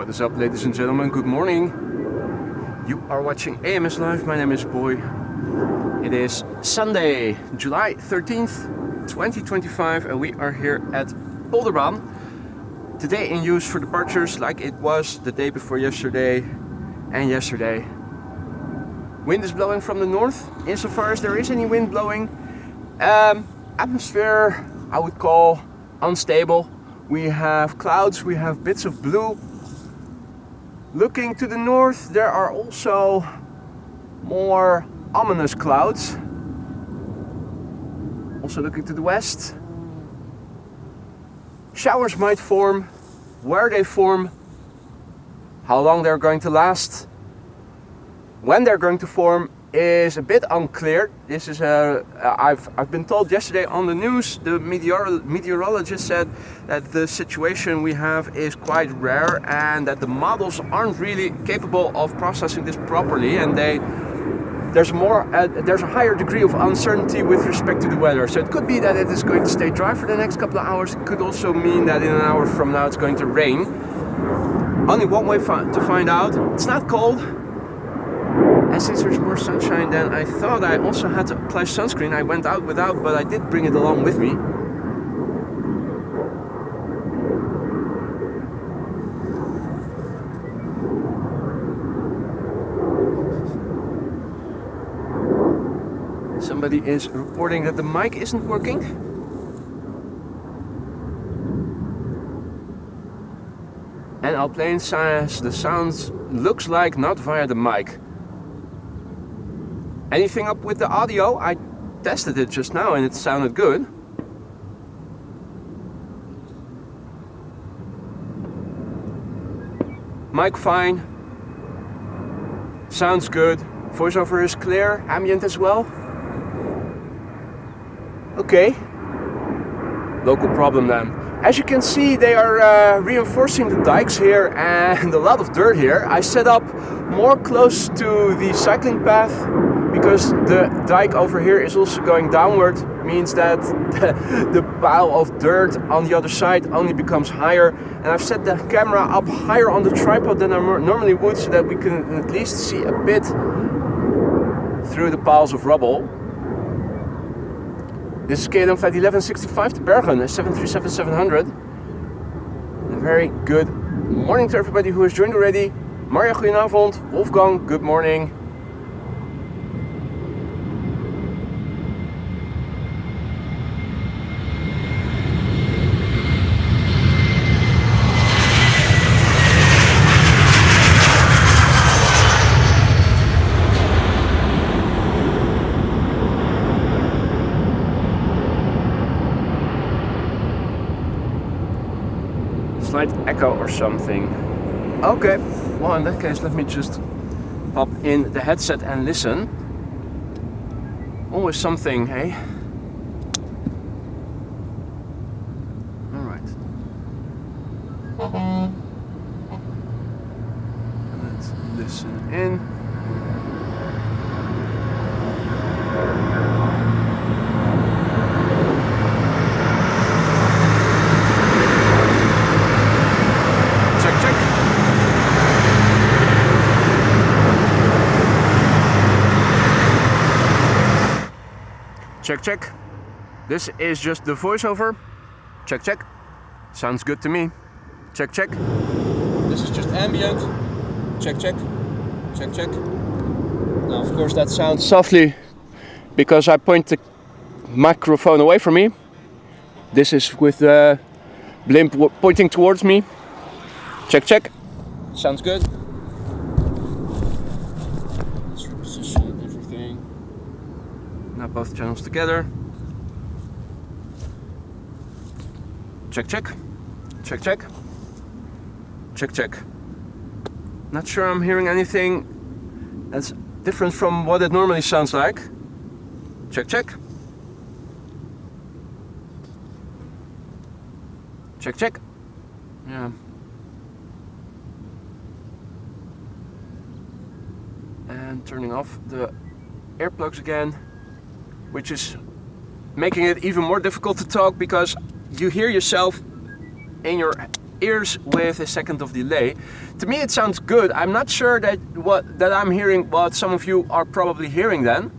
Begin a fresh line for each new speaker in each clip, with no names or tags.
What is up, ladies and gentlemen? Good morning. You are watching AMS Live. My name is Boy. It is Sunday, July 13th, 2025, and we are here at Polderbaan. Today in use for departures like it was the day before yesterday and yesterday. Wind is blowing from the north, insofar as there is any wind blowing. Atmosphere, I would call unstable. We have clouds, we have bits of blue. Looking to the north, there are also more ominous clouds. Also looking to the west, showers might form. Where they form, how long they're going to last, when they're going to form is a bit unclear. This is I've been told yesterday on the news, the meteorologist said that the situation we have is quite rare and that the models aren't really capable of processing this properly, and there's a higher degree of uncertainty with respect to the weather. So it could be that it is going to stay dry for the next couple of hours. It could also mean that in an hour from now it's going to rain. Only one way to find out. It's not cold. And since there's more sunshine than I thought, I also had to apply sunscreen. I went out without, but I did bring it along with me. Somebody is reporting that the mic isn't working. And our plane says the sound looks like not via the mic. Anything up with the audio? I tested it just now and it sounded good. Mic fine. Sounds good. Voiceover is clear. Ambient as well. Okay. Local problem then. As you can see, they are reinforcing the dikes here and a lot of dirt here. I set up more close to the cycling path because the dike over here is also going downward. Means that the pile of dirt on the other side only becomes higher. And I've set the camera up higher on the tripod than I normally would, so that we can at least see a bit through the piles of rubble. This is KLM flight 1165 to Bergen, 737-700. A very good morning to everybody who has joined already. Marja, goedenavond. Wolfgang, good morning. Slight echo or something. Okay, well in that case let me just pop in the headset and listen. Always something, hey? Alright. Let's listen in. Check, check. This is just the voiceover. Check, check. Sounds good to me. Check, check. This is just ambient. Check, check. Check, check. Now, of course, that sounds softly because I point the microphone away from me. This is with the blimp pointing towards me. Check, check. Sounds good. Let's reposition everything. Now both channels together. Check, check. Check, check. Check, check. Not sure I'm hearing anything that's different from what it normally sounds like. Check, check. Check, check. Yeah. And turning off the earplugs again, which is making it even more difficult to talk because you hear yourself in your ears with a second of delay. To me it sounds good. I'm not sure that I'm hearing what some of you are probably hearing then.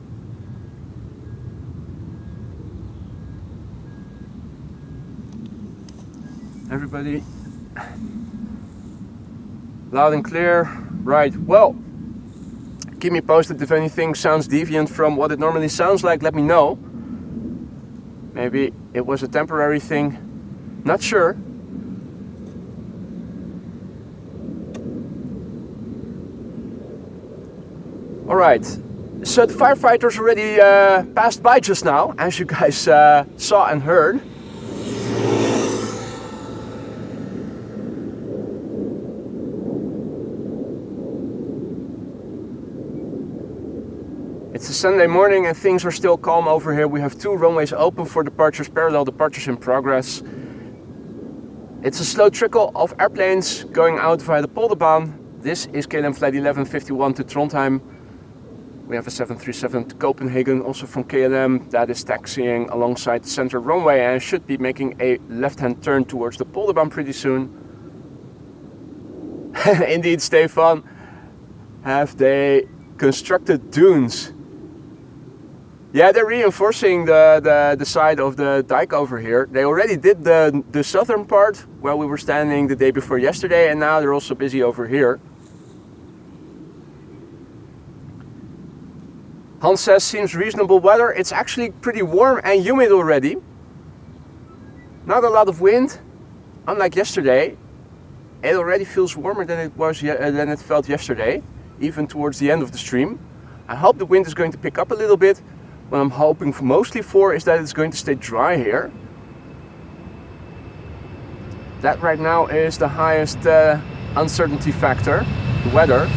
Everybody loud and clear. Right, well, keep me posted if anything sounds deviant from what it normally sounds like. Let me know. Maybe it was a temporary thing. Not sure. Alright, so the firefighters already passed by just now, as you guys saw and heard. It's a Sunday morning and things are still calm over here. We have 2 runways open for departures, parallel departures in progress. It's a slow trickle of airplanes going out via the Polderbaan. This is KLM flight 1151 to Trondheim. We have a 737 to Copenhagen, also from KLM, that is taxiing alongside the center runway and should be making a left-hand turn towards the Polderbaan pretty soon. Indeed, Stefan, have they constructed dunes? Yeah, they're reinforcing the side of the dike over here. They already did the southern part where we were standing the day before yesterday, and now they're also busy over here. Hans says, seems reasonable weather. It's actually pretty warm and humid already. Not a lot of wind, unlike yesterday. It already feels warmer than it felt yesterday, even towards the end of the stream. I hope the wind is going to pick up a little bit. What I'm hoping mostly for is that it's going to stay dry here. That right now is the highest uncertainty factor, the weather.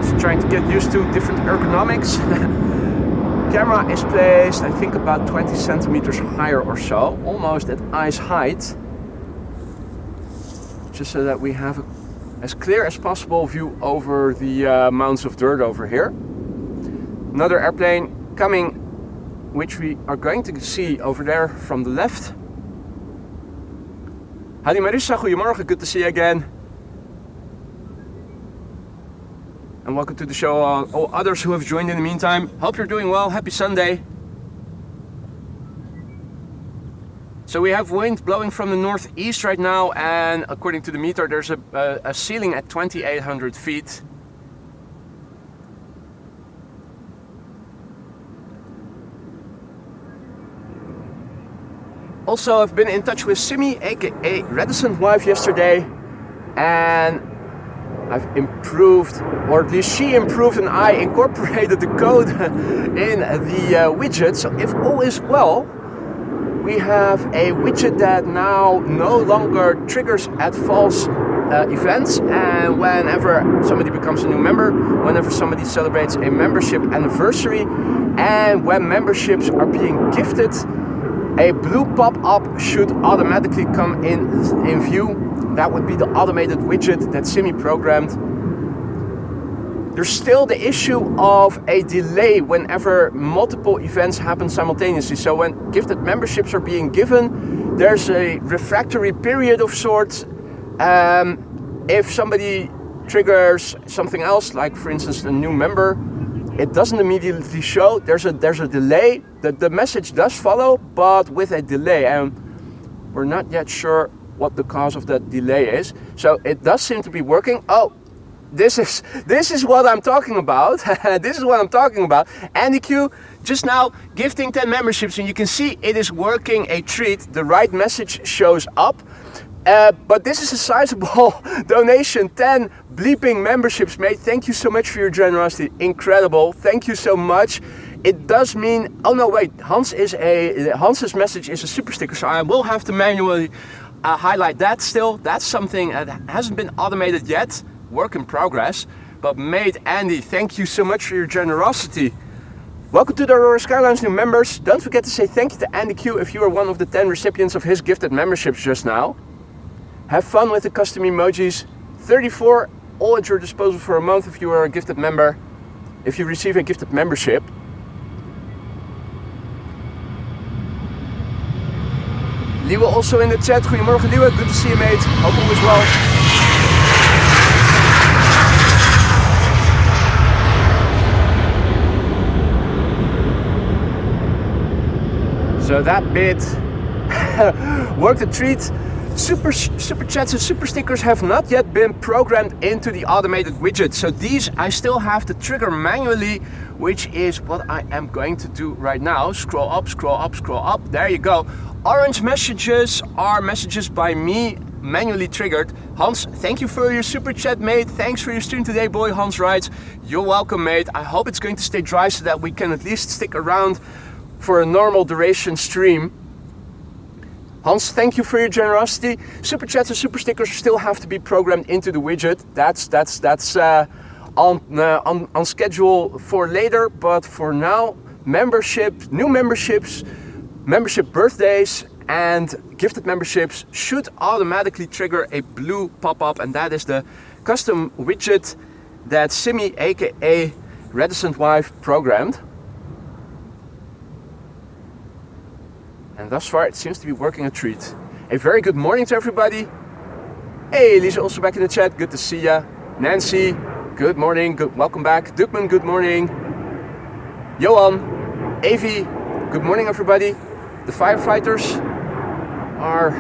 So trying to get used to different ergonomics. Camera is placed, I think, about 20 centimeters higher or so, almost at eyes height. Just so that we have as clear as possible view over the mounds of dirt over here. Another airplane coming, which we are going to see over there from the left. Hadi Marissa, goedemorgen, good to see you again. And welcome to the show, all others who have joined in the meantime. Hope you're doing well, happy Sunday. So we have wind blowing from the northeast right now, and according to the meter there's a ceiling at 2,800 feet. Also, I've been in touch with Simi, aka Reticent Wife, yesterday, and I've improved, or at least she improved, and I incorporated the code in the widget. So if all is well, we have a widget that now no longer triggers at false events, and whenever somebody becomes a new member, whenever somebody celebrates a membership anniversary, and when memberships are being gifted, a blue pop-up should automatically come in view. That would be the automated widget that Simi programmed. There's still the issue of a delay whenever multiple events happen simultaneously. So when gifted memberships are being given, there's a refractory period of sorts. If somebody triggers something else, like for instance a new member, it doesn't immediately show. There's a delay. The message does follow, but with a delay, and we're not yet sure what the cause of that delay is. So it does seem to be working. Oh, this is what I'm talking about. This is what I'm talking about. Andy Q just now gifting 10 memberships, and you can see it is working a treat. The right message shows up. But this is a sizable donation, 10 bleeping memberships made. Thank you so much for your generosity, incredible, thank you so much. It does mean, oh no wait, Hans's message is a super sticker, so I will have to manually highlight that still. That's something that hasn't been automated yet, work in progress, but made. Andy, thank you so much for your generosity. Welcome to the Aurora Skylines new members. Don't forget to say thank you to Andy Q if you are one of the 10 recipients of his gifted memberships just now. Have fun with the custom emojis. 34, all at your disposal for a month if you are a gifted member. if you receive a gifted membership. Liewe also in the chat. Goedemorgen Liewe, good to see you mate. Hope all is well. So that bit worked a treat. Super chats and super stickers have not yet been programmed into the automated widget. So these I still have to trigger manually, which is what I am going to do right now. Scroll up, scroll up, scroll up. There you go. Orange messages are messages by me manually triggered. Hans, thank you for your super chat, mate. Thanks for your stream today, boy. Hans writes, you're welcome, mate. I hope it's going to stay dry so that we can at least stick around for a normal duration stream. Hans, thank you for your generosity. Super chats and super stickers still have to be programmed into the widget. That's on schedule for later, but for now, membership, new memberships, membership birthdays, and gifted memberships should automatically trigger a blue pop-up, and that is the custom widget that Simi, aka Reticent Wife, programmed. And thus far, it seems to be working a treat. A very good morning to everybody. Hey, Lisa also back in the chat. Good to see ya. Nancy, good morning. Welcome back. Dukman, good morning. Johan, Avi, good morning, everybody. The firefighters are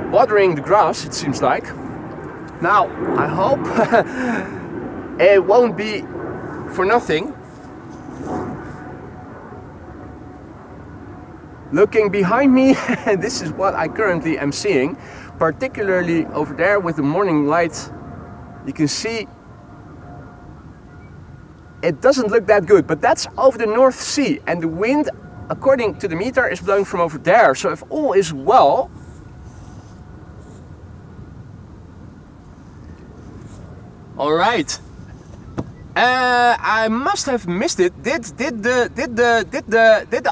watering the grass, it seems like. Now, I hope it won't be for nothing. Looking behind me, this is what I currently am seeing, particularly over there with the morning light. You can see it doesn't look that good, but that's over the North Sea, and the wind, according to the meter, is blowing from over there. So if all is well, all right. I must have missed it. Did the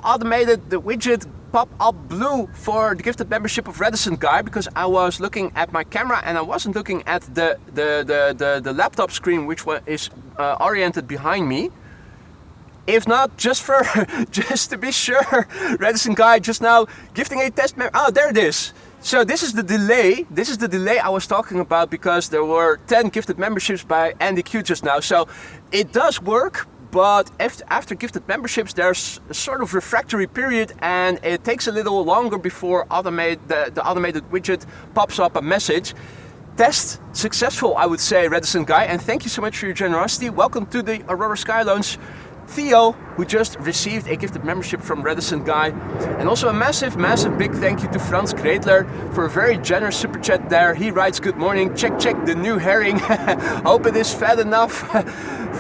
automated widget pop up blue for the gifted membership of Reticent Guy? Because I was looking at my camera and I wasn't looking at the laptop screen, which is oriented behind me. If not, just to be sure, Reticent Guy just now gifting a test member. Oh, there it is. So this is the delay. This is the delay I was talking about, because there were 10 gifted memberships by Andy Q just now. So it does work, but after gifted memberships, there's a sort of refractory period, and it takes a little longer before the automated widget pops up a message. Test successful, I would say, Reticent Guy, and thank you so much for your generosity. Welcome to the Aurora Sky Lounge. Theo, who just received a gifted membership from Reticent Guy. And also a massive big thank you to Frans Kreetler for a very generous super chat there. He writes, good morning, check the new herring. Hope it is fat enough.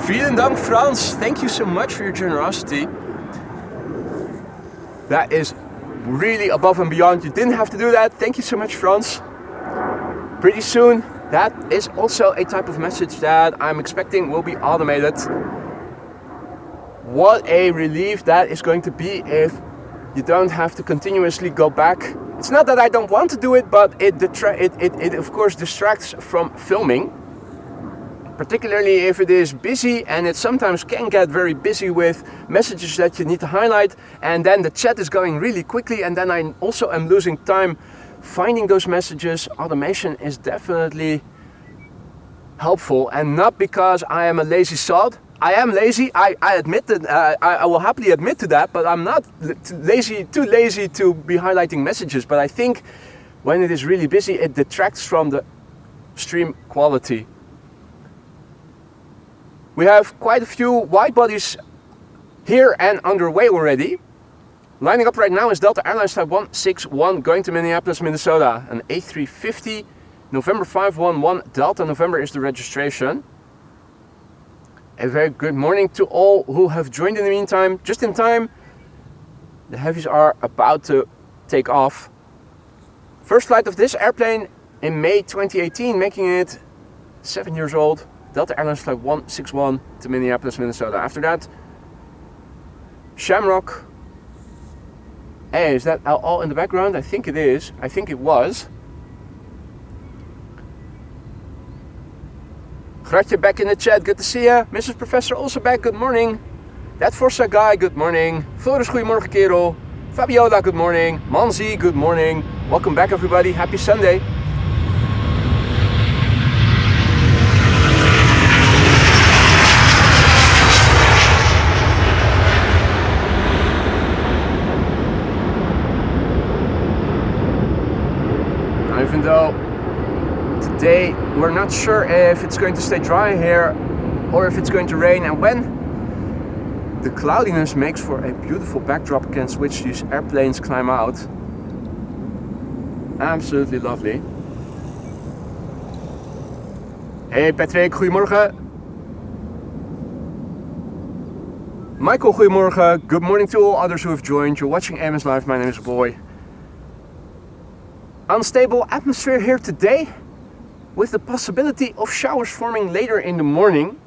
Vielen Dank, Frans. Thank you so much for your generosity. That is really above and beyond. You didn't have to do that. Thank you so much, Frans. Pretty soon, that is also a type of message that I'm expecting will be automated. What a relief that is going to be if you don't have to continuously go back. It's not that I don't want to do it, but it of course distracts from filming. Particularly if it is busy, and it sometimes can get very busy with messages that you need to highlight, and then the chat is going really quickly, and then I also am losing time finding those messages. Automation is definitely helpful, and not because I am a lazy sod. I am lazy, I admit that, I will happily admit to that, but I'm not too lazy to be highlighting messages. But I think when it is really busy, it detracts from the stream quality. We have quite a few wide bodies here and underway already. Lining up right now is Delta Airlines Type 161 going to Minneapolis, Minnesota. An A350, November 511, Delta November is the registration. A very good morning to all who have joined in the meantime. Just in time, the heavies are about to take off. First flight of this airplane in May 2018, making it 7 years old. Delta Airlines Flight 161 to Minneapolis, Minnesota. After that, Shamrock. Hey, is that all in the background? I think it is. I think it was. Gratje back in the chat, good to see you. Mrs. Professor also back, good morning. That Forza guy, good morning. Floris, goedemorgen kerel. Fabiola, good morning. Manzi, good morning. Welcome back everybody, happy Sunday. Now, even though today we're not sure if it's going to stay dry here or if it's going to rain, and when the cloudiness makes for a beautiful backdrop against which these airplanes climb out. Absolutely lovely. Hey Patrick, goedemorgen. Michael, goedemorgen. Good morning to all others who have joined. You're watching AMS Live, my name is Boy. Unstable atmosphere here today, with the possibility of showers forming later in the morning,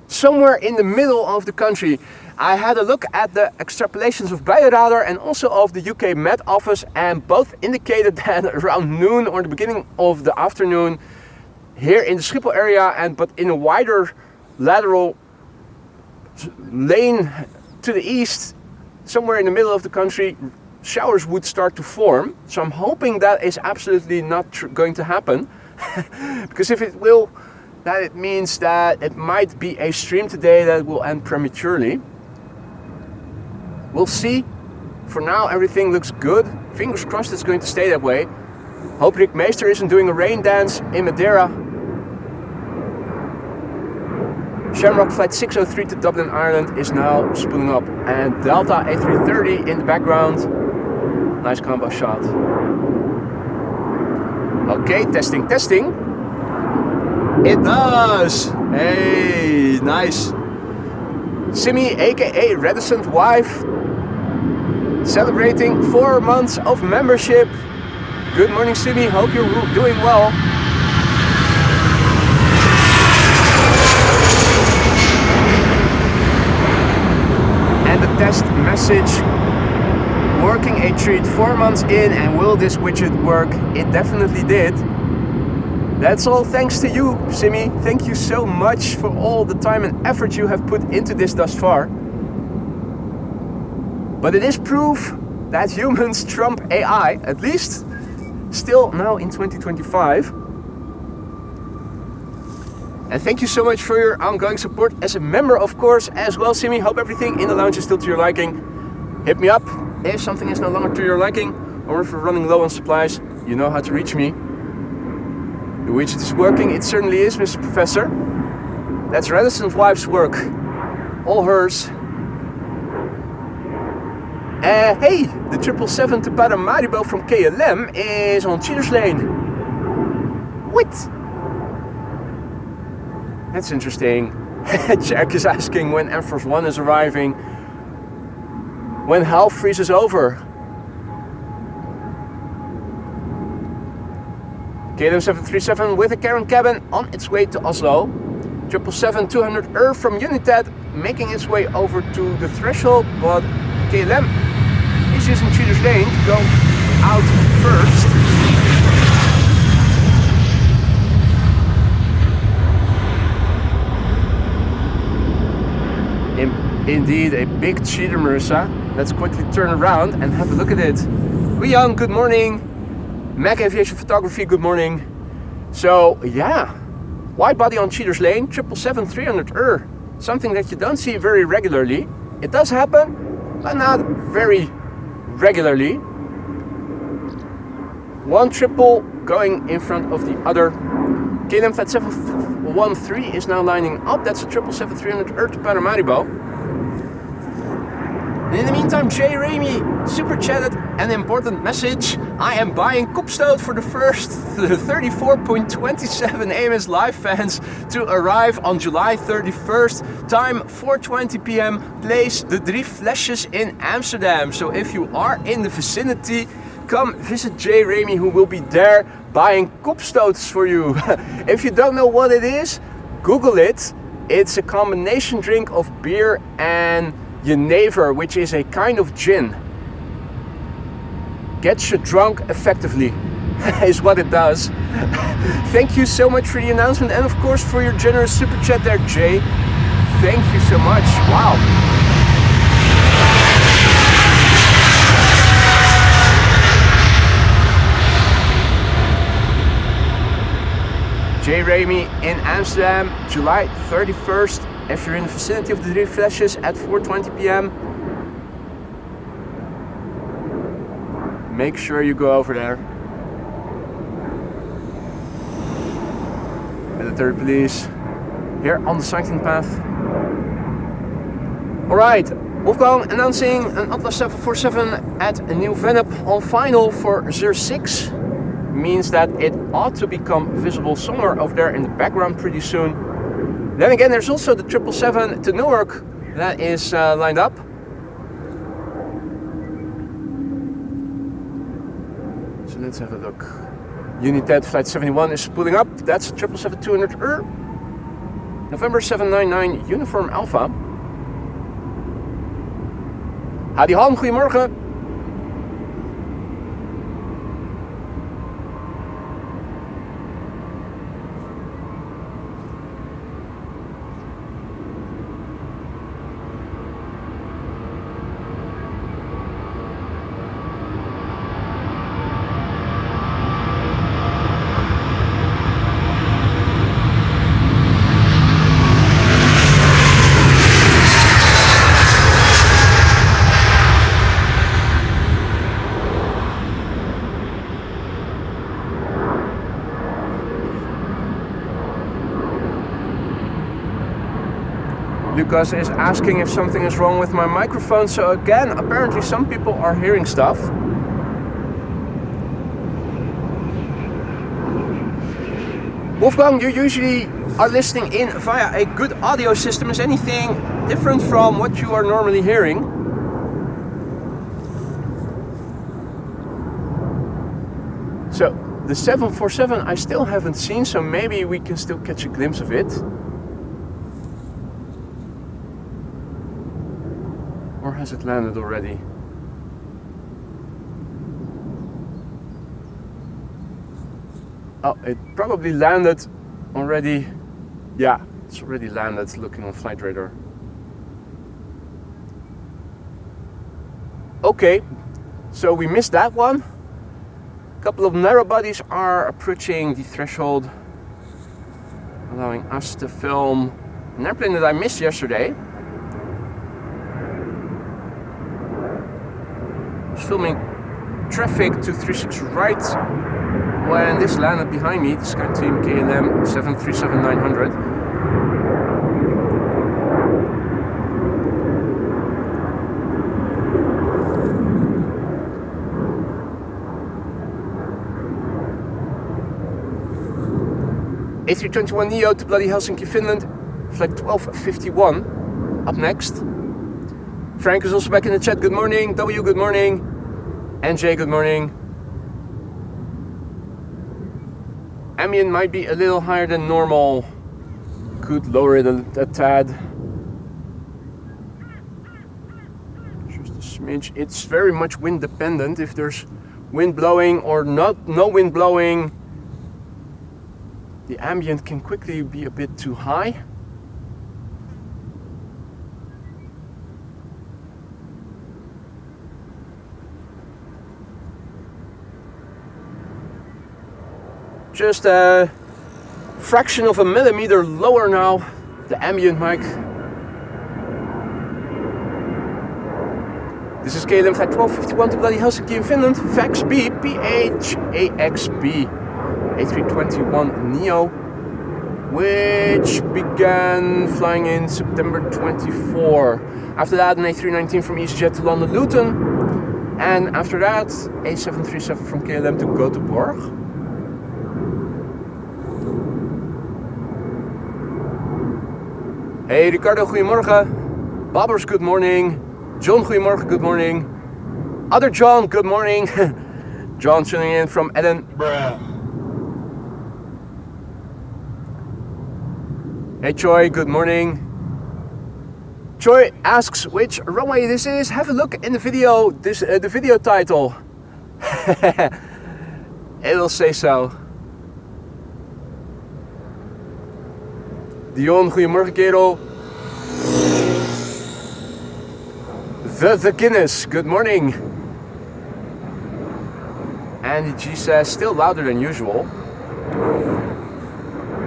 somewhere in the middle of the country. I had a look at the extrapolations of Buienradar and also of the UK Met Office, and both indicated that around noon or the beginning of the afternoon here in the Schiphol area, but in a wider lateral lane to the east, somewhere in the middle of the country, showers would start to form. So I'm hoping that is absolutely not going to happen. Because if it will, that it means that it might be a stream today that will end prematurely. We'll see. For now everything looks good. Fingers crossed it's going to stay that way. Hope Rick Meester isn't doing a rain dance in Madeira. Shamrock Flight 603 to Dublin, Ireland is now spooling up. And Delta A330 in the background. Nice combo shot. Okay, testing, testing. It does! Hey, nice. Simi, aka Reticent Wife, celebrating 4 months of membership. Good morning, Simi. Hope you're doing well. And the test message. Working a treat 4 months in, and will this widget work? It definitely did. That's all thanks to you, Simi. Thank you so much for all the time and effort you have put into this thus far. But it is proof that humans trump AI, at least still now in 2025. And thank you so much for your ongoing support as a member, of course, as well, Simi. Hope everything in the lounge is still to your liking. Hit me up if something is no longer to your liking, or if we're running low on supplies. You know how to reach me. The widget is working, it certainly is, Mr. Professor. That's Reticent Wife's work. All hers. Hey, the 777 to Paramaribo from KLM is on Cheaters Lane. What? That's interesting. Jack is asking when Air Force One is arriving. When hell freezes over. KLM 737 with a Karen cabin on its way to Oslo. 777-200 from United making its way over to the threshold, but KLM is using Cheaters Lane to go out first. Indeed, a big cheater, Marissa. Let's quickly turn around and have a look at it. Young, good morning. Mac Aviation Photography, good morning. So, yeah, Widebody on Cheaters Lane, 777-300 something that you don't see very regularly. It does happen, but not very regularly. One triple going in front of the other. KLM Flight 713 is now lining up. That's a 777-300 to Paramaribo. In the meantime, Jay Ramey super chatted an important message. I am buying Kopstoot for the first 34.27 AMS Live fans to arrive on July 31st. Time 4:20 p.m. Place the Drie Flesjes in Amsterdam. So if you are in the vicinity, come visit Jay Ramey, who will be there buying Kopstoots for you. If you don't know what it is, Google it. It's a combination drink of beer and Jenever, which is a kind of gin. Gets you drunk effectively. is what it does. Thank you so much for the announcement, and of course for your generous super chat there, Jay. Thank you so much. Wow. J. Ramy in Amsterdam, July 31st. If you're in the vicinity of the 3 flashes at 4:20 p.m. make sure you go over there. Military police here on the cycling path. Alright, Wolfgang announcing an Atlas 747 at a new VENUP on final for 06. Means that it ought to become visible somewhere over there in the background pretty soon. Then again, there's also the 777 to Newark that is lined up. So let's have a look. United Flight 71 is pulling up. That's 777-200 November 799 Uniform Alpha. Hadi Halm, goedemorgen. Lucas is asking if something is wrong with my microphone. So again, apparently some people are hearing stuff. Wolfgang, you usually are listening in via a good audio system. Is anything different from what you are normally hearing? So the 747 I still haven't seen, so maybe we can still catch a glimpse of it. Or has it landed already? Oh, it probably landed already. Yeah, it's already landed, looking on flight radar. Okay, so we missed that one. A couple of narrow bodies are approaching the threshold, allowing us to film an airplane that I missed yesterday. Filming traffic to 36 right when this landed behind me, the SkyTeam KLM 737-900. A321neo to bloody Helsinki, Finland, flight 1251. Up next. Frank is also back in the chat. Good morning. W, good morning. NJ, good morning. Ambient might be a little higher than normal. Could lower it a tad. Just a smidge. It's very much wind dependent. If there's wind blowing or no wind blowing, the ambient can quickly be a bit too high. Just a fraction of a millimeter lower now, the ambient mic. This is KLM flight 1251 to bloody Helsinki in Finland, VAXB, PHAXB, A321neo, which began flying in September 24. After that, an A319 from EasyJet to London Luton, and after that, a 737 from KLM to Göteborg. Hey Ricardo, goedemorgen. Babbers, good morning. John, goedemorgen, good morning. Other John, good morning. John tuning in from Edinburgh. Hey Choi, good morning. Choi asks which runway this is. Have a look in the video, the video title. It'll say so. Dion, goedemorgen kerel. The Guinness, good morning. Andy G says, still louder than usual.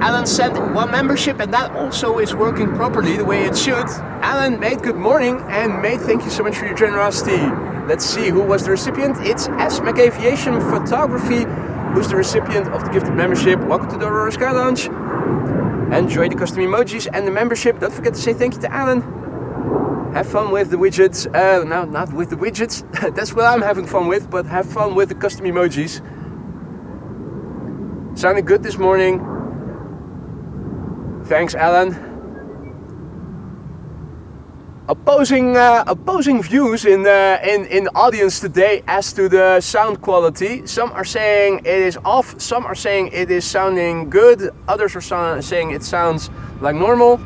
Alan sent one membership and that also is working properly the way it should. Alan, mate, good morning. And mate, thank you so much for your generosity. Let's see who was the recipient. It's S Aviation Photography who's the recipient of the gifted membership. Welcome to the Aurora Sky Lounge. Enjoy the custom emojis and the membership. Don't forget to say thank you to Alan. Have fun with the widgets. No, not with the widgets. That's what I'm having fun with, but have fun with the custom emojis. Sounded good this morning. Thanks, Alan. Opposing views in the audience today as to the sound quality. Some are saying it is off. Some are saying it is sounding good. Others are saying it sounds like normal.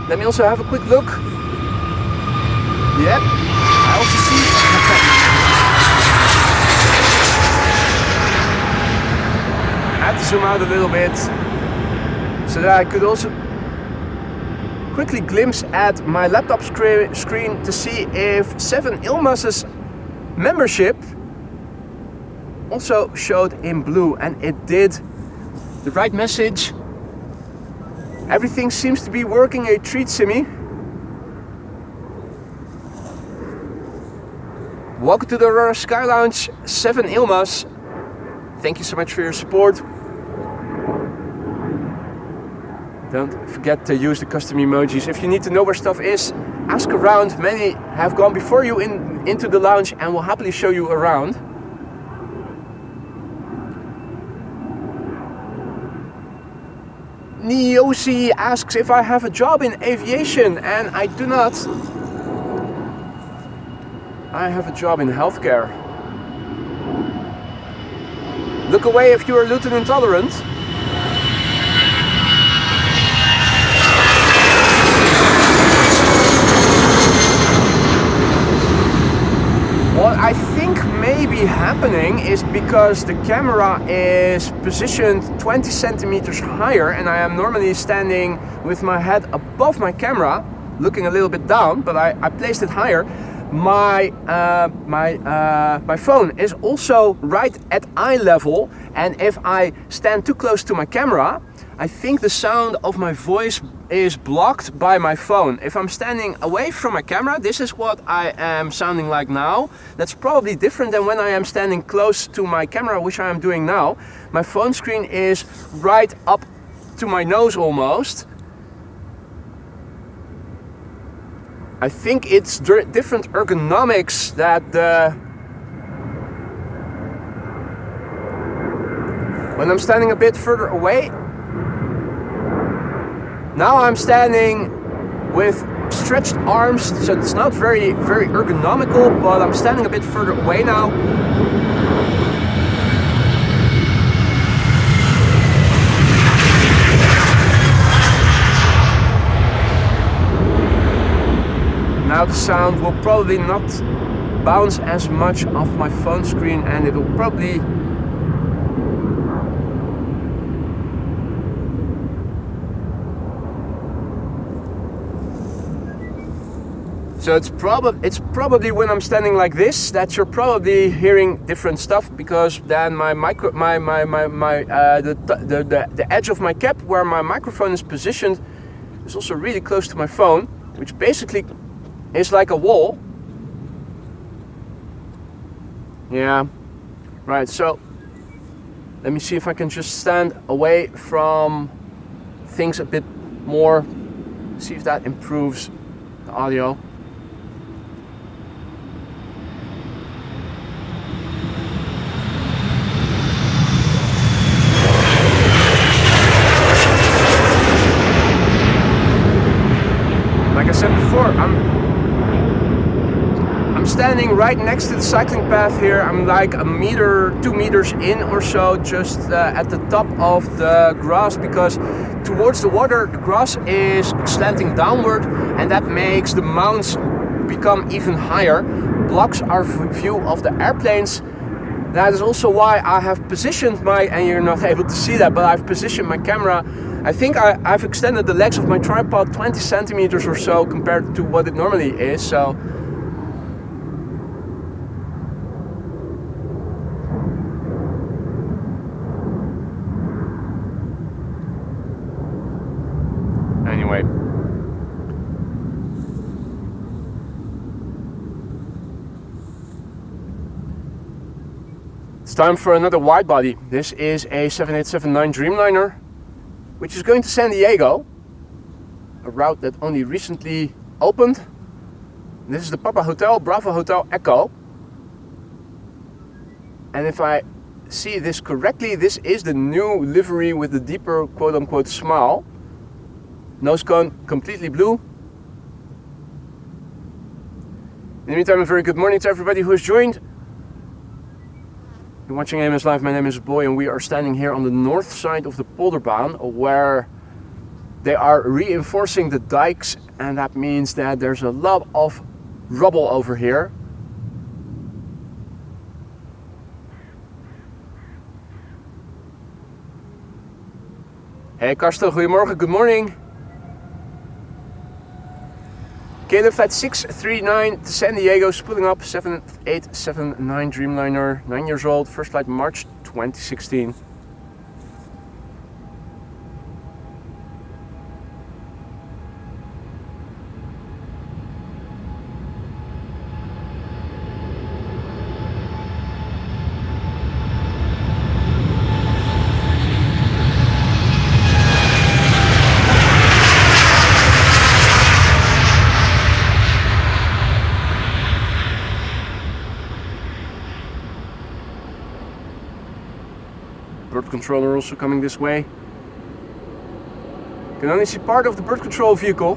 Let me also have a quick look. Yep, I also see. I had to zoom out a little bit so that I could also quickly glimpse at my laptop screen to see if 7 Ilmas's membership also showed in blue, and it did. The right message. Everything seems to be working a treat, Simi. Welcome to the Aurora Sky Lounge, 7 Ilmas. Thank you so much for your support. Don't forget to use the custom emojis. If you need to know where stuff is, ask around. Many have gone before you into the lounge and will happily show you around. Niosi asks if I have a job in aviation, and I do not. I have a job in healthcare. Look away if you are gluten intolerant. What I think may be happening is because the camera is positioned 20 centimeters higher and I am normally standing with my head above my camera, looking a little bit down, but I placed it higher. My phone is also right at eye level, and if I stand too close to my camera, I think the sound of my voice is blocked by my phone. If I'm standing away from my camera, this is what I am sounding like now. That's probably different than when I am standing close to my camera, which I am doing now. My phone screen is right up to my nose almost. I think it's different ergonomics that when I'm standing a bit further away. Now I'm standing with stretched arms, so it's not very ergonomical, but I'm standing a bit further away now. Now the sound will probably not bounce as much off my phone screen, and it will probably so it's probably when I'm standing like this that you're probably hearing different stuff, because then the edge of my cap where my microphone is positioned is also really close to my phone, which basically is like a wall. Yeah, right, so let me see if I can just stand away from things a bit more, see if that improves the audio. Like I said before, I'm standing right next to the cycling path here. I'm like a meter, 2 meters in or so, just at the top of the grass, because towards the water the grass is slanting downward, and that makes the mounts become even higher, blocks our view of the airplanes, That is also why I have positioned my, and you're not able to see that, but I've positioned my camera. I think I've extended the legs of my tripod 20 centimeters or so compared to what it normally is. So anyway. It's time for another wide body. This is a 7879 Dreamliner, which is going to San Diego, a route that only recently opened. This is the Papa Hotel, Bravo Hotel Echo. And if I see this correctly, this is the new livery with the deeper quote-unquote smile. Nose cone completely blue. In the meantime, a very good morning to everybody who has joined. You're watching AMS Live, my name is Boy, and we are standing here on the north side of the Polderbaan, where they are reinforcing the dikes, and that means that there's a lot of rubble over here. Hey Karsten, goedemorgen, good morning. Caleb flight 639 to San Diego, spooling up 7879 Dreamliner, 9 years old, first flight March 2016. Bird controller also coming this way. Can only see part of the bird control vehicle.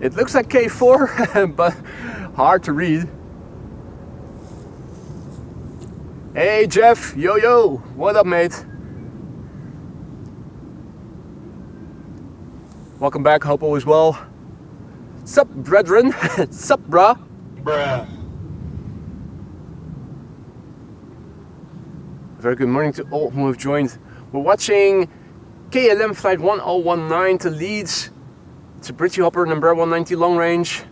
It looks like K4, but hard to read. Hey Jeff, yo, what up mate? Welcome back, hope all is well. Sup, brethren? Sup, brah? Bruh. Very good morning to all who have joined. We're watching KLM flight 1019 to Leeds. It's a Bridgie Hopper, number 190 long range.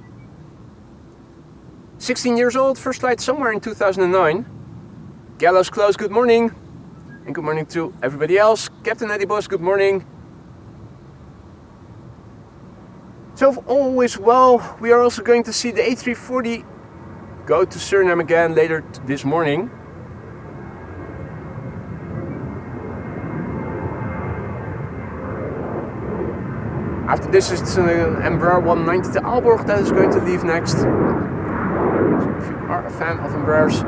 16 years old, first flight somewhere in 2009. Gallows Close, good morning. And good morning to everybody else. Captain Eddie Boss, good morning. So if all is well, we are also going to see the A340 go to Suriname again later this morning. After this it's an Embraer 190 to Aalborg that is going to leave next. So if you are a fan of Embraers,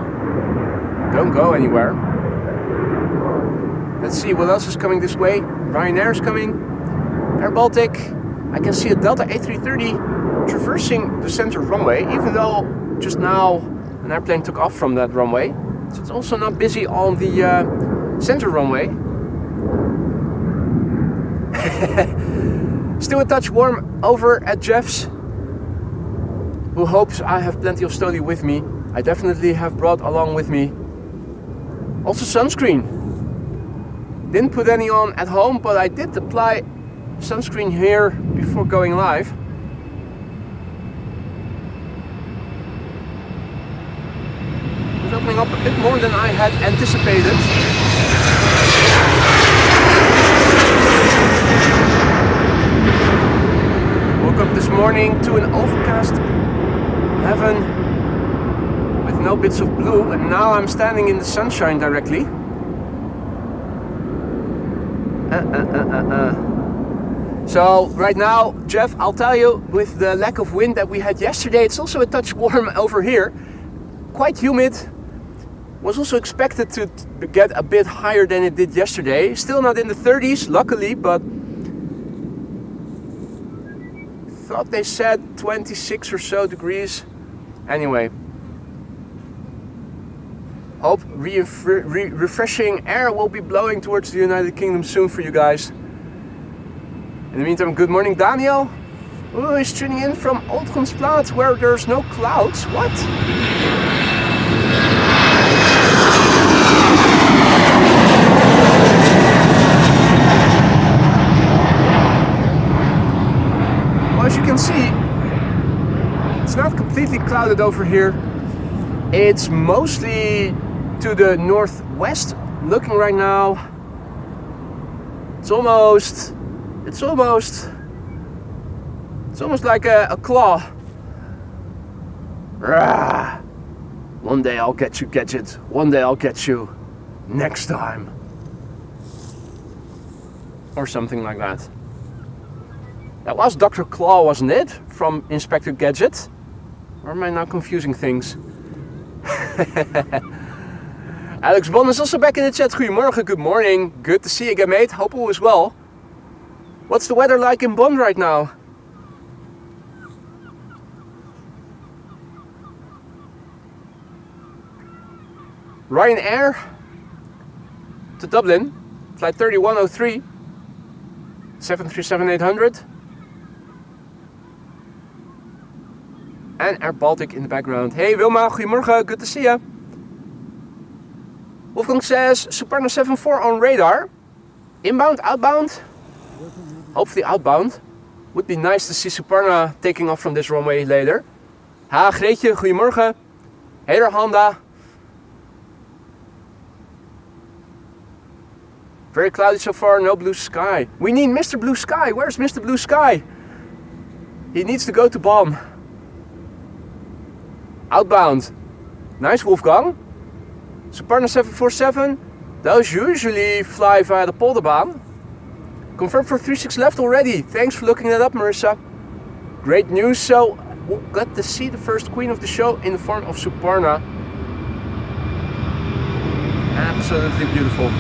don't go anywhere. Let's see what else is coming this way. Ryanair is coming. Air Baltic. I can see a Delta A330 traversing the center runway, even though just now an airplane took off from that runway. So it's also not busy on the center runway. Still a touch warm over at Jeff's, who hopes I have plenty of Stoli with me. I definitely have brought along with me also sunscreen. Didn't put any on at home, but I did apply sunscreen here before going live. It's opening up a bit more than I had anticipated. Woke up this morning to an overcast heaven with no bits of blue, and now I'm standing in the sunshine directly. So right now, Jeff, I'll tell you, with the lack of wind that we had yesterday, it's also a touch warm over here. Quite humid. Was also expected to get a bit higher than it did yesterday. Still not in the 30s, luckily, but thought they said 26 or so degrees. Anyway, hope refreshing air will be blowing towards the United Kingdom soon for you guys. In the meantime, good morning, Daniel. Oh, he's tuning in from Oldgensplaat, where there's no clouds. What? Well, as you can see, it's not completely clouded over here. It's mostly to the northwest. Looking right now, it's almost like a claw. Rah. One day I'll get you, Gadget. One day I'll get you. Next time. Or something like that. That was Dr. Claw, wasn't it? From Inspector Gadget? Or am I now confusing things? Alex Bond is also back in the chat. Goedemorgen, good morning. Good to see you again, mate. Hope all is well. What's the weather like in Bonn right now? Ryanair to Dublin, flight 3103, 737-800. And Air Baltic in the background. Hey Wilma, goedemorgen, good to see you. Wolfgang says, Suparna 74 on radar. Inbound, outbound? Hopefully outbound. Would be nice to see Suparna taking off from this runway later. Ha, Greetje, goedemorgen. Hey there, Honda. Very cloudy so far, no blue sky. We need Mr. Blue Sky. Where's Mr. Blue Sky? He needs to go to Bonn. Outbound. Nice, Wolfgang. Suparna 747. Those usually fly via the Polderbaan. Confirmed for 36 left already. Thanks for looking that up, Marissa. Great news. So we'll get to see the first queen of the show in the form of Suparna. Absolutely beautiful.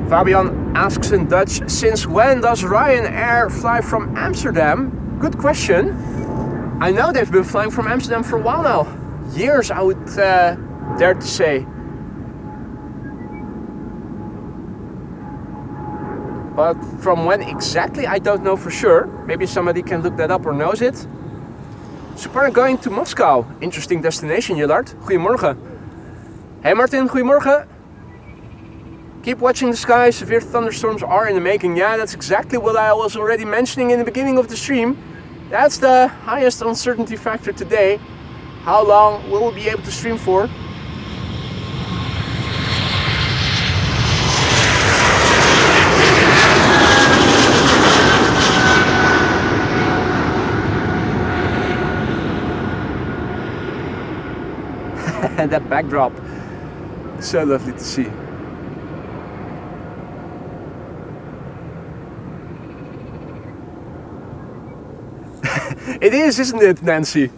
Fabian asks in Dutch, since when does Ryanair fly from Amsterdam? Good question. I know they've been flying from Amsterdam for a while now. Years, I would dare to say. But from when exactly, I don't know for sure. Maybe somebody can look that up or knows it. Suparna going to Moscow. Interesting destination, Jillard. Goedemorgen. Hey Martin, goedemorgen. Keep watching the sky, severe thunderstorms are in the making. Yeah, that's exactly what I was already mentioning in the beginning of the stream. That's the highest uncertainty factor today. How long will we be able to stream for? And that backdrop, so lovely to see. It is, isn't it, Nancy?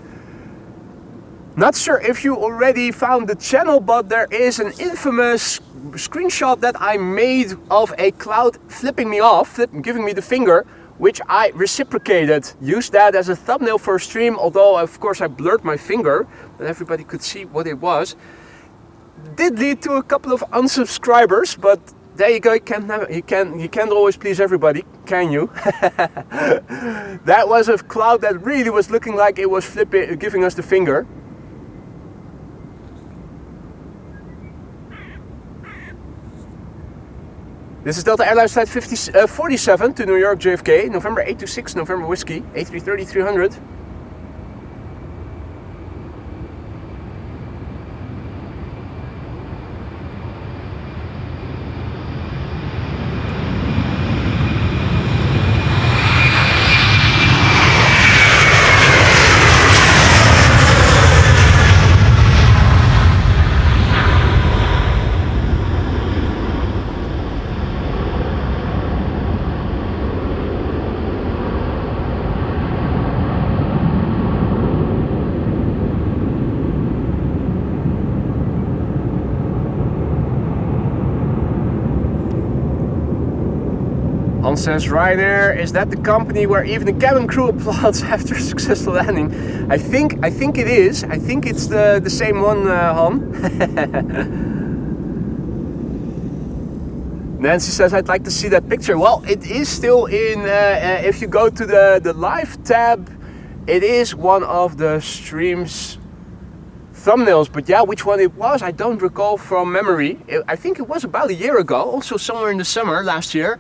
Not sure if you already found the channel, but there is an infamous screenshot that I made of a cloud flipping me off, giving me the finger, which I reciprocated. Used that as a thumbnail for a stream, although of course I blurred my finger, but everybody could see what it was. Did lead to a couple of unsubscribers, but there you go. You can't always please everybody, can you? That was a cloud that really was looking like it was flipping, giving us the finger. This is Delta Airlines flight 47 to New York JFK, November 826, November Whiskey, A330-300. says Ryanair, is that the company where even the cabin crew applauds after a successful landing? I think it is. I think it's the same one, Han. Nancy says, I'd like to see that picture. Well, it is still in, if you go to the live tab, it is one of the stream's thumbnails. But yeah, which one it was, I don't recall from memory. I think it was about a year ago, also somewhere in the summer last year.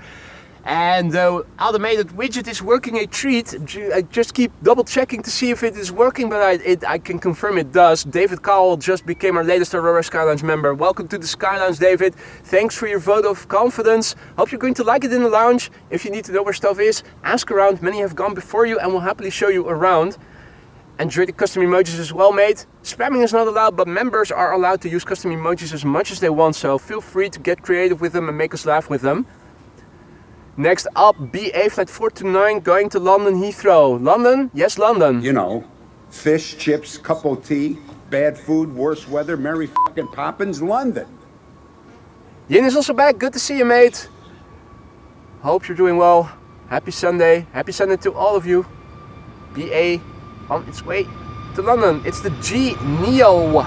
And the automated widget is working a treat. I just keep double checking to see if it is working, but I can confirm it does. David Cowell just became our latest Aurora Skylounge member. Welcome to the Skylounge, David. Thanks for your vote of confidence. Hope you're going to like it in the lounge. If you need to know where stuff is, ask around. Many have gone before you and will happily show you around. Enjoy the custom emojis as well, mate. Spamming is not allowed, but members are allowed to use custom emojis as much as they want, so feel free to get creative with them and make us laugh with them. Next up, BA flight 429 going to London Heathrow. London? Yes, London.
You know, fish, chips, cup of tea, bad food, worse weather, Mary fucking Poppins, London.
Yin is also back. Good to see you, mate. Hope you're doing well. Happy Sunday. Happy Sunday to all of you. BA on its way to London. It's the G Neo.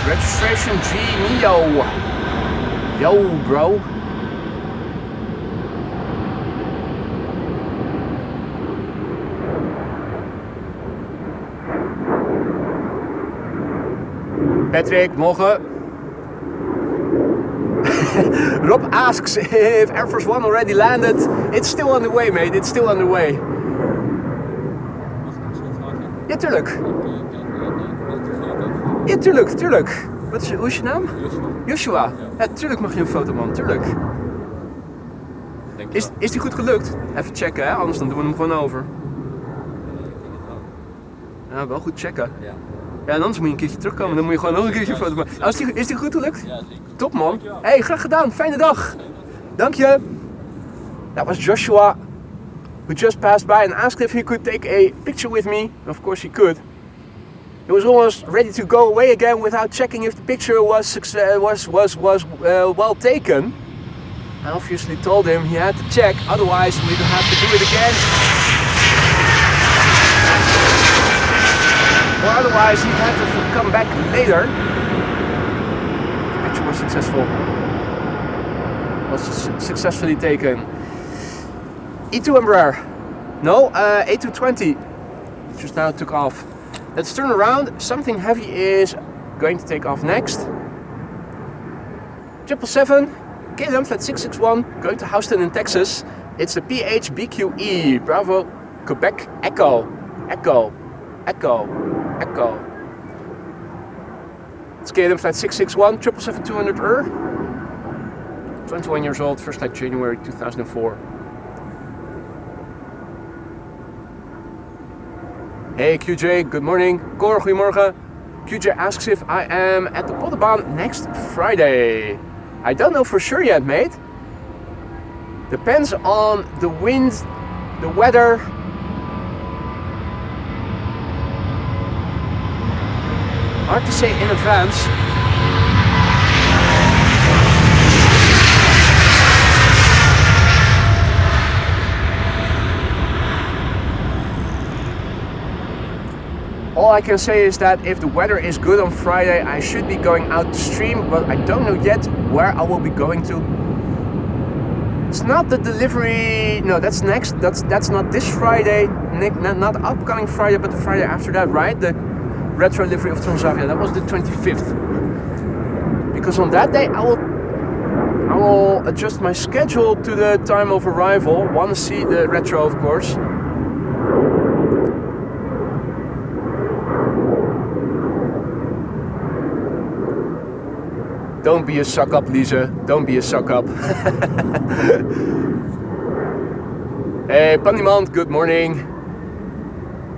Registration G Neo. Yo, bro. Patrick, morgen. Rob asks if Air Force One already landed. It's still on the way, mate. It's still on the way. Ja, tuurlijk. Ja, tuurlijk. Hoe is je naam? Joshua. Ja, tuurlijk mag je een foto, man. Tuurlijk. Is die goed gelukt? Even checken, hè? Anders dan doen we hem gewoon over. Ja, wel goed checken. Ja, en anders moet je een keertje terugkomen. Dan moet je gewoon nog een keertje een foto maken. Oh, is die goed gelukt? Ja, zeker. Top, man. Hey, graag gedaan. Fijne dag. Dank je. That was Joshua, who just passed by and asked if he could take a picture with me. Of course he could. He was almost ready to go away again without checking if the picture was well taken. I obviously told him he had to check, otherwise we would have to do it again. Or otherwise he'd have to come back later. The picture was successful. Was successfully taken. E2 Embraer. No, A220. Just now took off. Let's turn around. Something heavy is going to take off next. 777, KLM flight 661, going to Houston in Texas. It's the PHBQE, Bravo, Quebec, Echo. It's KLM flight 661, 777-200 21 years old, first flight January 2004. Hey QJ, good morning. Cor, goedemorgen. QJ asks if I am at the Polderbaan next Friday. I don't know for sure yet, mate. Depends on the wind, the weather. Hard to say in advance. All I can say is that if the weather is good on Friday, I should be going out to stream, but I don't know yet where I will be going to. It's not the delivery, no, that's next, that's not this Friday, not upcoming Friday, but the Friday after that, right? The retro delivery of Transavia, that was the 25th. Because on that day I will adjust my schedule to the time of arrival. Want to see the retro, of course. Don't be a suck up, Lisa. Don't be a suck up. Hey, Pandimant, good morning.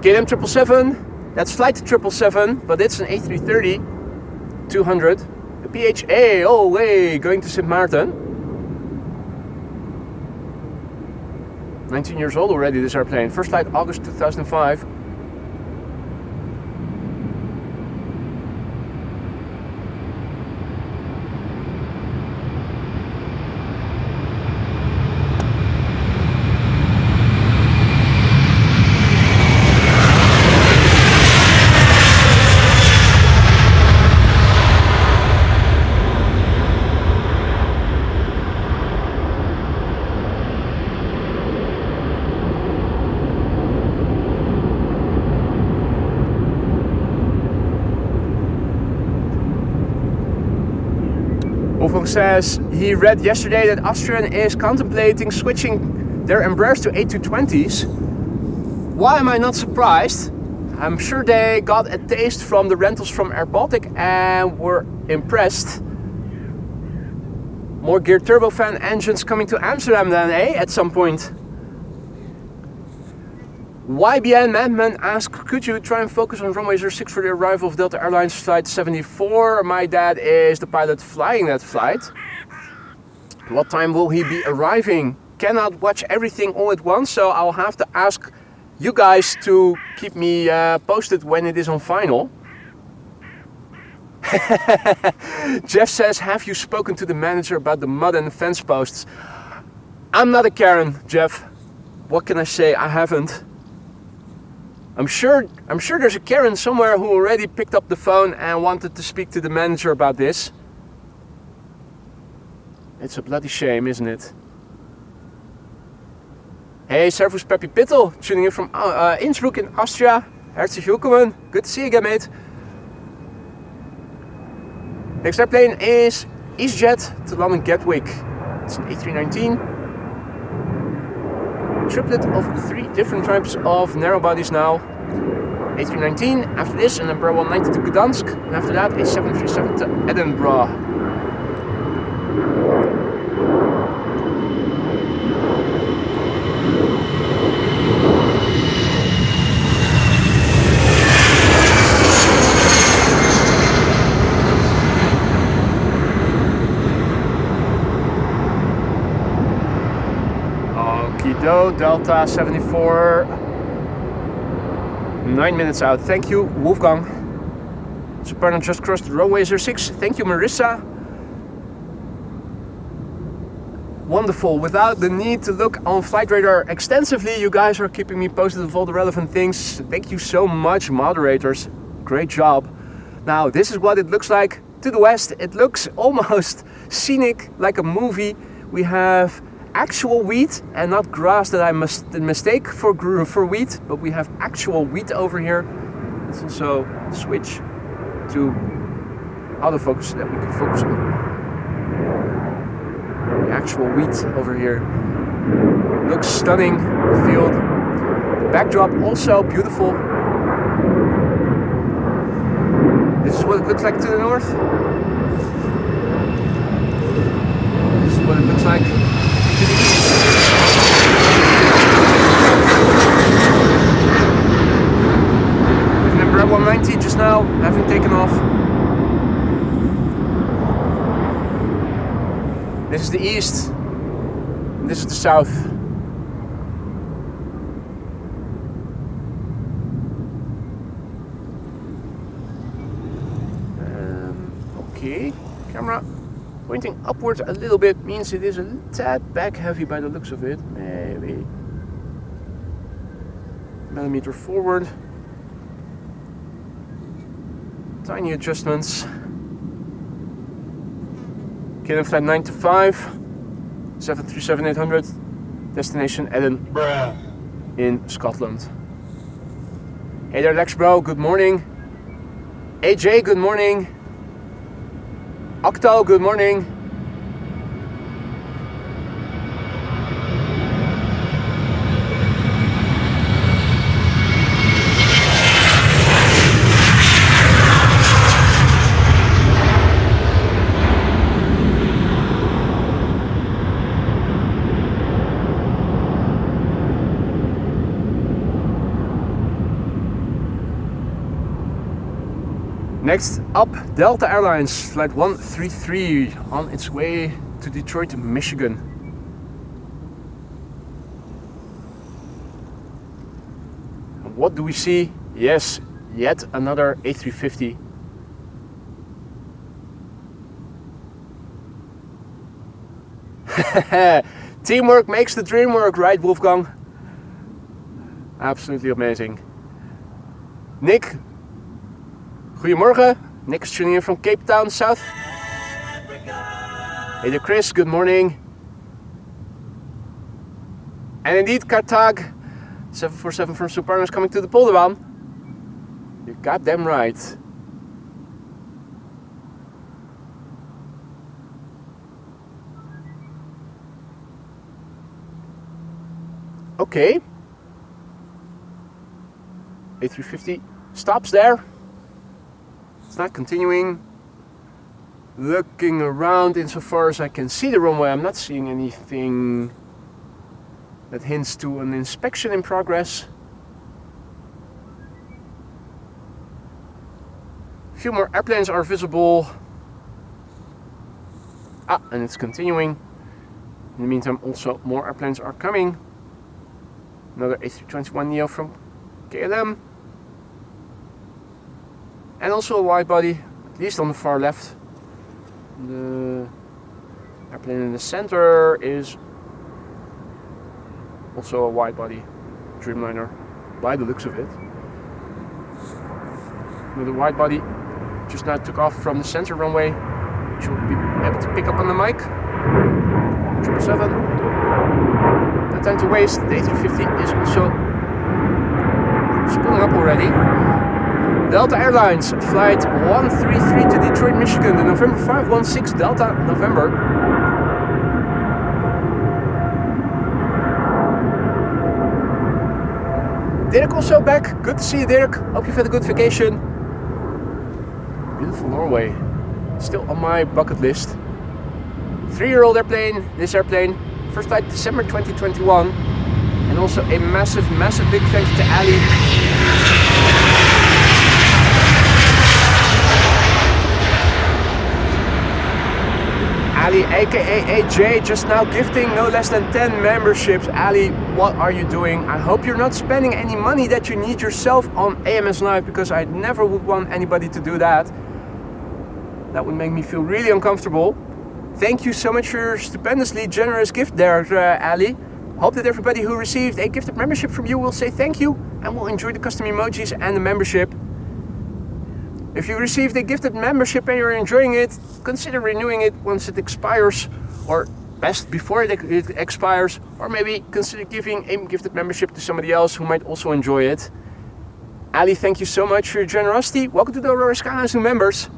KLM 777, that's flight 777, but it's an A330-200. The PHA, oh way, going to Sint Maarten. 19 years old already, this airplane. First flight August 2005. says he read yesterday that Austrian is contemplating switching their Embraers to A220s. Why am I not surprised? I'm sure they got a taste from the rentals from Air Baltic and were impressed. More geared turbofan engines coming to Amsterdam then, at some point. YBN Madman asks, could you try and focus on runway 06 for the arrival of Delta Airlines flight 74? My dad is the pilot flying that flight. What time will he be arriving? Cannot watch everything all at once, so I'll have to ask you guys to keep me posted when it is on final. Jeff says, have you spoken to the manager about the mud and the fence posts? I'm not a Karen, Jeff. What can I say? I haven't. I'm sure there's a Karen somewhere who already picked up the phone and wanted to speak to the manager about this. It's a bloody shame, isn't it? Hey, Servus Peppy Pittel, tuning in from Innsbruck in Austria. Herzlich willkommen. Good to see you again, mate. Next airplane is EasyJet to London Gatwick. It's an A319. Triplet of 3 different types of narrow bodies now. A319, after this an Embraer 190 to Gdansk, and after that a 737 to Edinburgh. Delta 74, 9 minutes out. Thank you, Wolfgang. Soprano just crossed runway 06. Thank you, Marissa. Wonderful. Without the need to look on Flight Radar extensively, you guys are keeping me posted of all the relevant things. Thank you so much, moderators. Great job. Now, this is what it looks like to the west. It looks almost scenic, like a movie. We have actual wheat and not grass that I mistake for wheat, but we have actual wheat over here. Let's also switch to autofocus so that we can focus on the actual wheat over here. Looks stunning, the field. The backdrop also beautiful. This is what it looks like to the north. This is what it looks like. With an Embraer 190 just now, having taken off. This is the east, and this is the south. Okay, camera pointing upwards a little bit means it is a tad back heavy by the looks of it. Maybe millimeter forward. Tiny adjustments. KLM flight 925, 737-800, destination Edinburgh in Scotland. Hey there, Lex bro, good morning. AJ, good morning. Octo, good morning. Next up, Delta Airlines Flight 133 on its way to Detroit, Michigan. And what do we see? Yes, yet another A350. Teamwork makes the dream work, right, Wolfgang? Absolutely amazing. Nick. Goedemorgen, Nick is tuning in from Cape Town, South. Hey there, Chris, good morning. And indeed, Kartag, 747 from Soprano is coming to the Polderbaan. You got them right. Okay. A350 stops there. It's not continuing. Looking around insofar as I can see the runway, I'm not seeing anything that hints to an inspection in progress. A few more airplanes are visible. And it's continuing. In the meantime, also more airplanes are coming. Another A321neo from KLM. And also a wide body, at least on the far left. The airplane in the center is also a wide body Dreamliner by the looks of it. With a wide body just now took off from the center runway. Should be able to pick up on the mic. 777. No time to waste. The A350 is also spooling up already. Delta Airlines, flight 133 to Detroit, Michigan, the November 516 Delta November. Dirk also back. Good to see you, Dirk. Hope you've had a good vacation. Beautiful Norway. Still on my bucket list. 3-year-old airplane, this airplane. First flight December 2021. And also a massive big thank you to Ali. Ali, aka AJ, just now gifting no less than 10 memberships. Ali, what are you doing? I hope you're not spending any money that you need yourself on AMS Live, because I never would want anybody to do that. That would make me feel really uncomfortable. Thank you so much for your stupendously generous gift there, Ali. Hope that everybody who received a gifted membership from you will say thank you and will enjoy the custom emojis and the membership. If you received a gifted membership and you're enjoying it, consider renewing it once it expires, or best before it expires, or maybe consider giving a gifted membership to somebody else who might also enjoy it. Ali, thank you so much for your generosity. Welcome to the Aurora Skyhouse new members.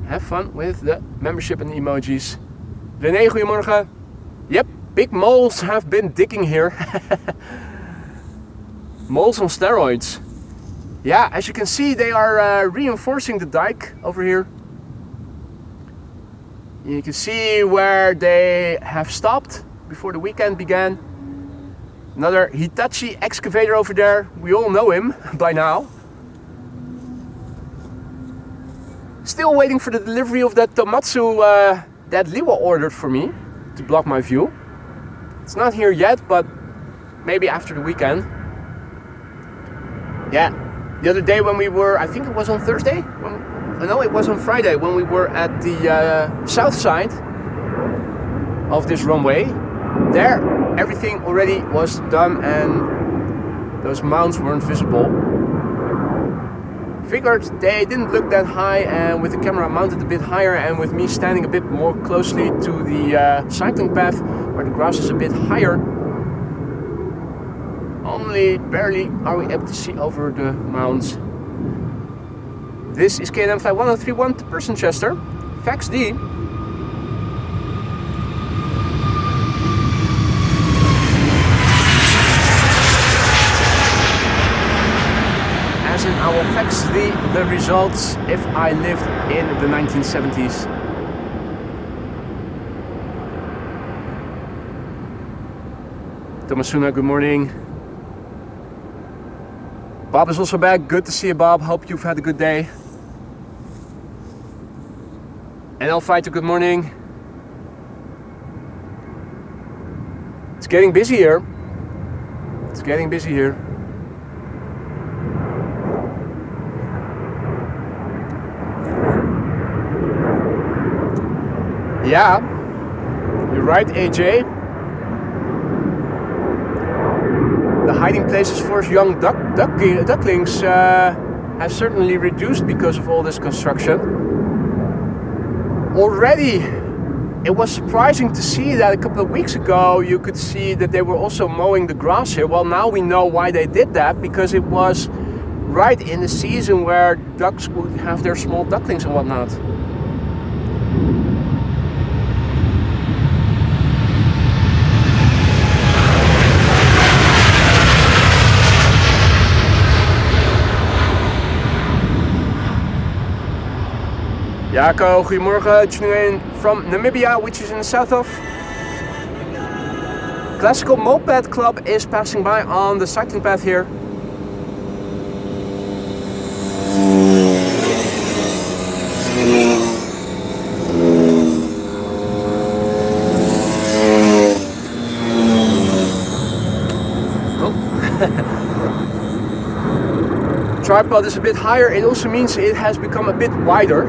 Have fun with the membership and the emojis. René, goedemorgen. Yep, big moles have been digging here. Moles on steroids. Yeah, as you can see, they are reinforcing the dike over here. You can see where they have stopped before the weekend began. Another Hitachi excavator over there. We all know him by now. Still waiting for the delivery of that Tomatsu that Liwa ordered for me to block my view. It's not here yet, but maybe after the weekend. Yeah, the other day when we were, I think it was on Thursday? No, it was on Friday when we were at the south side of this runway. There, everything already was done and those mounts weren't visible. Figured they didn't look that high, and with the camera mounted a bit higher and with me standing a bit more closely to the cycling path where the grass is a bit higher, only barely are we able to see over the mounds. This is KLM Flight 1031 to Person-Chester, Fax D. As in, I will fax the results if I lived in the 1970s. Tomasuna, good morning. Bob is also back. Good to see you, Bob. Hope you've had a good day. NL Fighter, good morning. It's getting busy here. It's getting busy here. Yeah, you're right, AJ. The hiding places for young ducklings have certainly reduced because of all this construction. Already, it was surprising to see that a couple of weeks ago you could see that they were also mowing the grass here. Well, now we know why they did that, because it was right in the season where ducks would have their small ducklings and whatnot. Darko, goedemorgen, tuning in from Namibia, which is in the south of. Classical Moped Club is passing by on the cycling path here. Tripod is a bit higher, it also means it has become a bit wider.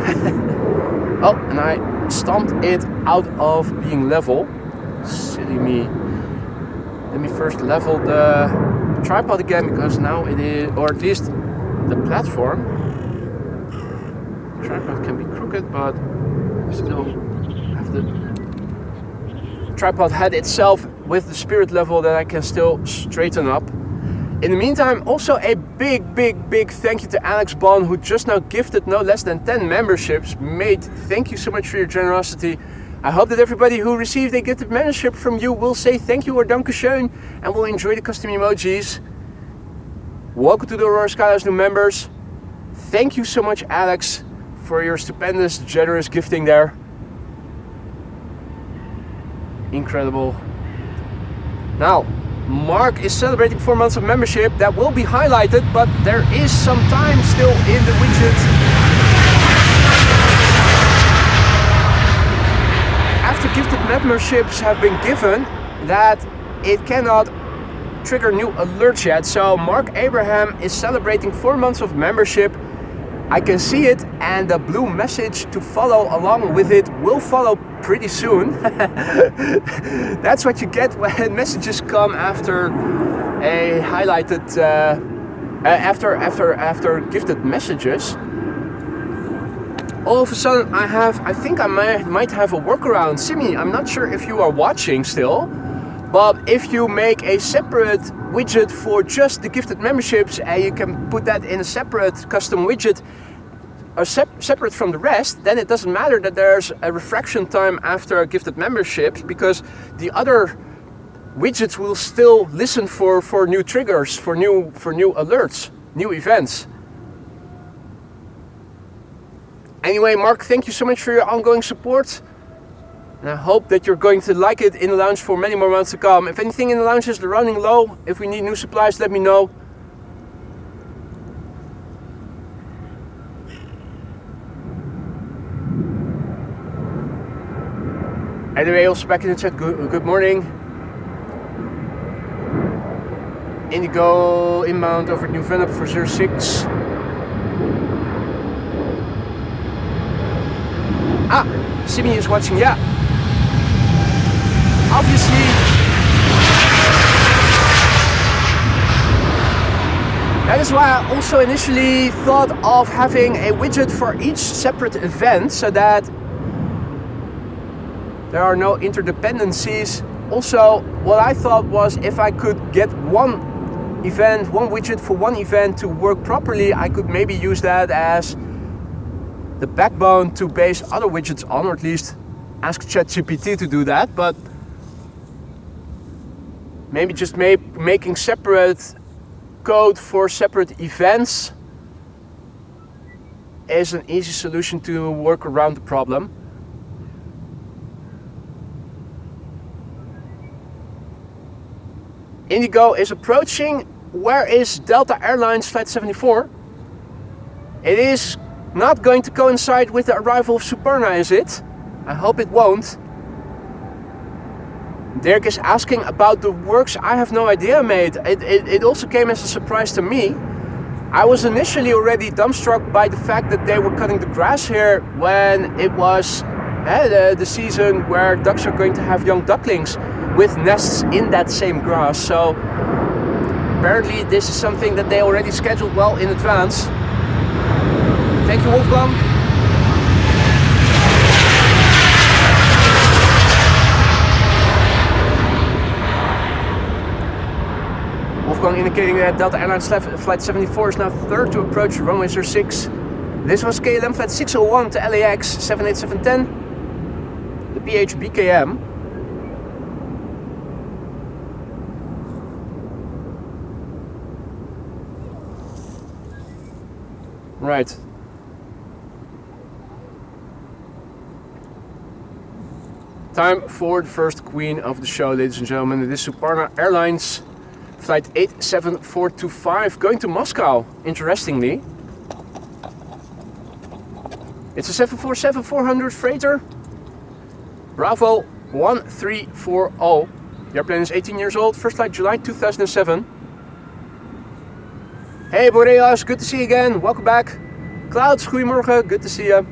Oh, and I stomped it out of being level. Silly me. Let me first level the tripod again, because now it is, or at least the platform. The tripod can be crooked, but still have the tripod head itself with the spirit level that I can still straighten up. In the meantime, also a big thank you to Alex Bond, who just now gifted no less than 10 memberships. Mate, thank you so much for your generosity. I hope that everybody who received a gifted membership from you will say thank you or dankeschön and will enjoy the custom emojis. Welcome to the Aurora Skyline's new members. Thank you so much, Alex, for your stupendous, generous gifting there. Incredible. Now, Mark is celebrating 4 months of membership. That will be highlighted, but there is some time still in the widget. After gifted memberships have been given, that it cannot trigger new alerts yet. So Mark Abraham is celebrating 4 months of membership. I can see it, and the blue message to follow along with it will follow pretty soon. That's what you get when messages come after a highlighted, after gifted messages. All of a sudden I think I might have a workaround. Simi, I'm not sure if you are watching still, but if you make a separate widget for just the gifted memberships and you can put that in a separate custom widget, separate from the rest, then it doesn't matter that there's a refraction time after gifted memberships, because the other widgets will still listen for new triggers, for new alerts, new events. Anyway, Mark, thank you so much for your ongoing support. And I hope that you're going to like it in the lounge for many more months to come. If anything in the lounge is running low, if we need new supplies, let me know. Anyway, also back in the chat, good morning. Indigo inbound over New Venup for 06. Ah, Simi is watching, yeah. Obviously, that is why I also initially thought of having a widget for each separate event, so that there are no interdependencies. Also, what I thought was, if I could get one widget for one event to work properly, I could maybe use that as the backbone to base other widgets on, or at least ask ChatGPT to do that. But maybe just making separate code for separate events is an easy solution to work around the problem. Indigo is approaching. Where is Delta Airlines Flight 74? It is not going to coincide with the arrival of Suparna, is it? I hope it won't. Dirk is asking about the works. I have no idea, mate. It also came as a surprise to me. I was initially already dumbstruck by the fact that they were cutting the grass here when it was the season where ducks are going to have young ducklings with nests in that same grass. So apparently this is something that they already scheduled well in advance. Thank you, Wolfgang. Wolfgang indicating that Delta Airlines Flight 74 is now third to approach runway 06. This was KLM Flight 601 to LAX 78710. The PH BKM. Right. Time for the first queen of the show, ladies and gentlemen. It is Suparna Airlines, flight 87425, going to Moscow, interestingly. It's a 747-400 freighter, Bravo 1340. The airplane is 18 years old, first flight July 2007. Hey Boreas, good to see you again, welcome back. Clouds, goedemorgen, good to see you.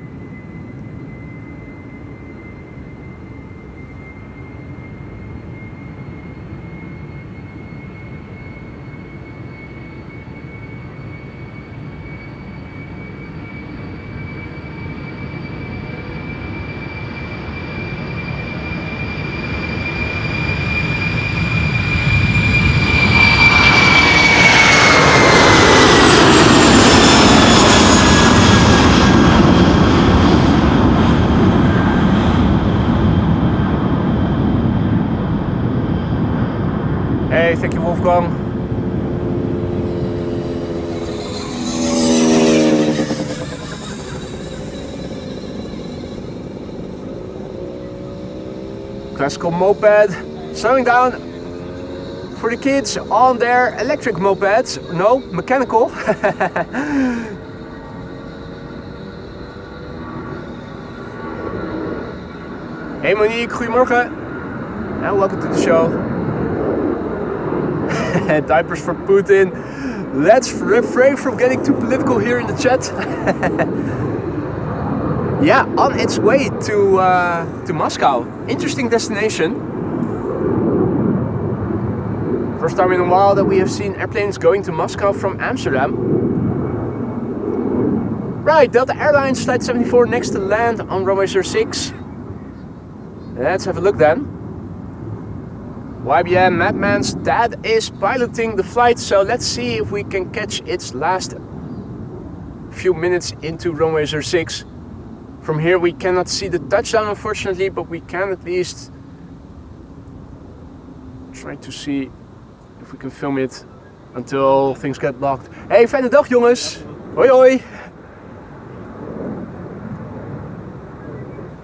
Hey, thank you Wolfgang. Classical moped, slowing down for the kids on their electric mopeds. No, mechanical. Hey Monique, goedemorgen. And welcome to the show. Diapers for Putin. Let's refrain from getting too political here in the chat. Yeah, on its way to Moscow. Interesting destination. First time in a while that we have seen airplanes going to Moscow from Amsterdam. Right, Delta Airlines Flight 74 next to land on runway 06. Let's have a look then. YBM Madman's dad is piloting the flight, so let's see if we can catch its last few minutes into runway 06. From here we cannot see the touchdown unfortunately, but we can at least try to see if we can film it until things get locked. Hey, fijne dag jongens! Hoi hoi!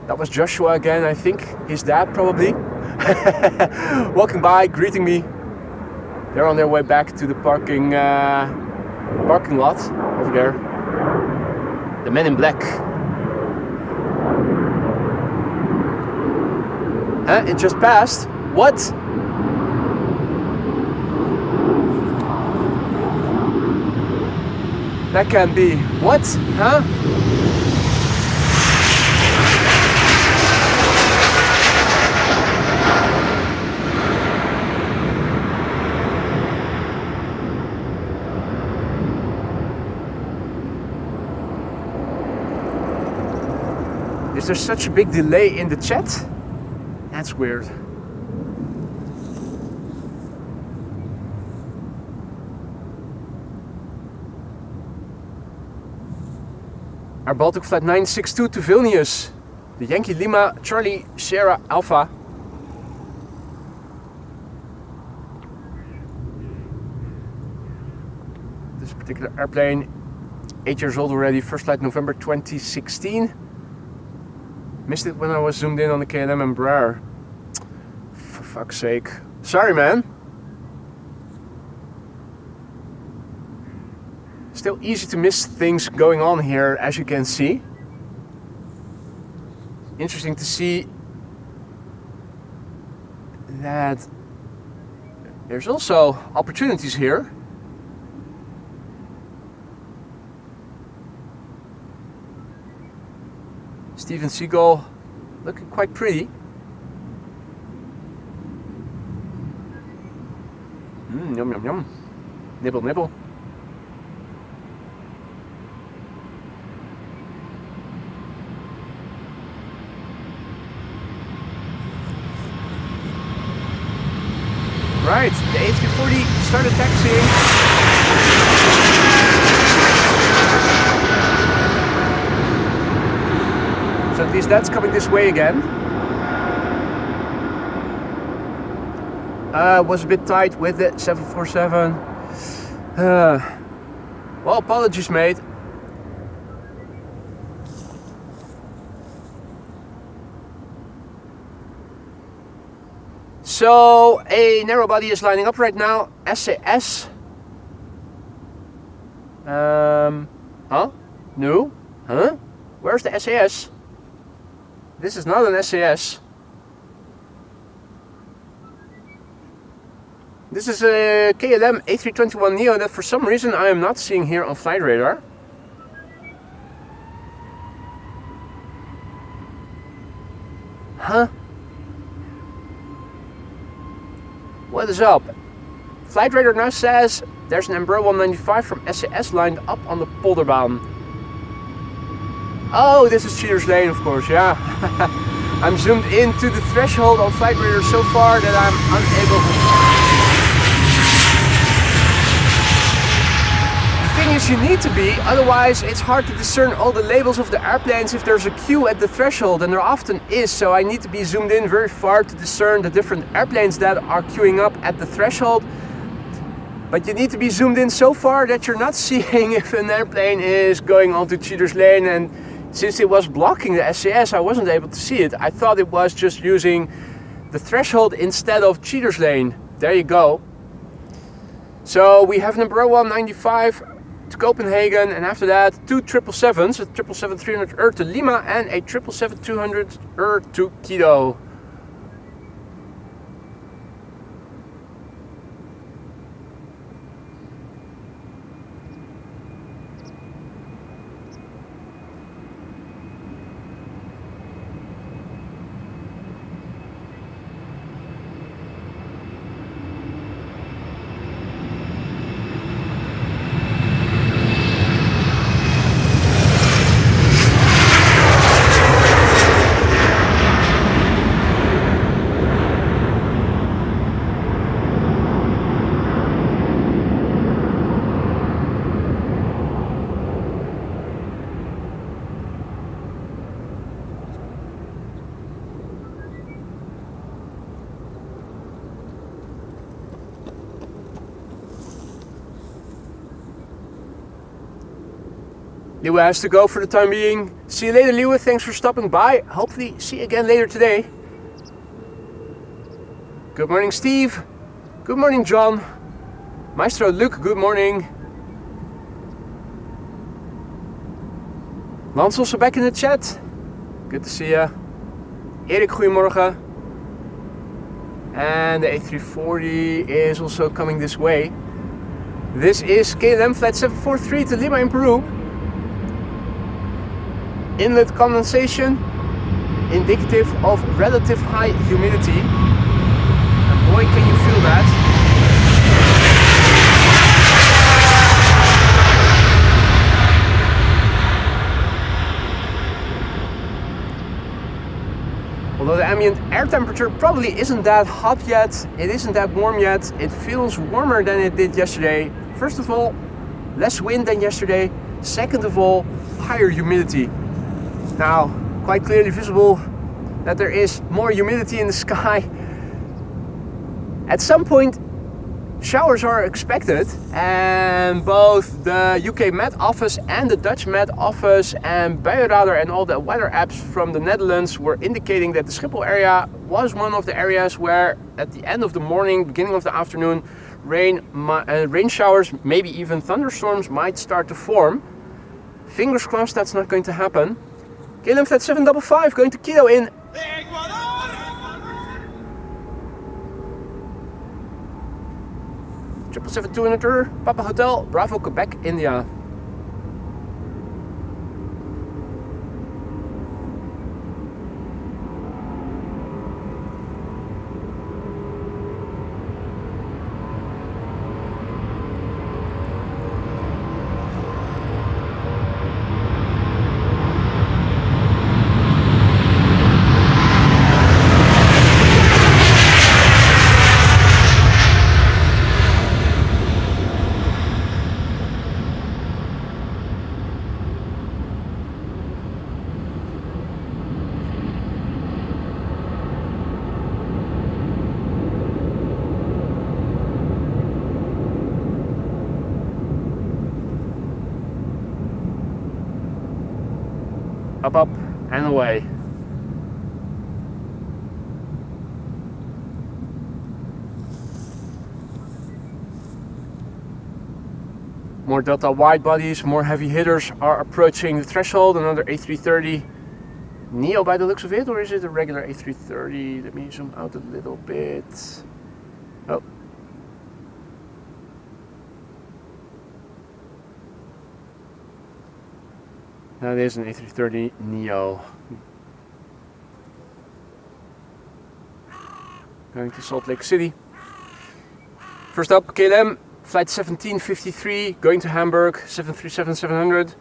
That was Joshua again, I think, his dad probably. Walking by, greeting me. They're on their way back to the parking lot over there. The men in black. Huh? It just passed? What? That can't be. What? Huh? Is there such a big delay in the chat? That's weird. Our Baltic Flight 962 to Vilnius. The Yankee Lima Charlie Sierra Alpha. This particular airplane, 8 years old already, first flight November 2016. Missed it when I was zoomed in on the KLM Embraer. For fuck's sake. Sorry, man. Still easy to miss things going on here, as you can see. Interesting to see that there's also opportunities here. Steven Seagull looking quite pretty. Yum yum yum. Nibble nibble. Right, the A340 started taxiing. So at least that's coming this way again. Was a bit tight with the 747. Well, apologies, mate. So a narrow body is lining up right now. SAS. Huh? No? Huh? Where's the SAS? This is not an SAS. This is a KLM A321neo that for some reason I am not seeing here on flight radar. Huh? What is up? Flight radar now says there's an Embraer 195 from SAS lined up on the Polderbaan. Oh, this is Cheaters Lane, of course, yeah. I'm zoomed into the threshold on flight radar so far that I'm unable. The thing is, you need to be, otherwise it's hard to discern all the labels of the airplanes if there's a queue at the threshold, and there often is, so I need to be zoomed in very far to discern the different airplanes that are queuing up at the threshold. But you need to be zoomed in so far that you're not seeing if an airplane is going onto Cheaters Lane, and since it was blocking the SAS, I wasn't able to see it. I thought it was just using the threshold instead of Cheaters Lane. There you go. So we have an Embraer 195 to Copenhagen, and after that two 777s, a 777-300 to Lima and a 777-200 to Quito. Liwa has to go for the time being. See you later, Liwa. Thanks for stopping by. Hopefully see you again later today. Good morning, Steve. Good morning, John. Maestro Luke, good morning. Lance also back in the chat. Good to see you. Erik, goedemorgen. And the A340 is also coming this way. This is KLM flight 743 to Lima in Peru. Inlet condensation, indicative of relative high humidity. And boy, can you feel that. Although the ambient air temperature probably isn't that hot yet, it isn't that warm yet, it feels warmer than it did yesterday. First of all, less wind than yesterday. Second of all, higher humidity. Now, quite clearly visible that there is more humidity in the sky. At some point, showers are expected, and both the UK Met Office and the Dutch Met Office and Buienradar and all the weather apps from the Netherlands were indicating that the Schiphol area was one of the areas where at the end of the morning, beginning of the afternoon, rain showers, maybe even thunderstorms might start to form. Fingers crossed that's not going to happen. KLM flight 755 going to Quito in 777-200 Papa Hotel, Bravo, Quebec, India. Up, and away. More Delta wide bodies, more heavy hitters are approaching the threshold. Another A330 Neo by the looks of it, or is it a regular A330? Let me zoom out a little bit. Oh. That is an A330 Neo. Going to Salt Lake City. First up, KLM, flight 1753, going to Hamburg, 737-700.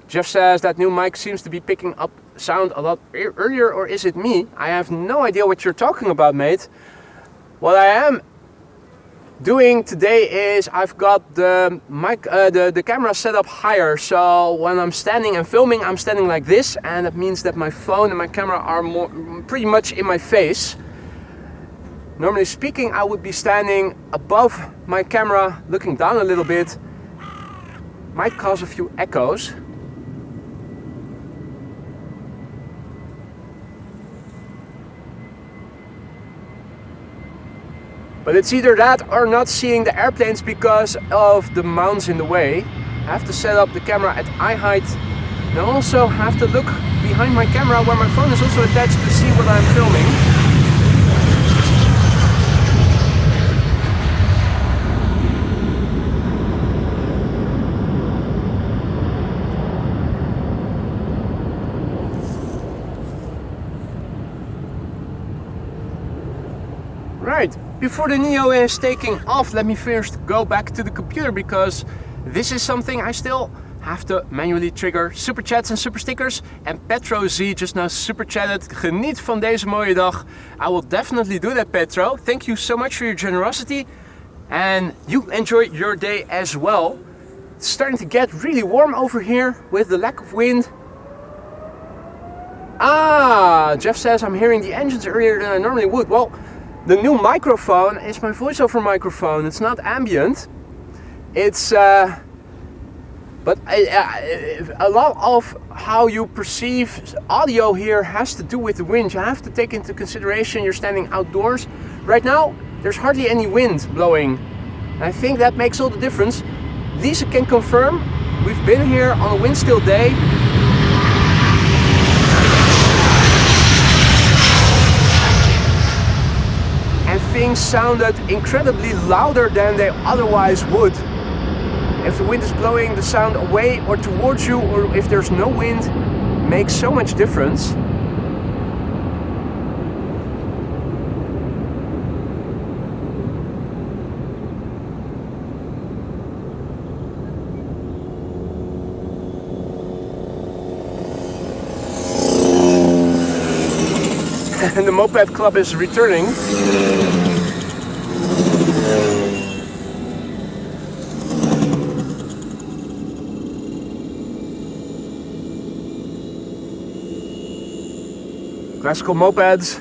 Jeff says that new mic seems to be picking up sound a lot earlier, or is it me? I have no idea what you're talking about, mate. What I am doing today is I've got the mic, the camera set up higher. So when I'm standing and filming, I'm standing like this, and that means that my phone and my camera are pretty much in my face. Normally speaking, I would be standing above my camera, looking down a little bit. Might cause a few echoes. But it's either that or not seeing the airplanes because of the mounts in the way. I have to set up the camera at eye height. And I also have to look behind my camera where my phone is also attached to see what I'm filming. Right, before the Neo is taking off, let me first go back to the computer because this is something I still have to manually trigger. Super chats en super stickers. En Petro Z just now super chatted. Geniet van deze mooie dag. I will definitely do that, Petro. Thank you so much for your generosity. And you enjoy your day as well. It's starting to get really warm over here with the lack of wind. Ah, Jeff says I'm hearing the engines earlier than I normally would. Well, the new microphone is my voiceover microphone. It's not ambient. It's but a lot of how you perceive audio here has to do with the wind. You have to take into consideration you're standing outdoors. Right now, there's hardly any wind blowing. And I think that makes all the difference. Lisa can confirm. We've been here on a wind still day. Things sounded incredibly louder than they otherwise would. If the wind is blowing the sound away or towards you, or if there's no wind, makes so much difference. And the Moped Club is returning. Classical mopeds.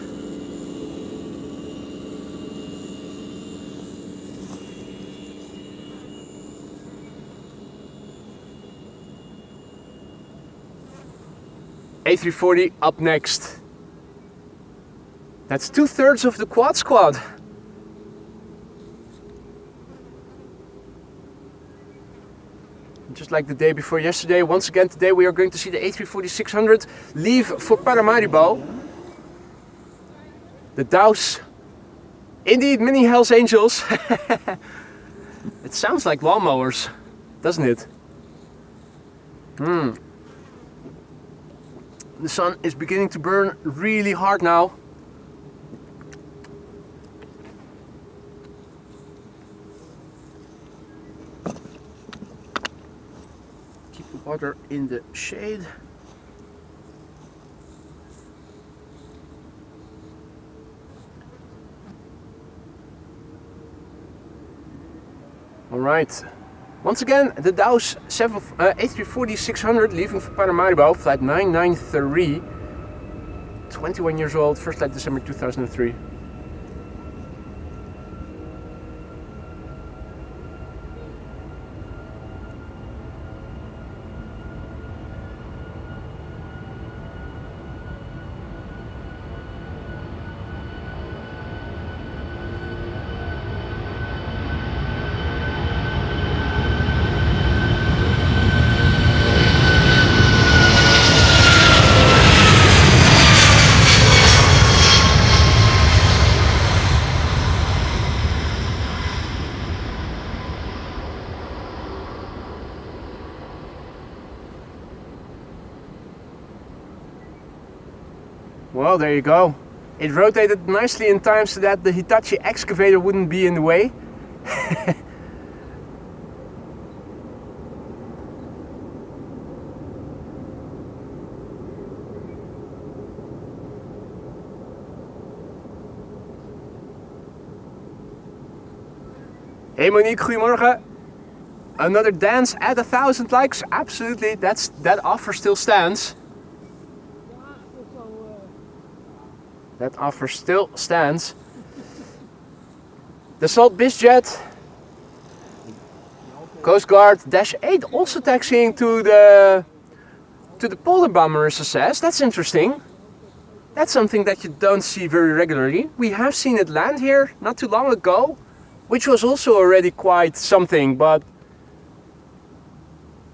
A340 up next. That's 2/3 of the quad squad. Just like the day before yesterday, once again today we are going to see the A340-600 leave for Paramaribo. The Dows, indeed mini Hells Angels. It sounds like lawnmowers, doesn't it? The sun is beginning to burn really hard now. Keep the water in the shade. All right. Once again, the Dows A340-600 leaving for Paramaribo, flight 993. 21 years old, first flight December 2003. Well, there you go. It rotated nicely in time so that the Hitachi excavator wouldn't be in the way. Hey Monique, goedemorgen. Another dance at 1,000 likes? Absolutely, that offer still stands. That offer still stands. The Salt Bizjet, Coast Guard Dash 8 also taxiing to the Polderbaan, Marissa says. That's interesting. That's something that you don't see very regularly. We have seen it land here not too long ago, which was also already quite something, but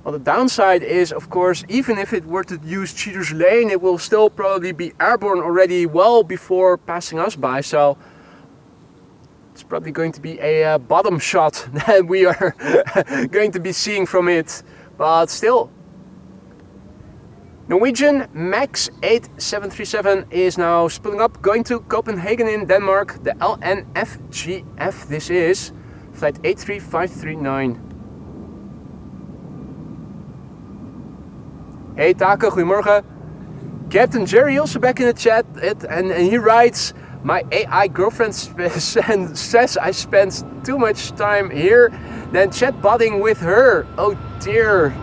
well, the downside is, of course, even if it were to use Cheater's Lane, it will still probably be airborne already well before passing us by, so it's probably going to be a bottom shot that we are going to be seeing from it, but still. Norwegian Max 8737 is now spilling up, going to Copenhagen in Denmark, the LNFGF this is, flight 83539. Hey Taco, goedemorgen. Captain Jerry also back in the chat, and he writes, my AI girlfriend says I spend too much time here than chatbotting with her. Oh dear.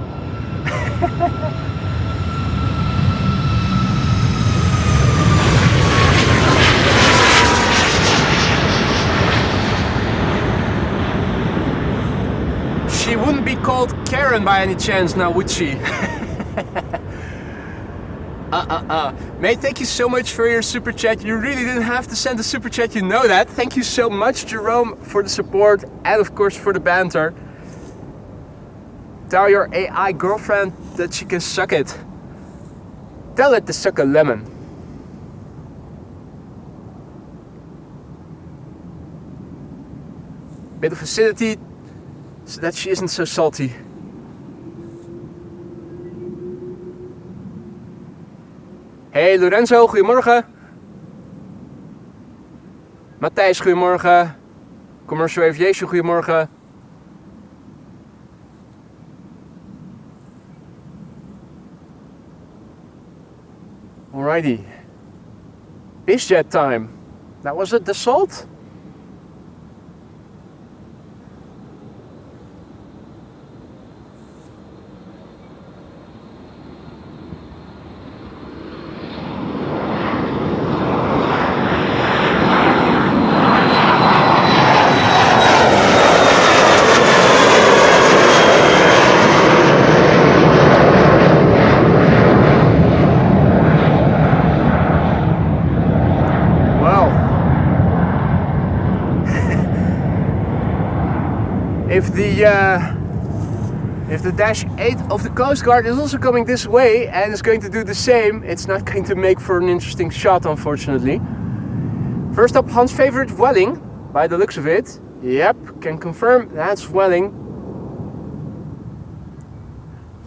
She wouldn't be called Karen by any chance now, would she? Mate, thank you so much for your super chat. You really didn't have to send a super chat, you know that. Thank you so much, Jerome, for the support and of course for the banter. Tell your AI girlfriend that she can suck it. Tell it to suck a lemon. Bit of acidity so that she isn't so salty. Hey Lorenzo, goedemorgen. Matthijs, goedemorgen. Commercial Aviation, goedemorgen. Alrighty. Bizjet time. That was it, the Salt? If the Dash 8 of the Coast Guard is also coming this way and is going to do the same, it's not going to make for an interesting shot, unfortunately. First up, Hans' favorite, Welling, by the looks of it. Yep, can confirm that's Welling.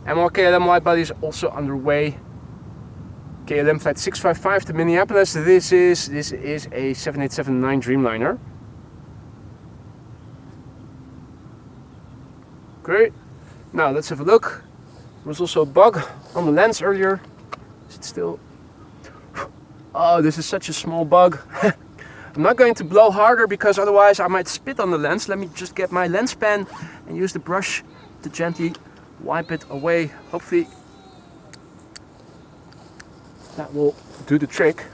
ML KLM Widebody is also underway. KLM flight 655 to Minneapolis. This is a 7879 Dreamliner. Great. Now let's have a look. There was also a bug on the lens earlier. Is it still? Oh, this is such a small bug. I'm not going to blow harder because otherwise I might spit on the lens. Let me just get my lens pen and use the brush to gently wipe it away. Hopefully that will do the trick.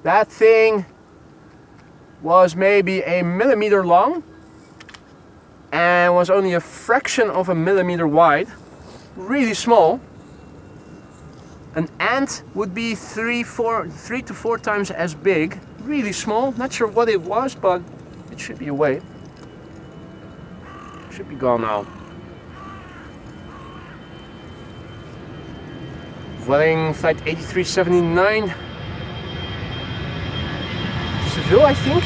That thing was maybe a millimeter long and was only a fraction of a millimeter wide. Really small. An ant would be 3 to 4 times as big. Really small. Not sure what it was, but it should be away. Should be gone now. Welling flight 8379. Seville, I think.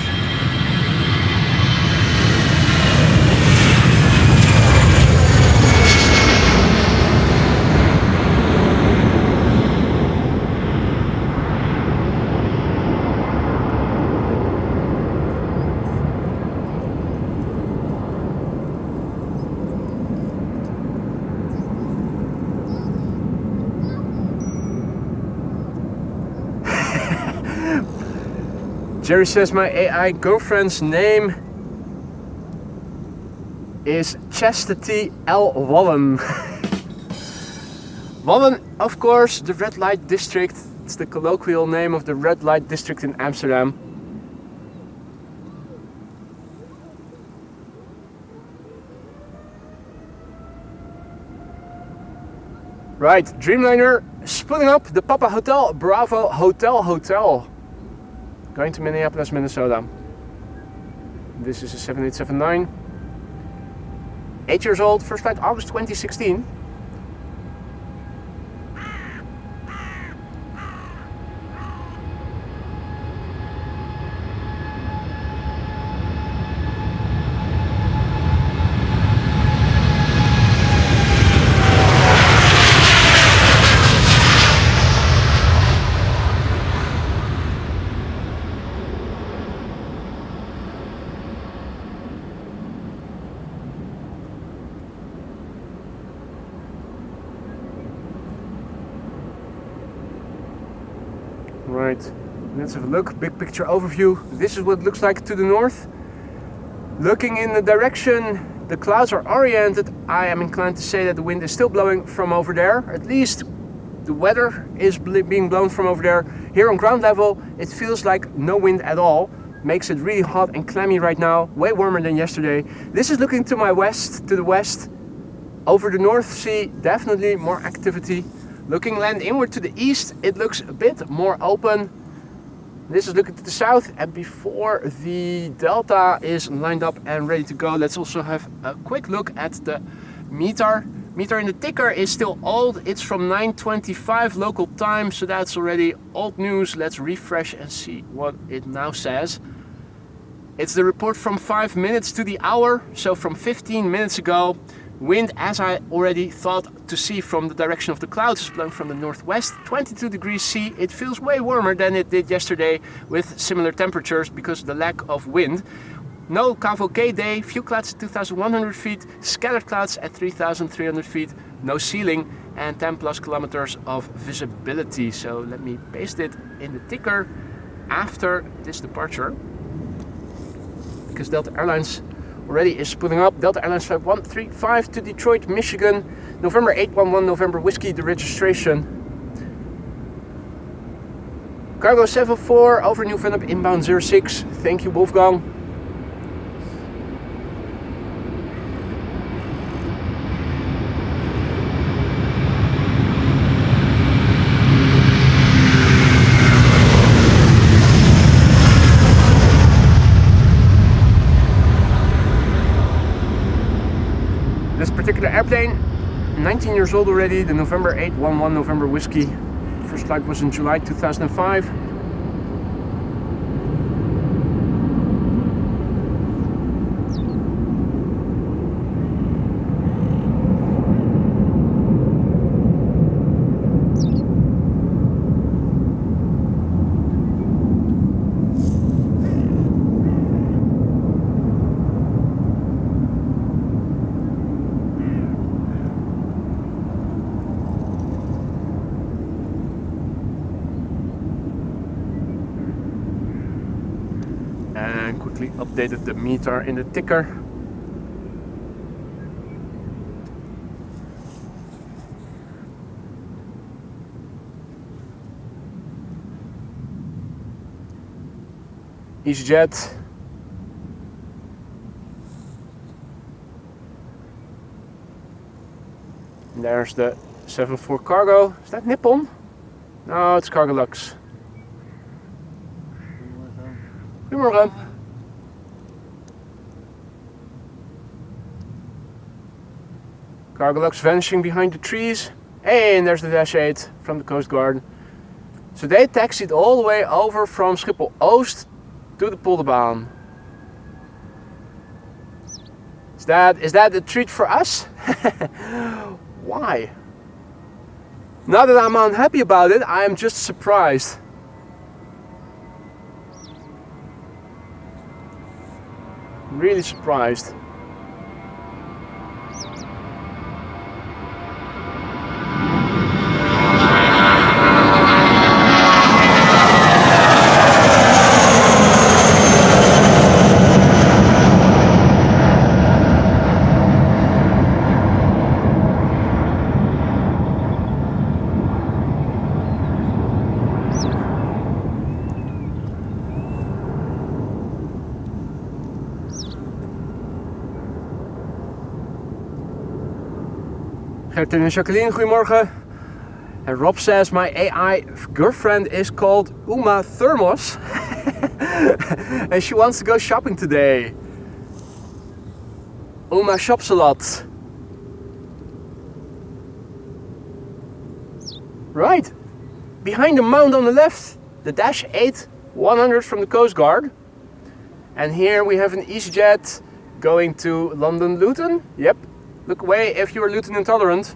Jerry says my AI girlfriend's name is Chastity L. Wallen. Wallen, of course, the red light district. It's the colloquial name of the red light district in Amsterdam. Right, Dreamliner splitting up the Papa Hotel Bravo Hotel. Going to Minneapolis, Minnesota. This is a 7879. 8 years old, first flight August 2016. Right, let's have a look. Big picture overview. This is what it looks like to the north. Looking in the direction the clouds are oriented, I am inclined to say that the wind is still blowing from over there. At least the weather is being blown from over there. Here on ground level, it feels like no wind at all. Makes it really hot and clammy right now. Way warmer than yesterday. This is looking to my west, to the west. Over the North Sea, definitely more activity. Looking land inward to the east, it looks a bit more open. This is looking to the south, and before the delta is lined up and ready to go, let's also have a quick look at the meter. Meter in the ticker is still old. It's from 9:25 local time, so that's already old news. Let's refresh and see what it now says. It's the report from 5 minutes to the hour, so from 15 minutes ago. Wind, as I already thought to see from the direction of the clouds, is blowing from the northwest, 22 degrees C. It feels way warmer than it did yesterday with similar temperatures because of the lack of wind. No cavalcade day, few clouds at 2,100 feet, scattered clouds at 3,300 feet, no ceiling, and 10 plus kilometers of visibility. So let me paste it in the ticker after this departure, because Delta Airlines already is pulling up. Delta Airlines Flight 135 to Detroit, Michigan, November 811, November Whiskey, the registration. Cargo 74 over New Vennep, inbound 06. Thank you, Wolfgang. This particular airplane, 19 years old already, the November 811 November Whiskey. First flight was in July 2005. And quickly updated the meter in the ticker. EasyJet. And there's the 74 cargo. Is that Nippon? No, it's Cargolux. Goedemorgen. Cargolux vanishing behind the trees. Hey, and there's the Dash 8 from the Coast Guard. So they taxied all the way over from Schiphol Oost to the Polderbaan. Is that a treat for us? Why? Not that I'm unhappy about it, I am just surprised. Really surprised. Gertin and Jacqueline, goedemorgen. And Rob says, my AI girlfriend is called Uma Thermos. And she wants to go shopping today. Uma shops a lot. Right. Behind the mount on the left, the Dash 8 100 from the Coast Guard. And here we have an EasyJet going to London Luton. Yep. Look away if you are Luton intolerant.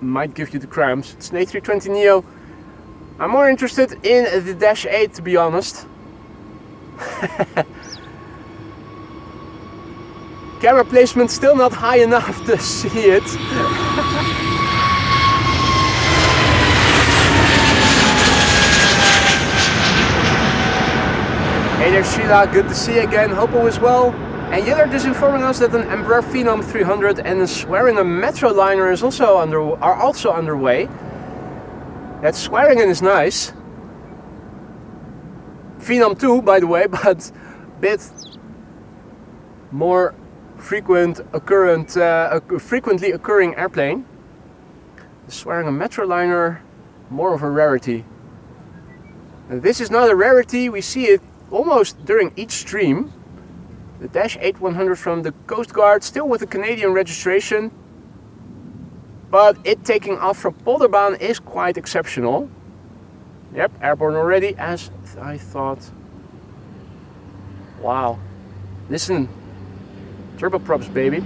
Might give you the cramps. It's an A320neo. I'm more interested in the Dash 8, to be honest. Camera placement still not high enough to see it. Hey there Sheila, good to see you again, hope all is well. And Yillard is informing us that an Embraer Phenom 300 and a Swearingen Metroliner is are also underway. That Swearingen is nice. Phenom 2, by the way, but a bit more frequently occurring airplane. The Swearingen Metroliner, more of a rarity. And this is not a rarity, we see it almost during each stream. The Dash 8 100 from the Coast Guard, still with a Canadian registration. But it taking off from Polderbaan is quite exceptional. Yep, airborne already, as I thought. Wow. Listen, turboprops, baby.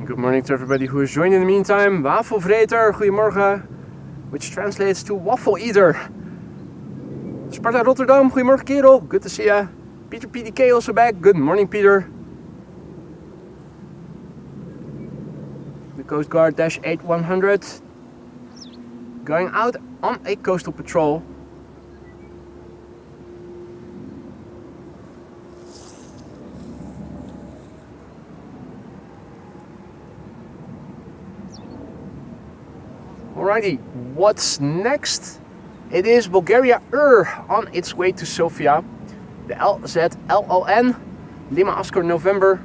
Good morning to everybody who is joining in the meantime. Wafelvreter, goedemorgen, which translates to waffle eater. Sparta Rotterdam, goedemorgen kerel, good to see ya. Peter PDK also back, good morning Peter. The Coast Guard Dash 8 100 going out on a coastal patrol. Alrighty, what's next? It is Bulgaria on its way to Sofia. The LZLON, Lima Oscar November.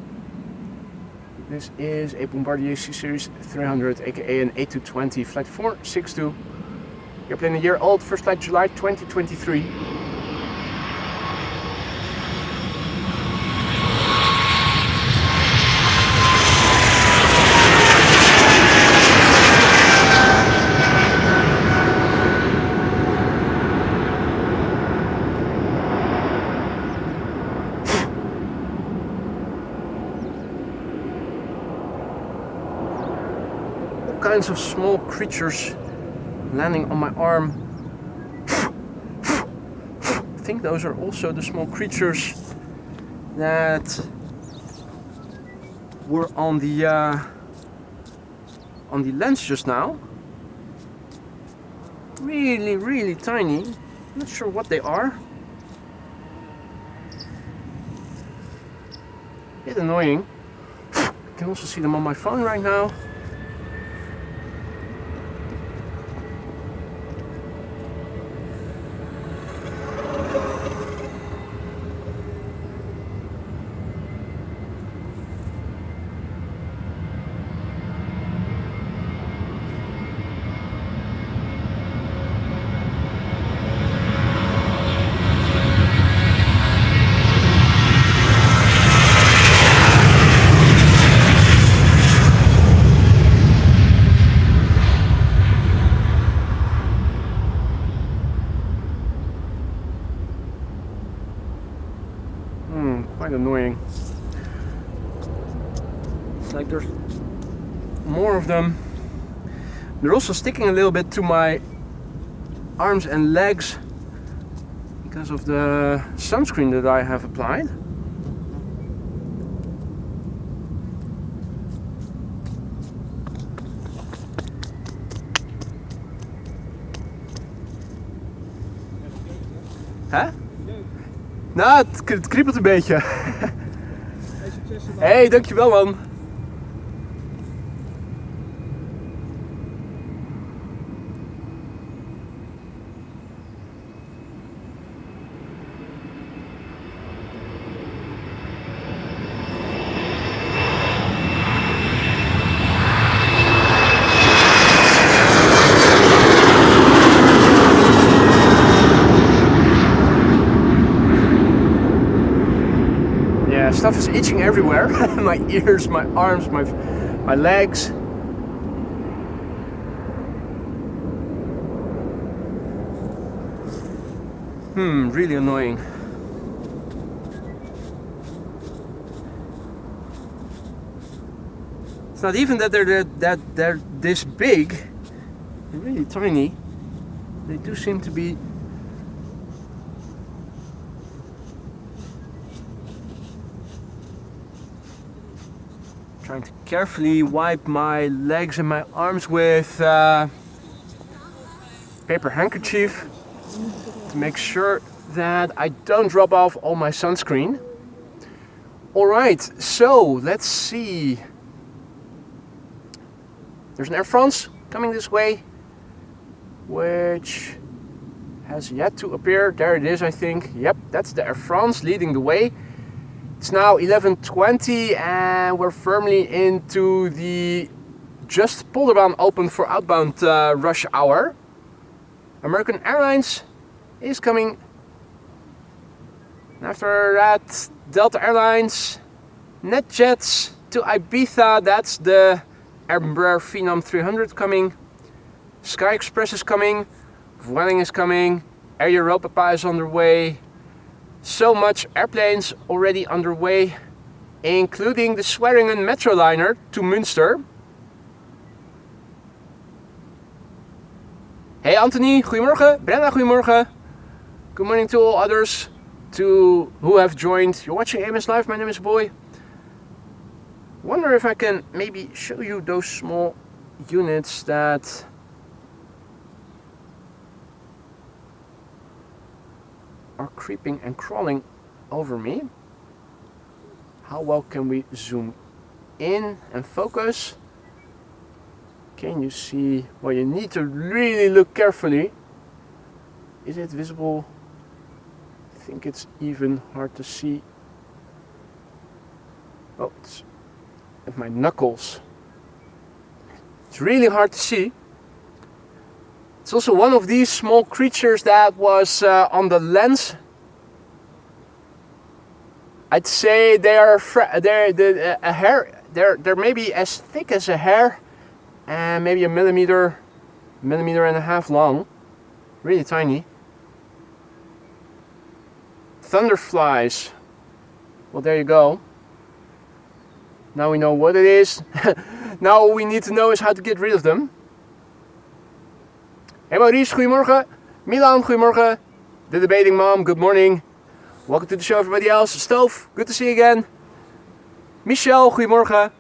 This is a Bombardier C-Series 300, aka an A220, flight 462. Airplane a year old, first flight July 2023. Kinds of small creatures landing on my arm. I think those are also the small creatures that were on the lens just now. Really tiny. Not sure what they are. Bit annoying. I can also see them on my phone right now. Quite annoying. It's like there's more of them. They're also sticking a little bit to my arms and legs because of the sunscreen that I have applied. Hè? Nou, het kriebelt een beetje. Hey, dankjewel man. Stuff is itching everywhere. My ears, my arms, my legs. Really annoying. It's not even that they're this big. They're really tiny. They do seem to be. Trying to carefully wipe my legs and my arms with paper handkerchief to make sure that I don't drop off all my sunscreen. Alright, so let's see. There's an Air France coming this way, which has yet to appear. There it is, I think. Yep, that's the Air France leading the way. It's now 11:20 and we're firmly into the just Polderbaan open for outbound rush hour. American Airlines is coming. And after that, Delta Airlines, NetJets to Ibiza, that's the Embraer Phenom 300 coming. Sky Express is coming, Vueling is coming, Air Europa is on their way. So much airplanes already underway, including the Swearingen Metroliner to Münster. Hey Anthony, goedemorgen. Brenda, goedemorgen. Good morning to all others who have joined. You're watching AMS Live, my name is Boy. Wonder if I can maybe show you those small units that are creeping and crawling over me. How well can we zoom in and focus? Can you see? Well, you need to really look carefully. Is it visible? I think it's even hard to see. Oh, it's at my knuckles. It's really hard to see. It's also one of these small creatures that was on the lens. I'd say they're maybe as thick as a hair, and maybe a millimeter and a half long. Really tiny. Thunderflies. Well, there you go. Now we know what it is. Now all we need to know is how to get rid of them. Hey Maurice, goedemorgen. Milan, goedemorgen. The Debating Mom, good morning. Welcome to the show, everybody else. Stove, good to see you again. Michelle, goedemorgen.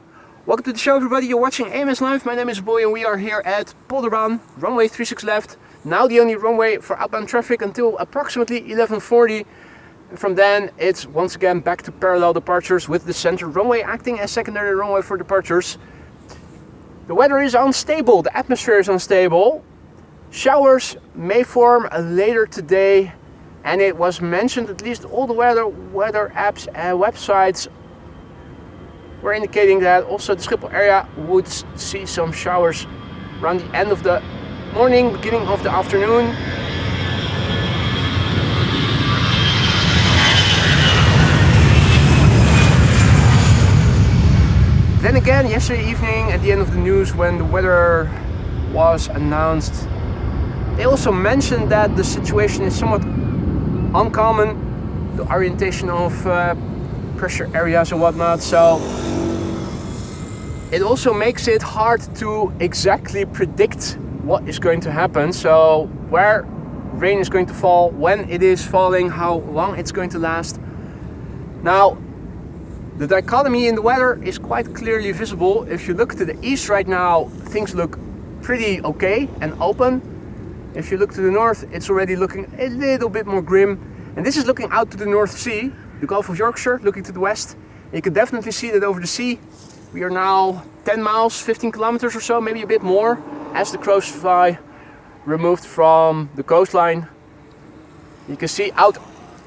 Welcome to the show, everybody. You're watching AMS Live. My name is Boy and we are here at Polderbaan, runway 36 left. Now the only runway for outbound traffic until approximately 11:40. From then, it's once again back to parallel departures with the center runway acting as secondary runway for departures. The weather is unstable, the atmosphere is unstable. Showers may form later today, and it was mentioned at least all the weather apps and websites were indicating that also the Schiphol area would see some showers around the end of the morning, beginning of the afternoon. Then again, yesterday evening at the end of the news when the weather was announced, they also mentioned that the situation is somewhat uncommon, the orientation of pressure areas and whatnot, so it also makes it hard to exactly predict what is going to happen. So where rain is going to fall, when it is falling, how long it's going to last. Now, the dichotomy in the weather is quite clearly visible. If you look to the east right now, things look pretty okay and open. If you look to the north, it's already looking a little bit more grim. And this is looking out to the North Sea, the Gulf of Yorkshire, looking to the west. And you can definitely see that over the sea, we are now 10 miles, 15 kilometers or so, maybe a bit more, as the crows fly removed from the coastline. You can see out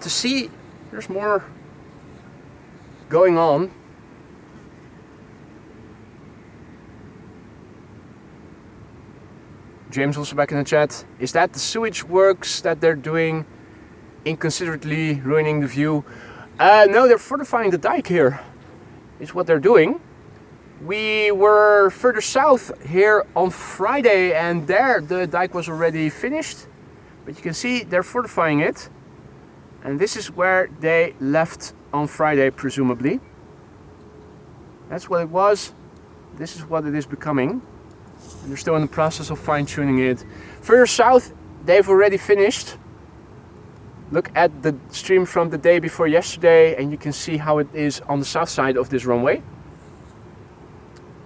to sea, there's more going on. James also back in the chat. Is that the sewage works that they're doing, inconsiderately ruining the view? No, they're fortifying the dike here, is what they're doing. We were further south here on Friday and there the dike was already finished. But you can see they're fortifying it. And this is where they left on Friday, presumably. That's what it was. This is what it is becoming. And they're still in the process of fine-tuning it. Further south, they've already finished. Look at the stream from the day before yesterday and you can see how it is on the south side of this runway.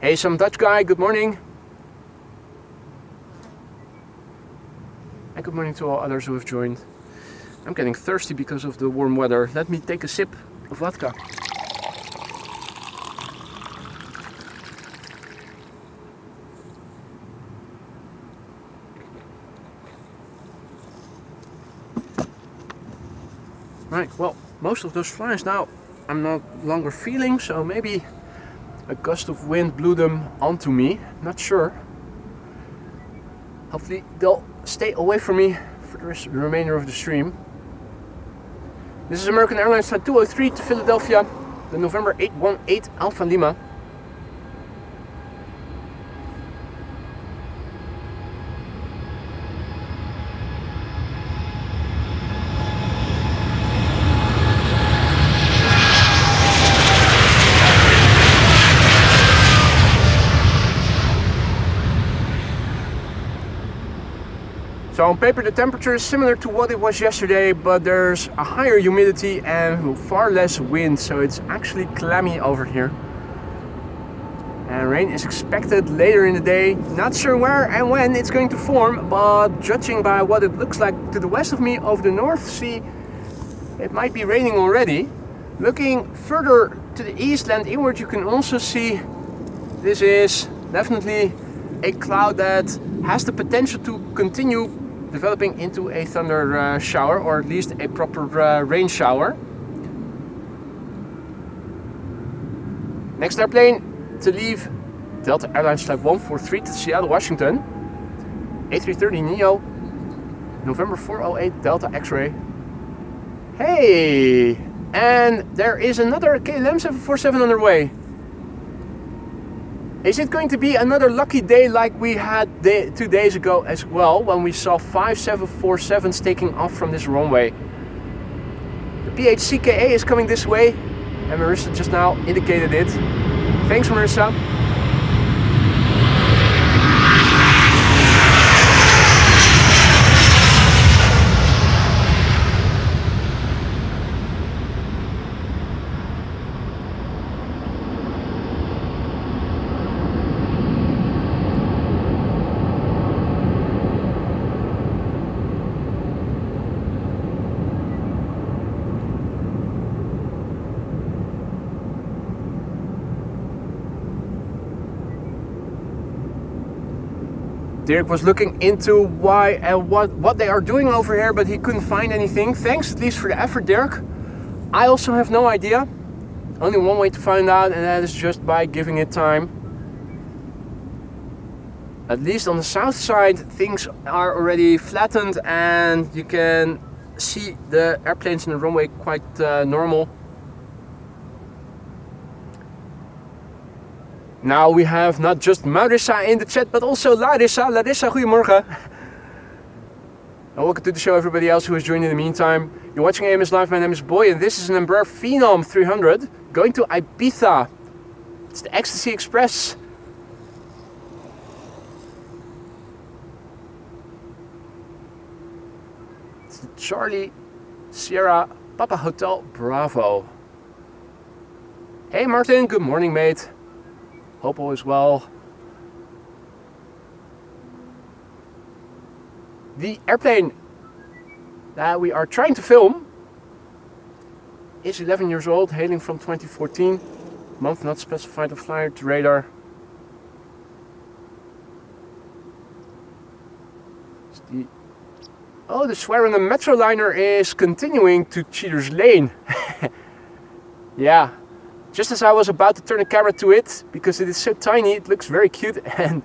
Hey, some Dutch guy, good morning. And good morning to all others who have joined. I'm getting thirsty because of the warm weather. Let me take a sip of vodka. Right, well, most of those flies now I'm no longer feeling, so maybe a gust of wind blew them onto me, not sure. Hopefully they'll stay away from me for the remainder of the stream. This is American Airlines Flight 203 to Philadelphia, the November 818 Alpha Lima. So on paper the temperature is similar to what it was yesterday, but there's a higher humidity and far less wind, so it's actually clammy over here. And rain is expected later in the day. Not sure where and when it's going to form, but judging by what it looks like to the west of me over the North Sea, it might be raining already. Looking further to the east, land inward, you can also see this is definitely a cloud that has the potential to continue developing into a thunder shower, or at least a proper rain shower. Next airplane to leave Delta Airlines Flight 143 to Seattle, Washington. A330neo, November 408 Delta X-ray. Hey! And there is another KLM 747 on their way. Is it going to be another lucky day like we had 2 days ago as well, when we saw 5 747s taking off from this runway? The PHCKA is coming this way, and Marissa just now indicated it. Thanks, Marissa. Dirk was looking into why and what they are doing over here, but he couldn't find anything. Thanks at least for the effort, Dirk. I also have no idea. Only one way to find out, and that is just by giving it time. At least on the south side, things are already flattened and you can see the airplanes in the runway quite normal. Now we have not just Marissa in the chat, but also Larissa. Larissa, goedemorgen. And welcome to the show, everybody else who has joined in the meantime. You're watching AMS Live, my name is Boy, and this is an Embraer Phenom 300 going to Ibiza. It's the Ecstasy Express. It's the Charlie Sierra Papa Hotel Bravo. Hey Martin, good morning mate. Hope all is well. The airplane that we are trying to film is 11 years old, hailing from 2014. Month not specified of flight, radar. Oh, the Swearingen Metroliner is continuing to Cheater's Lane. Yeah, just as I was about to turn the camera to it, because it is so tiny, it looks very cute and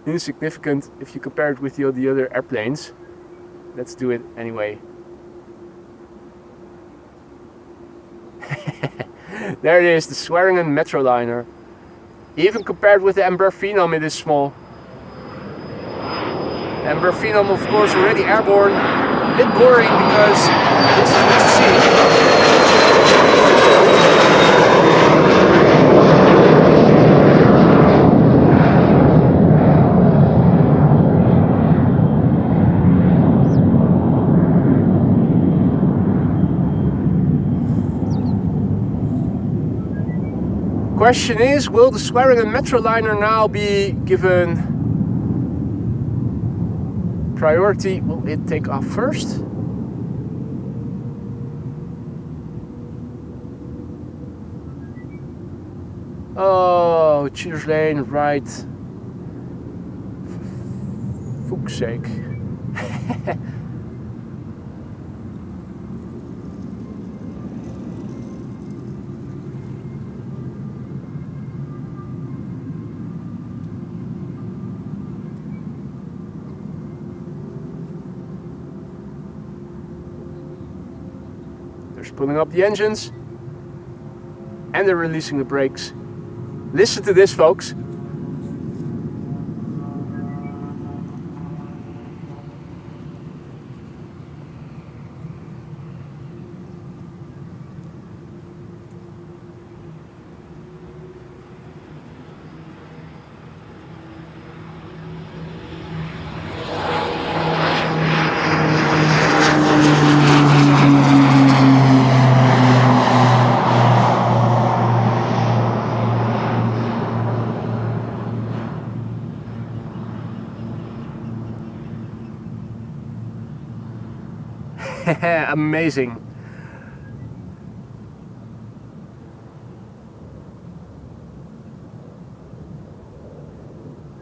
insignificant if you compare it with the other airplanes. Let's do it anyway. There it is, the Swearingen Metroliner. Even compared with the Embraer Phenom, it is small. Embraer Phenom, of course, already airborne. A bit boring because this is what you see. Question is, will the Swearingen Metroliner now be given priority? Will it take off first? Oh, Cheater's Lane, right. For fuck's sake. They're pulling up the engines and they're releasing the brakes. Listen to this, folks. Amazing.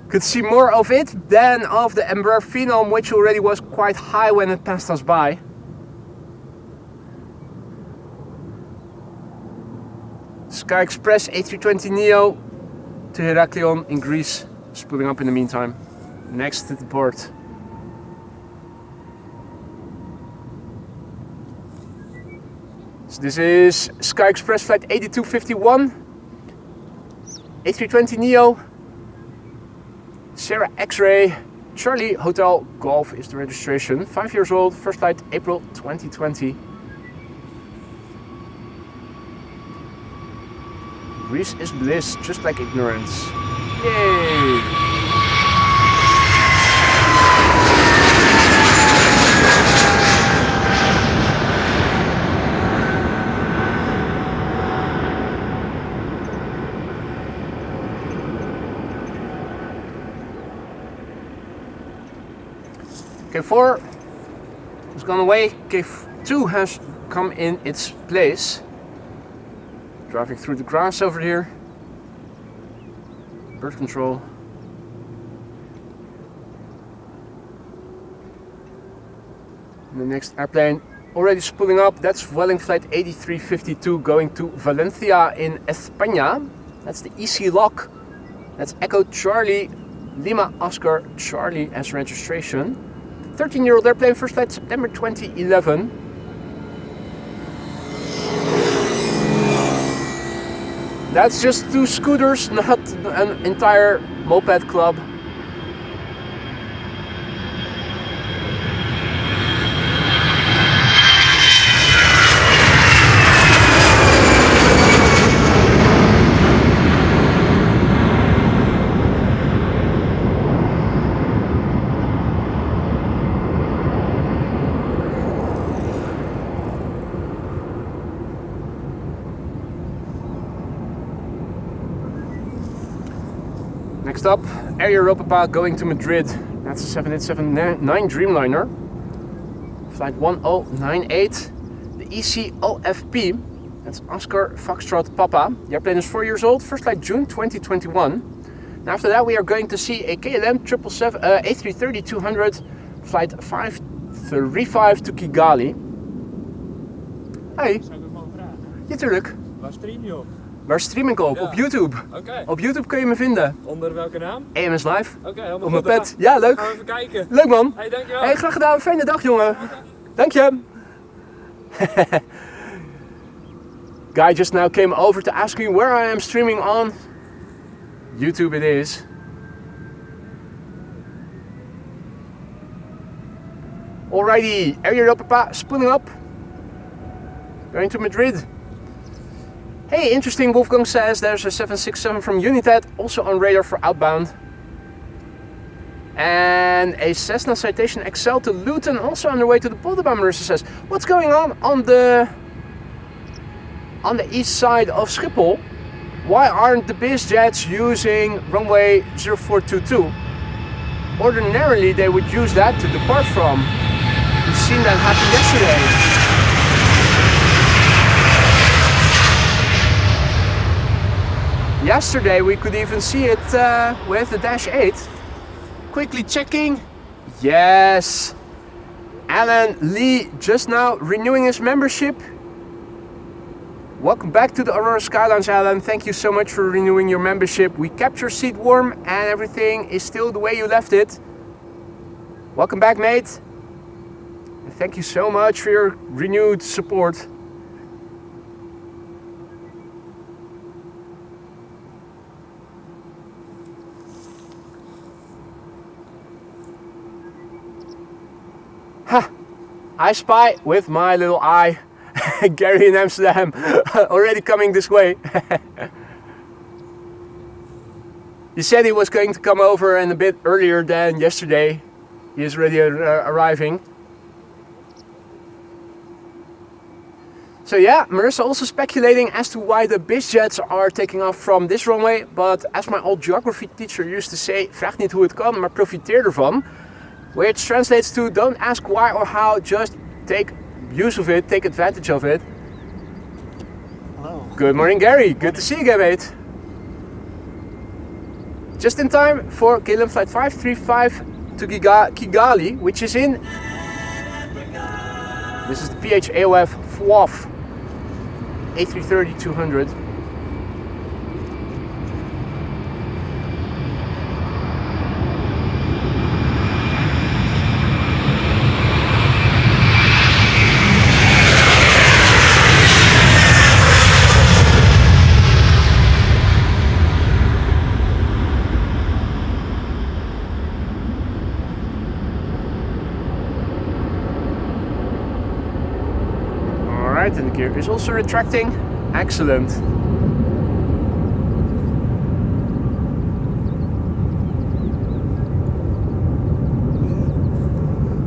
Could see more of it than of the Embraer Phenom, which already was quite high when it passed us by. Sky Express A320neo to Heraklion in Greece, spooling up in the meantime, next to the port. So this is Sky Express flight 8251, A320neo, Sierra X-Ray, Charlie Hotel Golf is the registration, 5 years old, first flight April 2020. Greece is bliss, just like ignorance. Yay! K4 has gone away, K2 has come in its place. Driving through the grass over here. Bird control. And the next airplane already spooling up, that's Vueling flight 8352 going to Valencia in España. That's the EC lock. That's Echo Charlie Lima Oscar Charlie as registration. 13-year-old airplane, first flight September 2011. That's just 2 scooters, not an entire moped club. Next up, Air Europa going to Madrid. That's a 7879 Dreamliner. Flight 1098. The ECOFP. That's Oscar Foxtrot Papa. The airplane is 4 years old, first flight June 2021. And after that we are going to see a KLM A330-200 flight 535 to Kigali. Hey.
Zou ik het mogen vragen?
Ja, tuurlijk.
Waar stream je op?
Waar stream ik op?
Ja.
Op YouTube.
Oké.
Op YouTube kun je me vinden.
Onder welke naam?
EMS Live.
Oké, helemaal
Op mijn
goed.
pet. Ja, leuk.
Gaan we even kijken.
Leuk man.
Hey, dankjewel.
Hey, graag gedaan. Fijne dag jongen. Dank je. Guy just now came over to ask me where I am streaming on. YouTube it is. Alrighty, Air Europa spooling up. Going to Madrid. Hey, interesting, Wolfgang says there's a 767 from United also on radar for outbound. And a Cessna Citation XL to Luton also on the way to the Polderbaan. Marissa says, what's going on the east side of Schiphol? Why aren't the biz jets using runway 0422? Ordinarily they would use that to depart from. We've seen that happen yesterday. Yesterday we could even see it with the Dash 8. Quickly checking. Yes. Alan Lee just now renewing his membership. Welcome back to the Aurora Skylines, Alan. Thank you so much for renewing your membership. We kept your seat warm and everything is still the way you left it. Welcome back, mate. And thank you so much for your renewed support. Ha! I spy with my little eye. Gary in Amsterdam, already coming this way. He said he was going to come over and a bit earlier than yesterday. He is already arriving. So yeah, Marissa also speculating as to why the biz jets are taking off from this runway. But as my old geography teacher used to say, vraag niet hoe het kan, maar profiteer ervan. Which translates to don't ask why or how, just take use of it, take advantage of it.
Hello.
Good morning, Gary. Good to see you again, mate. Just in time for KLM flight 535 to Kigali, which is in... This is the PHAOF FWAF A330-200. And the gear is also retracting. Excellent.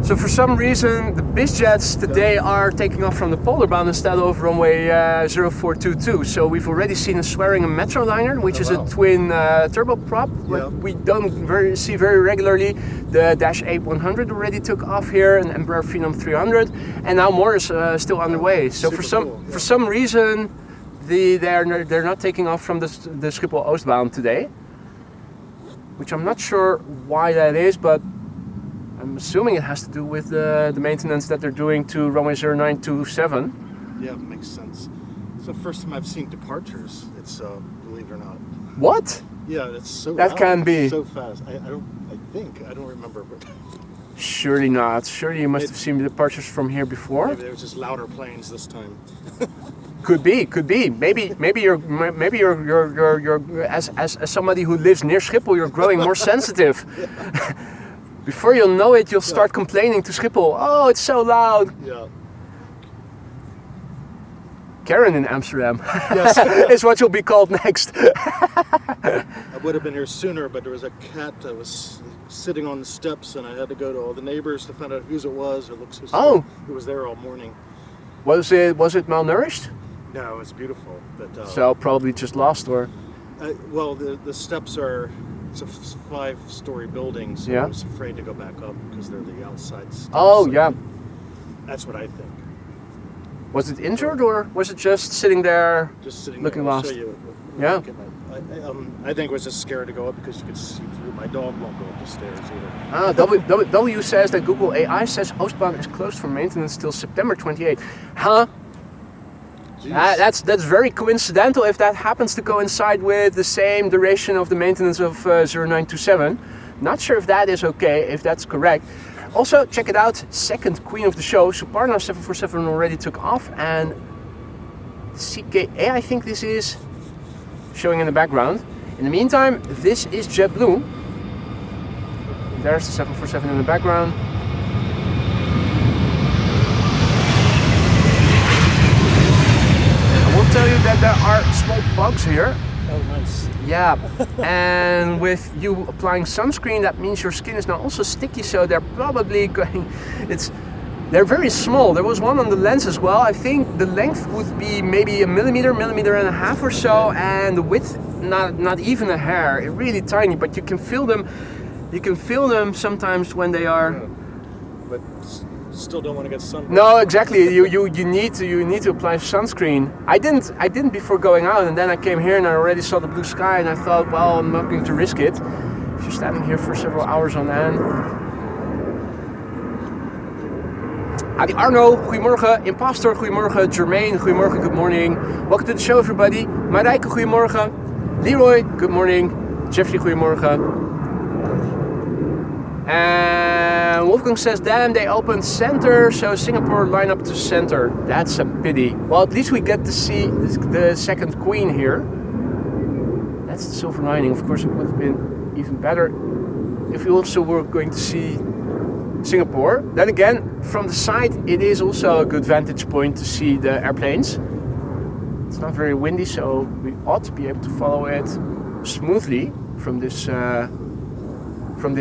So for some reason the biz jets today are taking off from the Polderbaan instead of runway 0422. So we've already seen a Swearingen Metroliner, which is a twin turboprop. What we don't see very regularly. The Dash 8 100 already took off here, and Embraer Phenom 300, and now more is still underway. So for some reason, they're not taking off from the Schiphol Oostbaan today, which I'm not sure why that is, but I'm assuming it has to do with the maintenance that they're doing to runway 0927.
Yeah, it makes sense. It's the first time I've seen departures. It's believe it or not.
What?
Yeah, it's so.
That can be
so fast. I don't remember. But
surely not. Surely you must have seen the departures from here before.
maybe there was just louder planes this time.
Could be. Maybe you're as somebody who lives near Schiphol, you're growing more sensitive. Before you'll know it, you'll start complaining to Schiphol. Oh, it's so loud.
Yeah.
Karen in Amsterdam
Yes.
is what you'll be called next.
I would have been here sooner, but there was a cat that was sitting on the steps, and I had to go to all the neighbors to find out whose it was. It looks.
Oh.
It was there all morning.
Was it malnourished?
No, it's beautiful, but.
So probably just lost, or.
Well, the steps are. It's a 5-story building, so
Yeah.
I was afraid to go back up because they're the outside steps.
Oh
so
yeah.
That's what I think.
Was it injured or was it just sitting there?
Just sitting
looking
there. I'll
lost.
show you.
Yeah.
I think it was just scared to go up because you could see through. My dog won't go up the stairs either.
W says that Google AI says Oostbaan is closed for maintenance till September 28. Huh? That's very coincidental if that happens to coincide with the same duration of the maintenance of 0927. Not sure if that is okay, if that's correct. Also, check it out, second queen of the show, Suparna 747 already took off, and CKA, I think this is, showing in the background. In the meantime, this is JetBlue. There's the 747 in the background. I will tell you that there are small bugs here.
Oh, nice.
Yeah, and with you applying sunscreen, that means your skin is now also sticky, so they're probably going, they're very small. There was one on the lens as well. I think the length would be maybe a millimeter and a half or so, and the width, not even a hair, really tiny, but you can feel them. You can feel them sometimes when they are.
Yeah. But still don't want to get sunburned.
No, exactly. You need to apply sunscreen. I didn't before going out, and then I came here and I already saw the blue sky, and I thought, well, I'm not going to risk it. If you're standing here for several hours on end. Adi Arno, goedemorgen. Imposter, goedemorgen. Jermaine, goedemorgen, good morning. Welcome to the show, everybody. Marijke, goedemorgen. Leroy, good morning. Jeffrey, goedemorgen. And Wolfgang says, damn, they opened center, so Singapore line up to center. That's a pity. Well, at least we get to see the second queen here. That's the silver lining. Of course, it would have been even better if we also were going to see Singapore. Then again, from the side, it is also a good vantage point to see the airplanes. It's not very windy, so we ought to be able to follow it smoothly from this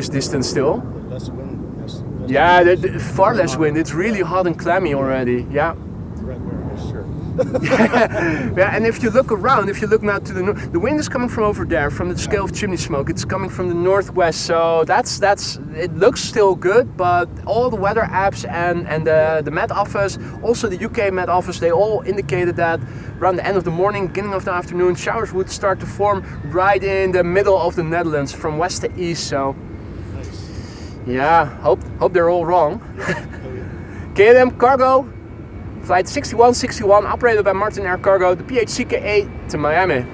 distance still.
Less wind. Less
Yeah, far less wind. It's really hot and clammy already. Yeah.
Right where I shirt.
Yeah, and if you look around, if you look now to the north, the wind is coming from over there, from the scale of chimney smoke. It's coming from the northwest, so that's it looks still good, but all the weather apps and the Met Office, also the UK Met Office, they all indicated that around the end of the morning, beginning of the afternoon, showers would start to form right in the middle of the Netherlands, from west to east. So, yeah, hope they're all wrong. KLM Cargo. Flight 6161, operated by Martin Air Cargo, the PHCK8 to Miami.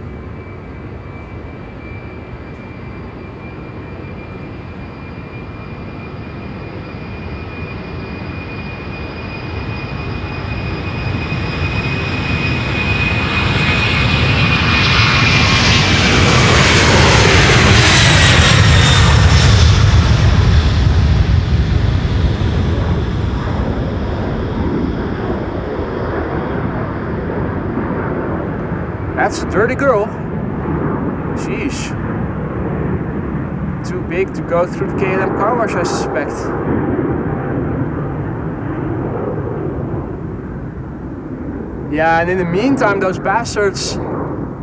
That's a dirty girl. Sheesh. Too big to go through the KLM car wash, I suspect. Yeah, and in the meantime, those bastards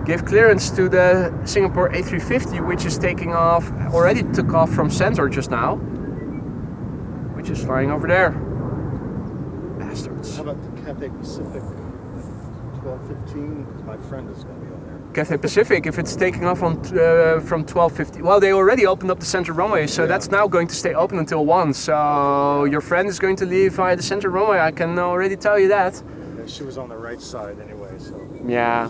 give clearance to the Singapore A350, which is taking off, already took off from center just now, which is flying over there. Bastards.
How about the Cathay Pacific 12:15? Because my friend is going to be on there.
Cathay Pacific, if it's taking off on from 12:50, well, they already opened up the center runway, so that's now going to stay open until 1. So your friend is going to leave via the center runway. I can already tell you that.
Yeah, she was on the right side anyway, so
yeah.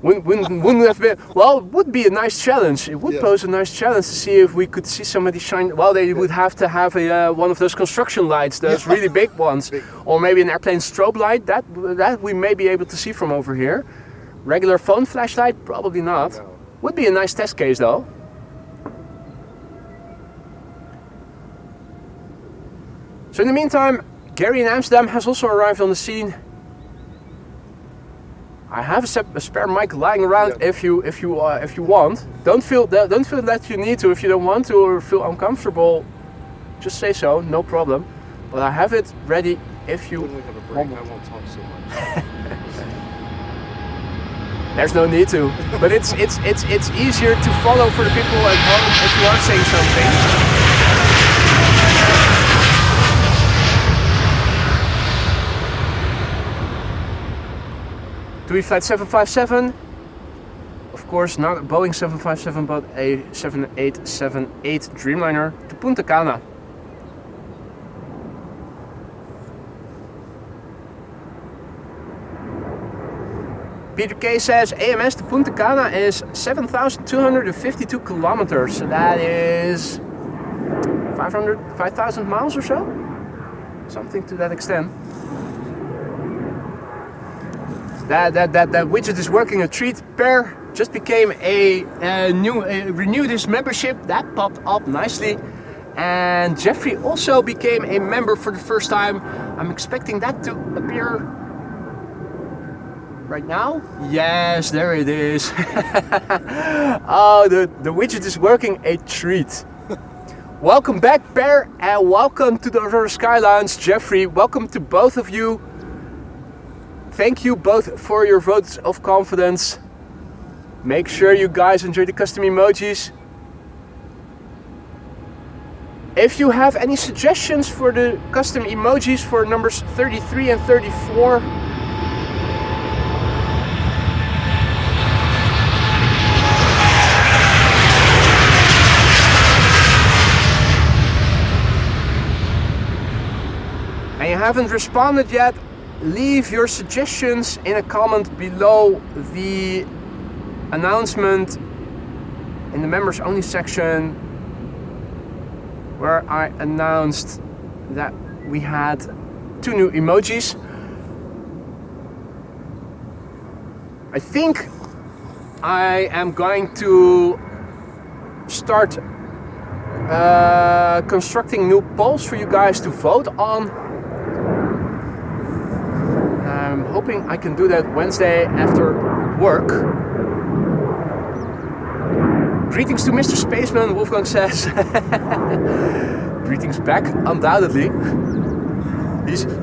Wouldn't have been, well, it would be a nice challenge. It would pose a nice challenge to see if we could see somebody shine. Well, they would have to have one of those construction lights, those really big ones, or maybe an airplane strobe light. That we may be able to see from over here. Regular phone flashlight, probably not.
No.
Would be a nice test case though. So in the meantime, Gary in Amsterdam has also arrived on the scene. I have a spare mic lying around if you want. Don't feel that you need to if you don't want to or feel uncomfortable. Just say so, no problem. But I have it ready if you
when we have a break, I won't talk so much.
There's no need to, but it's easier to follow for the people at home if you are saying something. TUI Flight 757. Of course, not a Boeing 757, but a 7878 Dreamliner to Punta Cana. Peter K says AMS to Punta Cana is 7,252 kilometers. So that is 5,000 miles or so? Something to that extent. That widget is working a treat. Per just became renewed his membership. That popped up nicely. And Jeffrey also became a member for the first time. I'm expecting that to appear right now. Yes, there it is. Oh, the widget is working a treat. Welcome back, Per, and welcome to the Aurora Sky Lounge, Jeffrey. Welcome to both of you. Thank you both for your votes of confidence. Make sure you guys enjoy the custom emojis. If you have any suggestions for the custom emojis for numbers 33 and 34, and you haven't responded yet, leave your suggestions in a comment below the announcement in the members only section where I announced that we had 2 new emojis. I think I am going to start constructing new polls for you guys to vote on. I'm hoping I can do that Wednesday after work. Greetings to Mr. Spaceman, Wolfgang says. Greetings back, undoubtedly.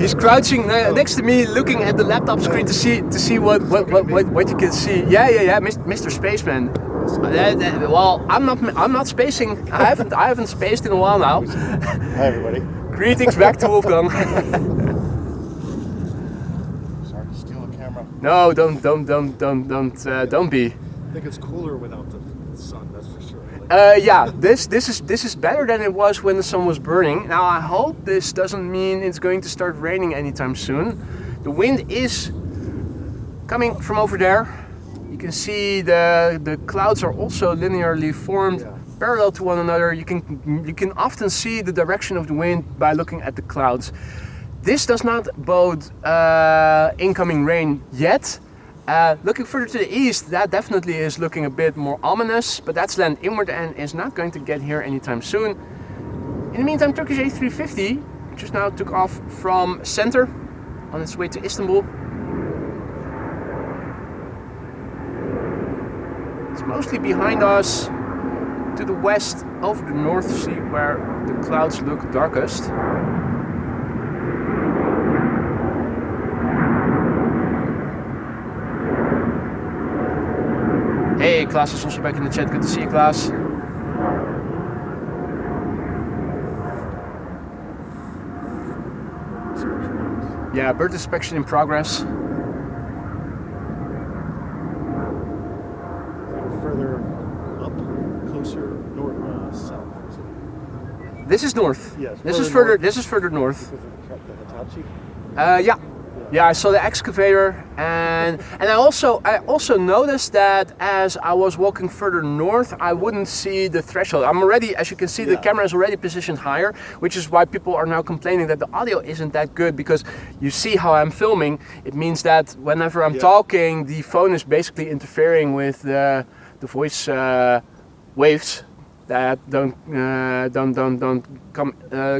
He's crouching next to me, looking at the laptop screen to see what you can see. Yeah, Mr. Spaceman. Well, I'm not spacing. I haven't spaced in a while now.
Hi everybody.
Greetings back to Wolfgang.
Sorry to steal a camera.
No, don't be.
I think it's cooler without the sun, that's for sure.
Yeah, this is better than it was when the sun was burning. Now I hope this doesn't mean it's going to start raining anytime soon. The wind is coming from over there. You can see the clouds are also linearly formed, parallel to one another. You can often see the direction of the wind by looking at the clouds. This does not bode incoming rain yet. Looking further to the east, that definitely is looking a bit more ominous, but that's land inward and is not going to get here anytime soon. In the meantime, Turkish A350 just now took off from center on its way to Istanbul. It's mostly behind us to the west over the North Sea where the clouds look darkest. Hey, Klaas is also back in the chat. Good to see you, Klaas. Yeah, bird inspection in progress.
Further up, closer north, south.
This is north.
Yes.
This is further. This is further north. Yeah. Yeah, I saw the excavator, and I also noticed that as I was walking further north, I wouldn't see the threshold. I'm already, as you can see, the camera is already positioned higher, which is why people are now complaining that the audio isn't that good, because you see how I'm filming. It means that whenever I'm talking, the phone is basically interfering with the voice waves that don't come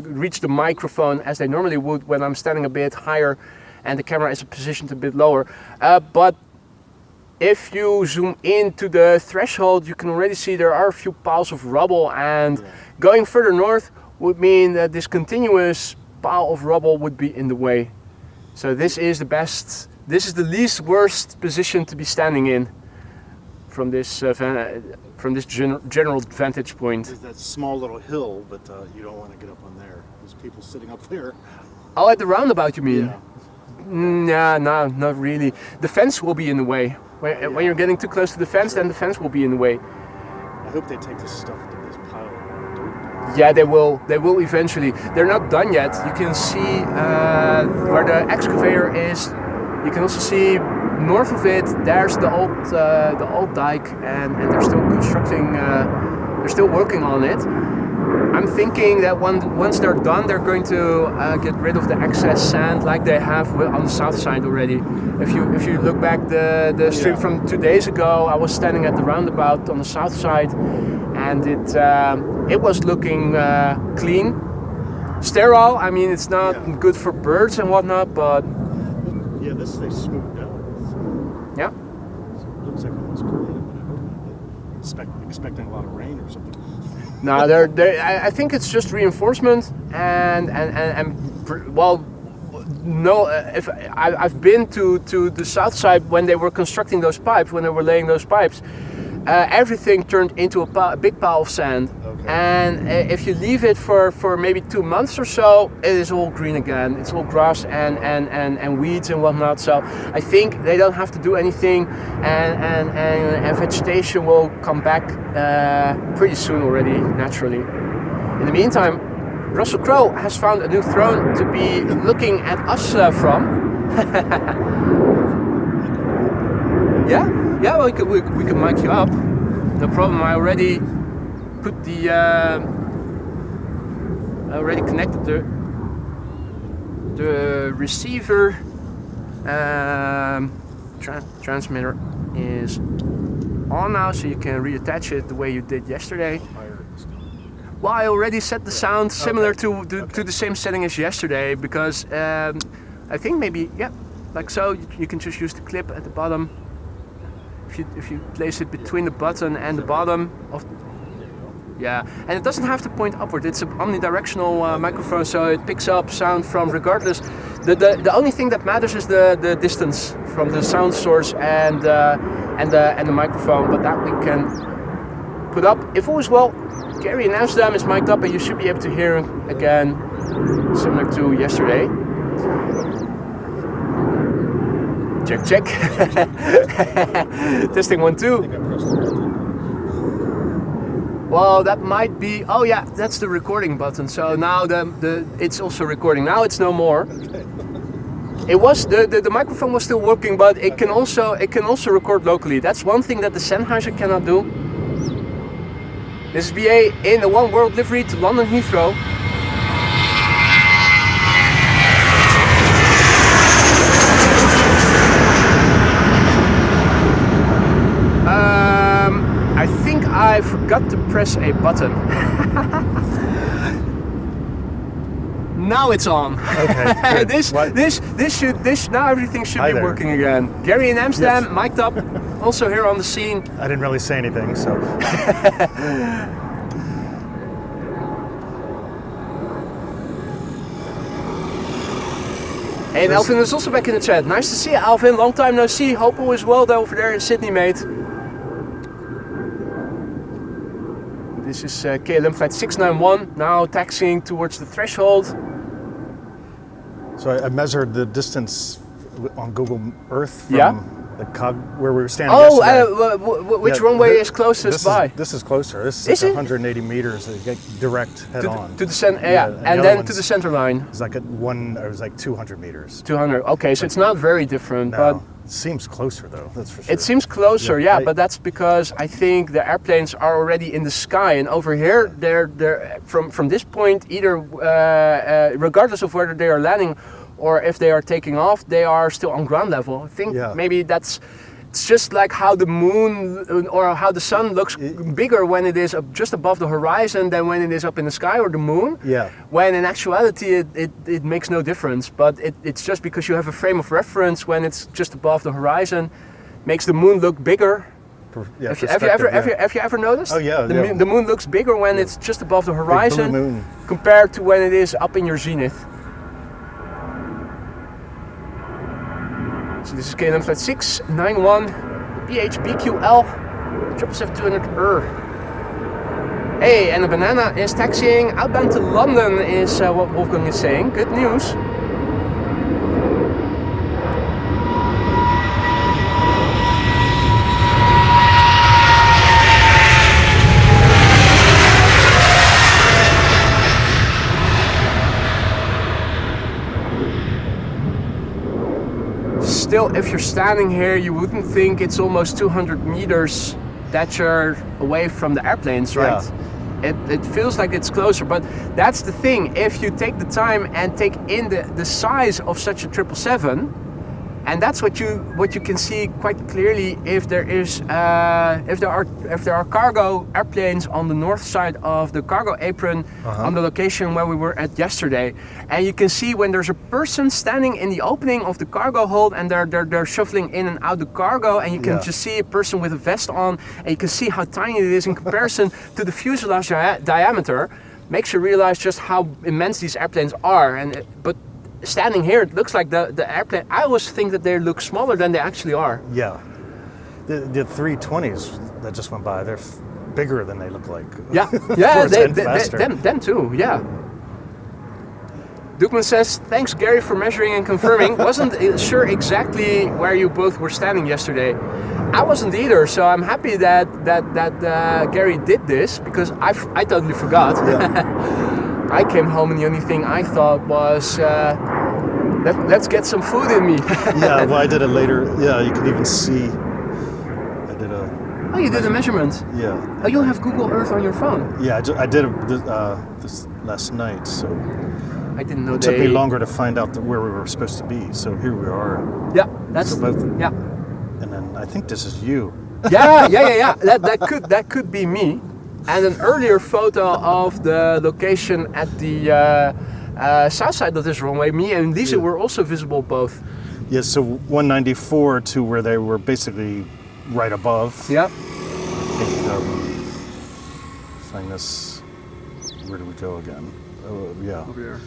reach the microphone as they normally would when I'm standing a bit higher and the camera is positioned a bit lower. But if you zoom into the threshold, you can already see there are a few piles of rubble, and going further north would mean that this continuous pile of rubble would be in the way. So this is the least worst position to be standing in from this general vantage point.
There's that small little hill, but you don't want to get up on there. There's people sitting up there.
Oh, at the roundabout you mean?
Yeah.
Nah, no, not really. The fence will be in the way. When you're getting too close to the fence, then the fence will be in the way.
I hope they take this stuff to this pile of dirt.
Yeah, they will. They will eventually. They're not done yet. You can see where the excavator is. You can also see north of it. There's the old dike, and they're still constructing. They're still working on it. I'm thinking that once they're done, they're going to get rid of the excess sand like they have on the south side already. If you look back the stream from 2 days ago, I was standing at the roundabout on the south side, and it was looking clean, sterile. I mean, it's not good for birds and whatnot, but
yeah, this they smoothed out.
yeah.
It looks like almost clean, but I hope not. Expecting a lot of rain or something.
No, I think it's just reinforcement and well, no. If I've been to the south side when they were constructing those pipes, when they were laying those pipes, everything turned into a big pile of sand.
Okay.
And if you leave it for maybe 2 months or so, it is all green again. It's all grass and weeds and whatnot. So I think they don't have to do anything, and vegetation will come back pretty soon already, naturally. In the meantime, Russell Crowe has found a new throne to be looking at us from. Yeah, well, we can mic you up. No problem. I already put the already connected the receiver. Transmitter is on now, so you can reattach it the way you did yesterday. Well, I already set the sound similar to the same setting as yesterday, because I think maybe, yeah, like so. You can just use the clip at the bottom. If you place it between the button and the bottom of, yeah, and it doesn't have to point upward. It's an omnidirectional microphone, so it picks up sound from regardless. The only thing that matters is the distance from the sound source and the microphone, but that we can put up. If all is well, Gary in Amsterdam is mic'd up, and you should be able to hear him again, similar to yesterday. Check. Testing 1 2. Well, that might be. Oh yeah, that's the recording button. So now it's also recording. Now it's no more. It was the microphone was still working, but it can also record locally. That's one thing that the Sennheiser cannot do. This is BA in a One World livery to London Heathrow. I think I forgot to press a button. Now it's on.
Okay.
Now everything should be working again. Gary in Amsterdam, mic'd up, also here on the scene.
I didn't really say anything, so.
Hey, and Alvin is also back in the chat. Nice to see you, Alvin. Long time no see. Hope all is well over there in Sydney, mate. This is KLM flight 691, now taxiing towards the threshold.
So I measured the distance on Google Earth from the cog where we were standing yesterday.
Which runway is closest by?
This is closer. This is 180 meters, direct head on.
To the center, and then to the center line.
It's like it was like 200 meters.
200, okay, so it's not very different,
no,
but
it seems closer though, that's for sure.
It seems closer, but that's because I think the airplanes are already in the sky, and over here, they're from this point, either regardless of whether they are landing or if they are taking off, they are still on ground level. I think maybe it's just like how the moon or how the sun looks bigger when it is just above the horizon than when it is up in the sky, or the moon.
Yeah.
When in actuality it makes no difference, but it's just because you have a frame of reference when it's just above the horizon, makes the moon look bigger.
Yeah,
have you ever noticed?
Oh yeah.
The moon looks bigger when it's just above the horizon
moon
compared to when it is up in your zenith. So this is KLM flight 691, BHBQL, 777-200. Hey, and a banana is taxiing outbound to London, is what Wolfgang is saying. Good news. Still, if you're standing here, you wouldn't think it's almost 200 meters that you're away from the airplanes, right? It feels like it's closer, but that's the thing. If you take the time and take in the size of such a 777, and that's what you can see quite clearly if there are cargo airplanes on the north side of the cargo apron on the location where we were at yesterday, and you can see when there's a person standing in the opening of the cargo hold and they're shuffling in and out the cargo, and you can just see a person with a vest on, and you can see how tiny it is in comparison to the fuselage diameter. Makes you realize just how immense these airplanes are, but standing here, it looks like the airplane. I always think that they look smaller than they actually are.
Yeah. The 320s that just went by, they're bigger than they look like.
Yeah, them too, yeah. Dukman says, thanks Gary for measuring and confirming. Wasn't sure exactly where you both were standing yesterday. I wasn't either, so I'm happy that Gary did this, because I totally forgot. Yeah. I came home and the only thing I thought was, let's get some food in me.
Yeah, well, I did it later. Yeah, you can even see. I did a.
Oh, you did a measurement?
Yeah.
Oh, you have Google Earth on your phone?
Yeah, I did it this last night, so.
I didn't know
it took me longer to find out where we were supposed to be, so here we are.
Yeah, that's.
So both,
yeah.
And then I think this is you.
Yeah. That could be me. And an earlier photo of the location at the south side of this runway, me and Lisa were also visible both.
Yeah, so 194 to where they were basically right above.
Yeah.
I think, find this, where do we go again? Oh, yeah.
Over there.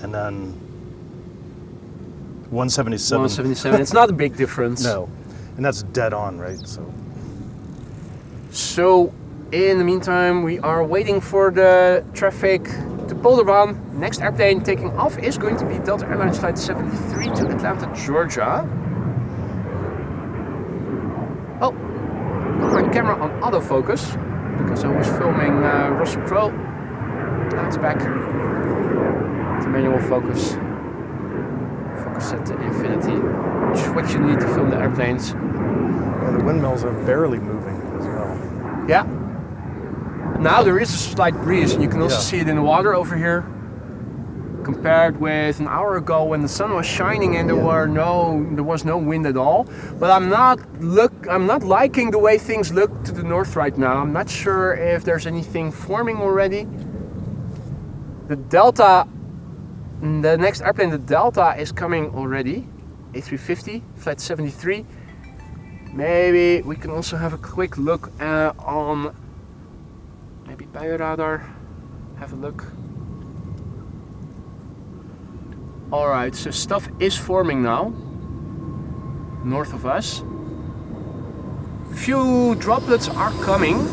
And then 177.
177, it's not a big difference.
No, and that's dead on, right?
So in the meantime, we are waiting for the traffic to Polderbaan. Next airplane taking off is going to be Delta Airlines Flight 73 to Atlanta, Georgia. Oh, got my camera on autofocus because I was filming Russell Crowe. Now it's back to manual focus. Focus set to infinity, which is what you need to film the airplanes.
Yeah, the windmills are barely moving as well.
Yeah. Now there is a slight breeze, and you can also see it in the water over here. Compared with an hour ago when the sun was shining and there was no wind at all. But I'm not liking the way things look to the north right now. I'm not sure if there's anything forming already. The Delta, the next airplane, the Delta, is coming already. A350, flight 73. Maybe we can also have a quick look on maybe Bioradar. Have a look. Alright, so stuff is forming now. North of us. Few droplets are coming.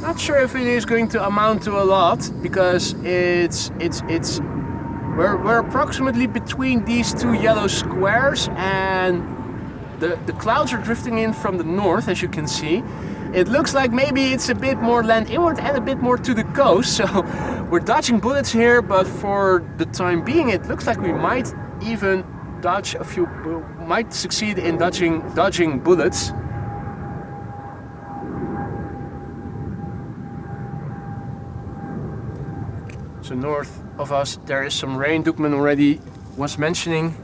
Not sure if it is going to amount to a lot, because we're approximately between these two yellow squares, and the clouds are drifting in from the north, as you can see. It looks like maybe it's a bit more land inward and a bit more to the coast, so we're dodging bullets here, but for the time being it looks like we might even dodge a few, might succeed in dodging bullets. So north of us there is some rain. Dukman already was mentioning.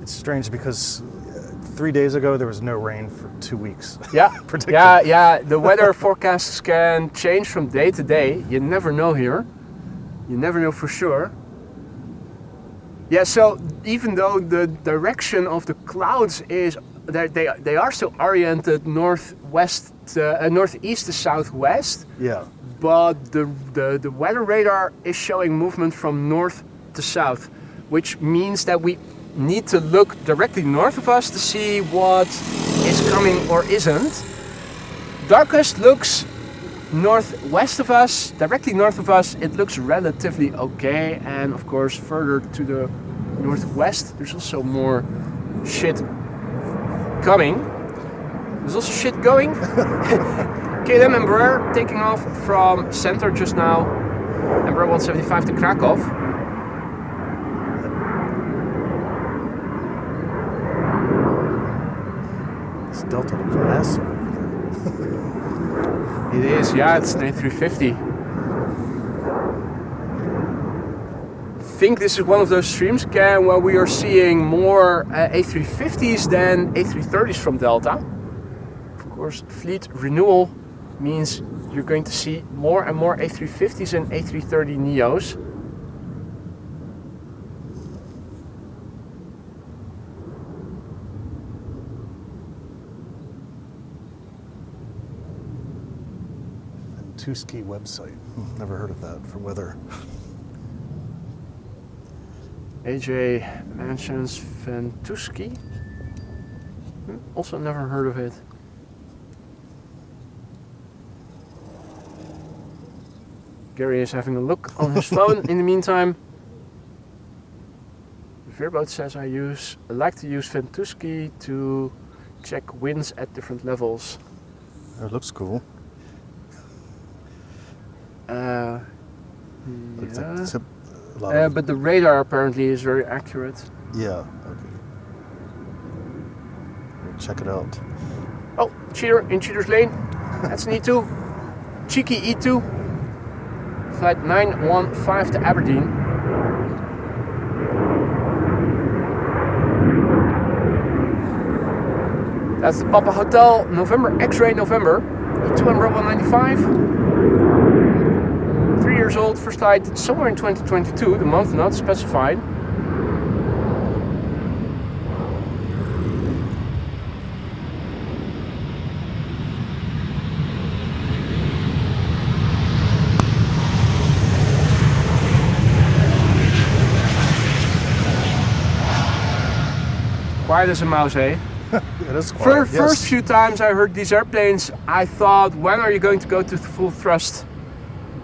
It's strange because 3 days ago there was no rain for 2 weeks.
Yeah, yeah. The weather forecasts can change from day to day. You never know here. You never know for sure. Yeah, so even though the direction of the clouds is they are still oriented northwest, northeast to southwest.
Yeah.
But the weather radar is showing movement from north to south, which means that we need to look directly north of us to see what is coming or isn't. Darkest looks northwest of us, directly north of us. It looks relatively okay, and of course further to the northwest there's also more shit coming. There's also shit going. KLM Embraer taking off from center just now. Embraer 175 to Krakow.
Delta looks massive over
It is, yeah, it's an A350. I think this is one of those streams again where we are seeing more A350s than A330s from Delta. Of course, fleet renewal means you're going to see more and more A350s and A330 Neos.
Tuski website. Never heard of that for weather.
AJ mentions Ventuski. Also never heard of it. Gary is having a look on his phone in the meantime. Veerboot says I like to use Ventuski to check winds at different levels.
It looks cool. Looks like
Yeah.
tip, a lot of,
But the radar apparently is very accurate.
yeah, okay. We'll check it out.
Oh, cheater in cheater's lane. That's an E2. Cheeky E2. Flight 915 to Aberdeen. That's the Papa Hotel November X-Ray November. E2 Umbrella 195. 3 years old, first flight somewhere in 2022, the month not specified. Quiet as a mouse, eh?
It is quiet, yes.
First few times I heard these airplanes, I thought, when are you going to go to full thrust?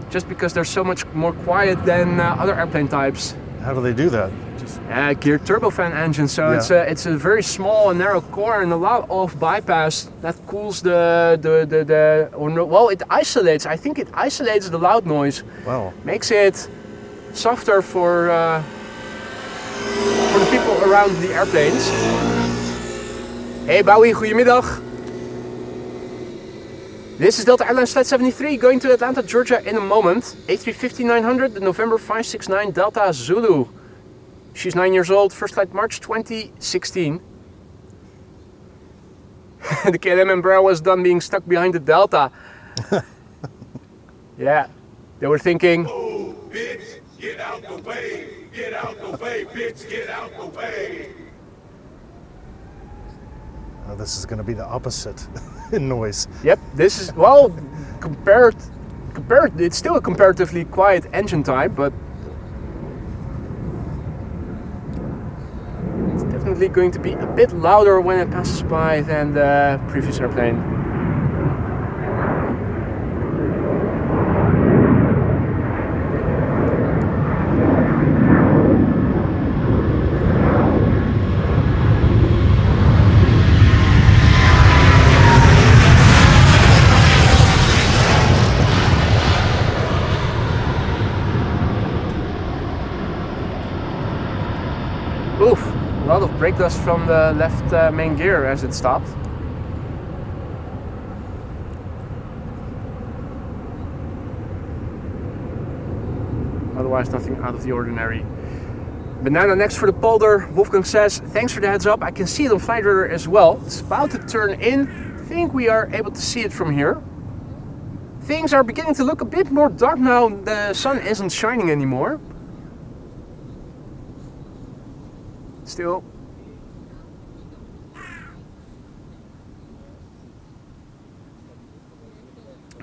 Just because they're so much more quiet than other airplane types.
How do they do that? Just
Geared turbofan engine, so
Yeah.
it's a very small and narrow core and a lot of bypass that cools it isolates. I think it isolates the loud noise.
wow.
Makes it softer for the people around the airplanes. Hey Bowie, goedemiddag. This is Delta Airlines Flight 73 going to Atlanta, Georgia in a moment. A350-900, the November 569 Delta Zulu. She's 9 years old, first flight March 2016. The KLM Embraer was done being stuck behind the Delta. Yeah, they were thinking,
Oh, bitch, get out the way. Get out the way, bitch, get out the way.
This is going to be the opposite in noise.
yep, this is, well, compared, it's still a comparatively quiet engine type, but it's definitely going to be a bit louder when it passes by than the previous airplane. Oof, a lot of brake dust from the left main gear as it stopped. Otherwise, nothing out of the ordinary. Banana next for the Polder. Wolfgang says, thanks for the heads up. I can see it on flight radar as well. It's about to turn in. I think we are able to see it from here. Things are beginning to look a bit more dark now. The sun isn't shining anymore. Still.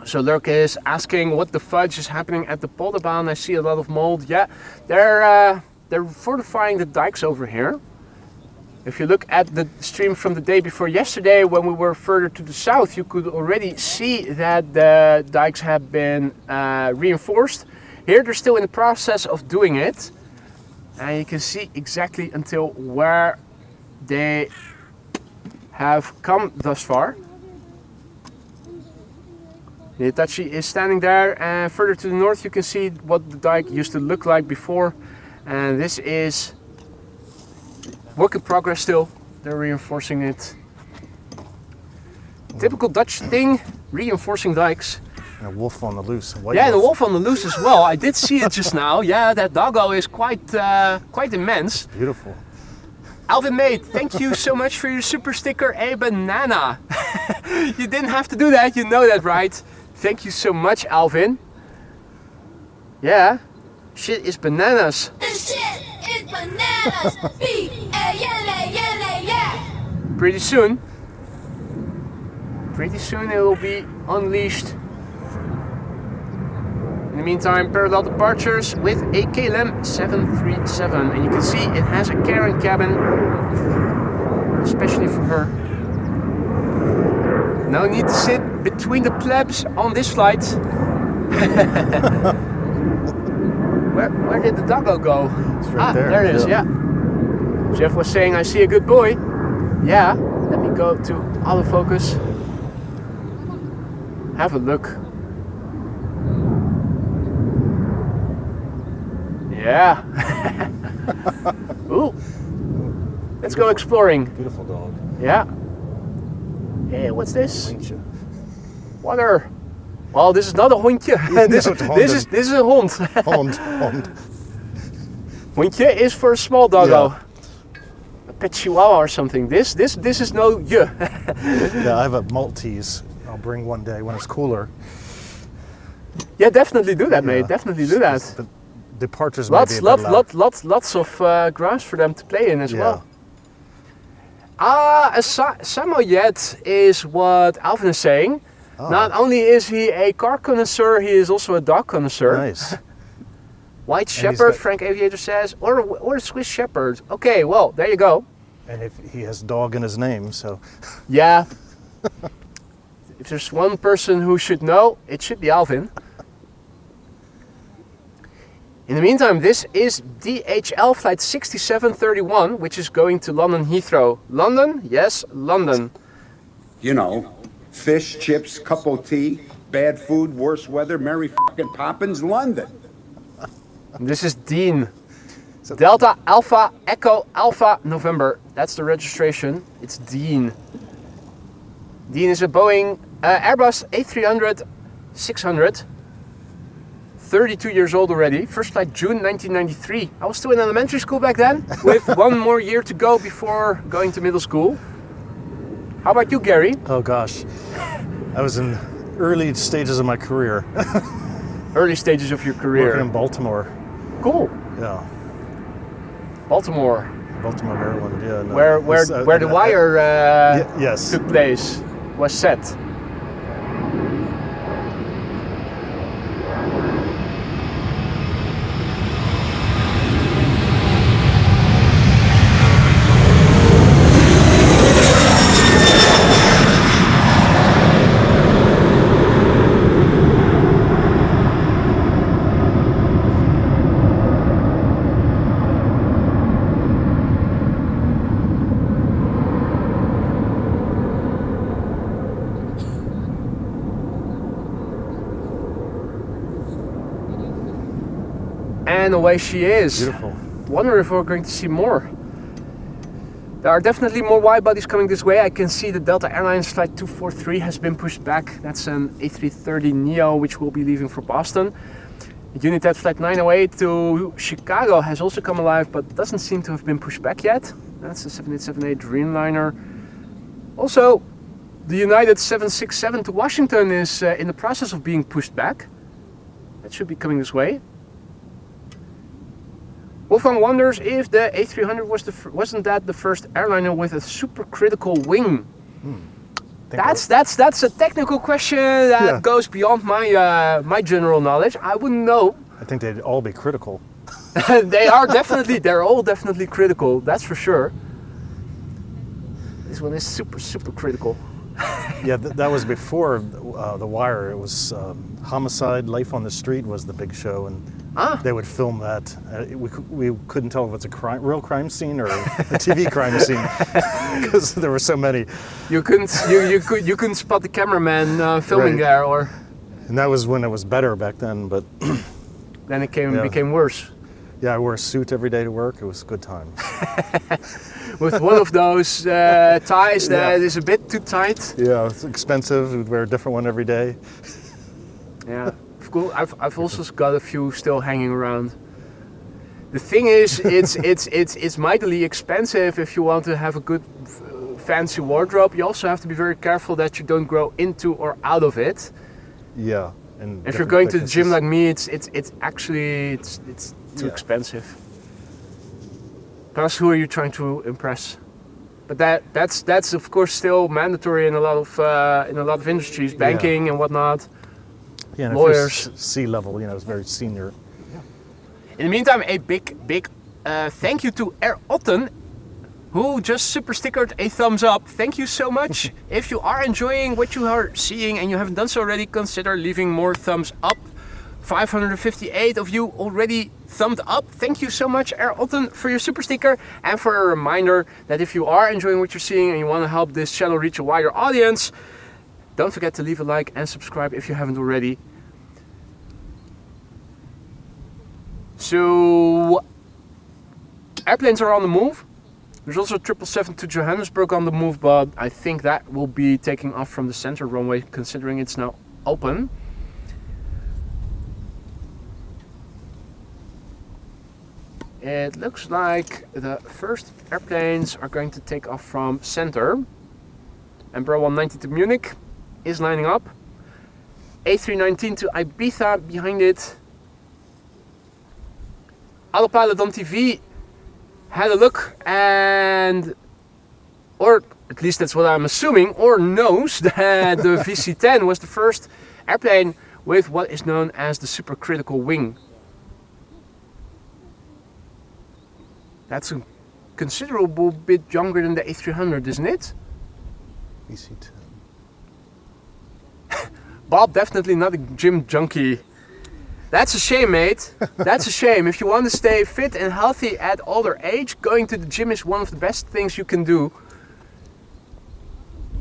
So Lurk is asking what the fudge is happening at the Polderbaan. I see a lot of mold. Yeah, they're fortifying the dikes over here. If you look at the stream from the day before yesterday, when we were further to the south, you could already see that the dikes have been reinforced. Here they're still in the process of doing it. And you can see exactly until where they have come thus far. The Hitachi is standing there, and further to the north you can see what the dike used to look like before. And this is work in progress still. They're reinforcing it. Typical Dutch thing, reinforcing dikes.
And a wolf on the loose. White
Yeah, and a wolf on the loose as well. I did see it just now. Yeah, that doggo is quite immense.
Beautiful.
Alvin Mate, thank you so much for your super sticker, a banana. You didn't have to do that, you know that, right? Thank you so much, Alvin. Yeah, shit is bananas.
This shit is bananas. B-A-N-A-N-A-S.
Pretty soon it will be unleashed. In the meantime, parallel departures with a KLM 737, and you can see it has a carrying cabin, especially for her. No need to sit between the plebs on this flight. Where did the doggo go?
It's right there.
There it is, yeah. Jeff was saying, I see a good boy. Yeah, let me go to autofocus. Have a look. Yeah. Ooh. Let's go exploring.
Beautiful dog.
Yeah. Hey, what's this?
Hondje.
Water. Well, this is not a hondje. this is a hond.
Hond.
Hondje is for a small doggo. A pet chihuahua or something. This is no je.
Yeah, I have a Maltese. I'll bring one day when it's cooler.
Yeah, definitely do that, mate.
Yeah.
Definitely do that.
The departures might be a bit loud.
Lots of grass for them to play in as
Yeah.
well. A Samoyed is what Alvin is saying.
Oh.
Not only is he a car connoisseur, he is also a dog connoisseur.
Nice.
White
he's
Shepherd,
got-
Frank Aviator says, or Swiss Shepherd. Okay, well, there you go.
And if he has dog in his name, so
Yeah. If there's one person who should know, it should be Alvin. In the meantime, this is DHL flight 6731, which is going to London Heathrow. London? Yes, London.
You know, fish, chips, cup of tea, bad food, worse weather, Mary fucking Poppins, London.
And this is Dean. Delta Alpha Echo Alpha November. That's the registration. It's Dean. Dean is a Boeing Airbus A300-600. 32 years old already. First flight June 1993. I was still in elementary school back then, with one more year to go before going to middle school. How about you, Gary?
oh gosh, I was in early stages of my career,
Early stages of your
working
career.
in Baltimore.
Cool.
Yeah,
Baltimore,
Baltimore, Maryland. Yeah, no,
where
it's,
the wire
yes.
took place, was set. And away she is.
Beautiful.
Wonder if we're going to see more. There are definitely more wide bodies coming this way. I can see the Delta Airlines flight 243 has been pushed back. That's an A330neo which will be leaving for Boston. United flight 908 to Chicago has also come alive, but doesn't seem to have been pushed back yet. That's the 7878 Dreamliner. Also, the United 767 to Washington is in the process of being pushed back. That should be coming this way. Wolfgang wonders if the A300 wasn't that the first airliner with a supercritical wing. That's a technical question that goes beyond my my general knowledge. I wouldn't know.
I think they'd all be critical.
They're all definitely critical. That's for sure. This one is super critical.
Yeah, that was before The Wire. It was Homicide, Life on the Street was the big show, and they would film that. We couldn't tell if it's a real crime scene or a TV crime scene because there were so many.
You couldn't spot the cameraman filming
Right.
there, or
And that was when it was better back then, but
then it became worse.
Yeah, I wore a suit every day to work. It was a good time.
With one of those ties that is a bit too tight.
Yeah, it's expensive. We'd wear a different one every day.
Yeah, of course. I've also got a few still hanging around. The thing is, it's mightily expensive if you want to have a good fancy wardrobe. You also have to be very careful that you don't grow into or out of it.
Yeah, and
If you're going to the gym like me, it's actually too expensive. Plus, who are you trying to impress? But that's of course still mandatory in a lot of industries, banking and whatnot.
Yeah, and
lawyers.
if you're C-level, you know, it's very senior.
In the meantime, a big thank you to Otten, who just super stickered a thumbs up. Thank you so much. If you are enjoying what you are seeing and you haven't done so already, consider leaving more thumbs up. 558 of you already thumbed up. Thank you so much, Otten, for your super sticker, and for a reminder that if you are enjoying what you're seeing and you want to help this channel reach a wider audience, don't forget to leave a like and subscribe if you haven't already. So, airplanes are on the move. There's also 777 to Johannesburg on the move, but I think that will be taking off from the center runway, considering it's now open. It looks like the first airplanes are going to take off from center. Embraer 190 to Munich is lining up. A319 to Ibiza behind it. Autopilot on TV had a look and, or at least that's what I'm assuming, or knows that the VC-10 was the first airplane with what is known as the supercritical wing. That's a considerable bit younger than the A300, isn't it?
VC-10.
Bob, definitely not a gym junkie. That's a shame, mate. That's a shame. If you want to stay fit and healthy at older age, going to the gym is one of the best things you can do.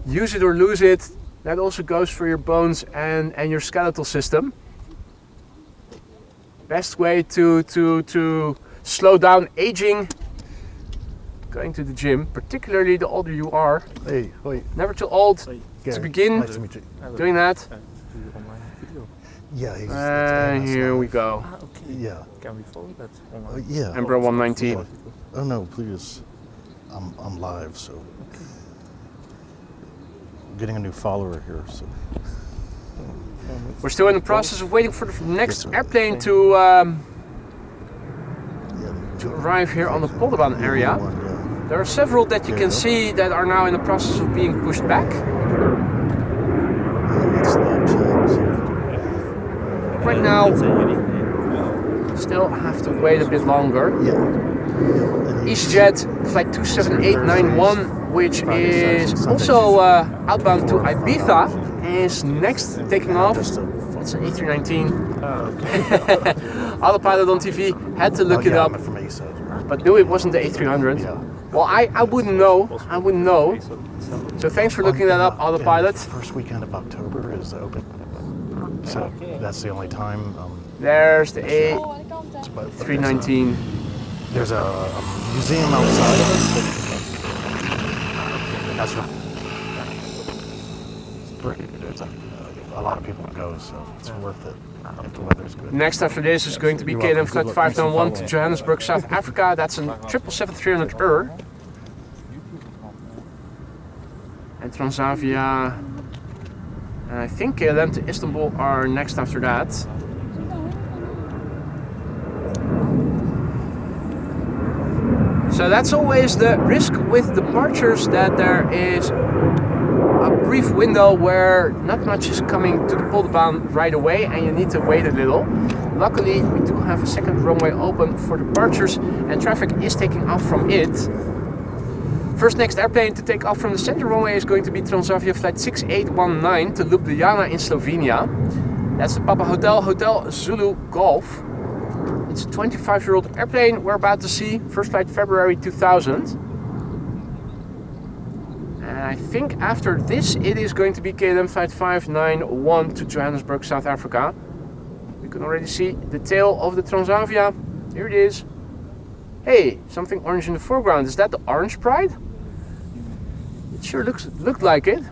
Use it or lose it. That also goes for your bones and your skeletal system. Best way to slow down aging, going to the gym, particularly the older you are.
Hey, wait.
Never too old
Gary,
to begin
nice to meet you.
doing that.
Yeah, he's,
Here we go.
Yeah.
Can we follow that?
Yeah.
Embraer 119.
Oh no, please. I'm live, so I'm getting a new follower here. So
We're still in the process of waiting for the next airplane to arrive here on the Polderbaan area. There are several that you can see that are now in the process of being pushed back. Right now, still have to wait a bit longer. EasyJet flight 27891, which is also outbound to Ibiza, is next taking off. It's an A319. Autopilot on TV, had to look it up, but knew it wasn't the A300. Well, I wouldn't know. I wouldn't know. So thanks for looking that up, Autopilot.
First weekend of October is open. So that's the only time.
There's the A319.
There's a museum outside of it. That's right. A lot of people go, so it's worth it if the weather's good.
Next after this is going to be KLM flight 591 to Johannesburg, South Africa. That's a 777-300 and Transavia. And I think KLM to Istanbul are next after that. So that's always the risk with departures, that there is a brief window where not much is coming to the Polderbaan right away and you need to wait a little. Luckily, we do have a second runway open for departures and traffic is taking off from it. First next airplane to take off from the center runway is going to be Transavia flight 6819 to Ljubljana in Slovenia. That's the Papa Hotel Zulu Golf. It's a 25-year-old airplane we're about to see. First flight February 2000. And I think after this it is going to be KLM flight 591 to Johannesburg, South Africa. You can already see the tail of the Transavia Here it is. Hey, something orange in the foreground. Is that the Orange Pride? It sure looked like it.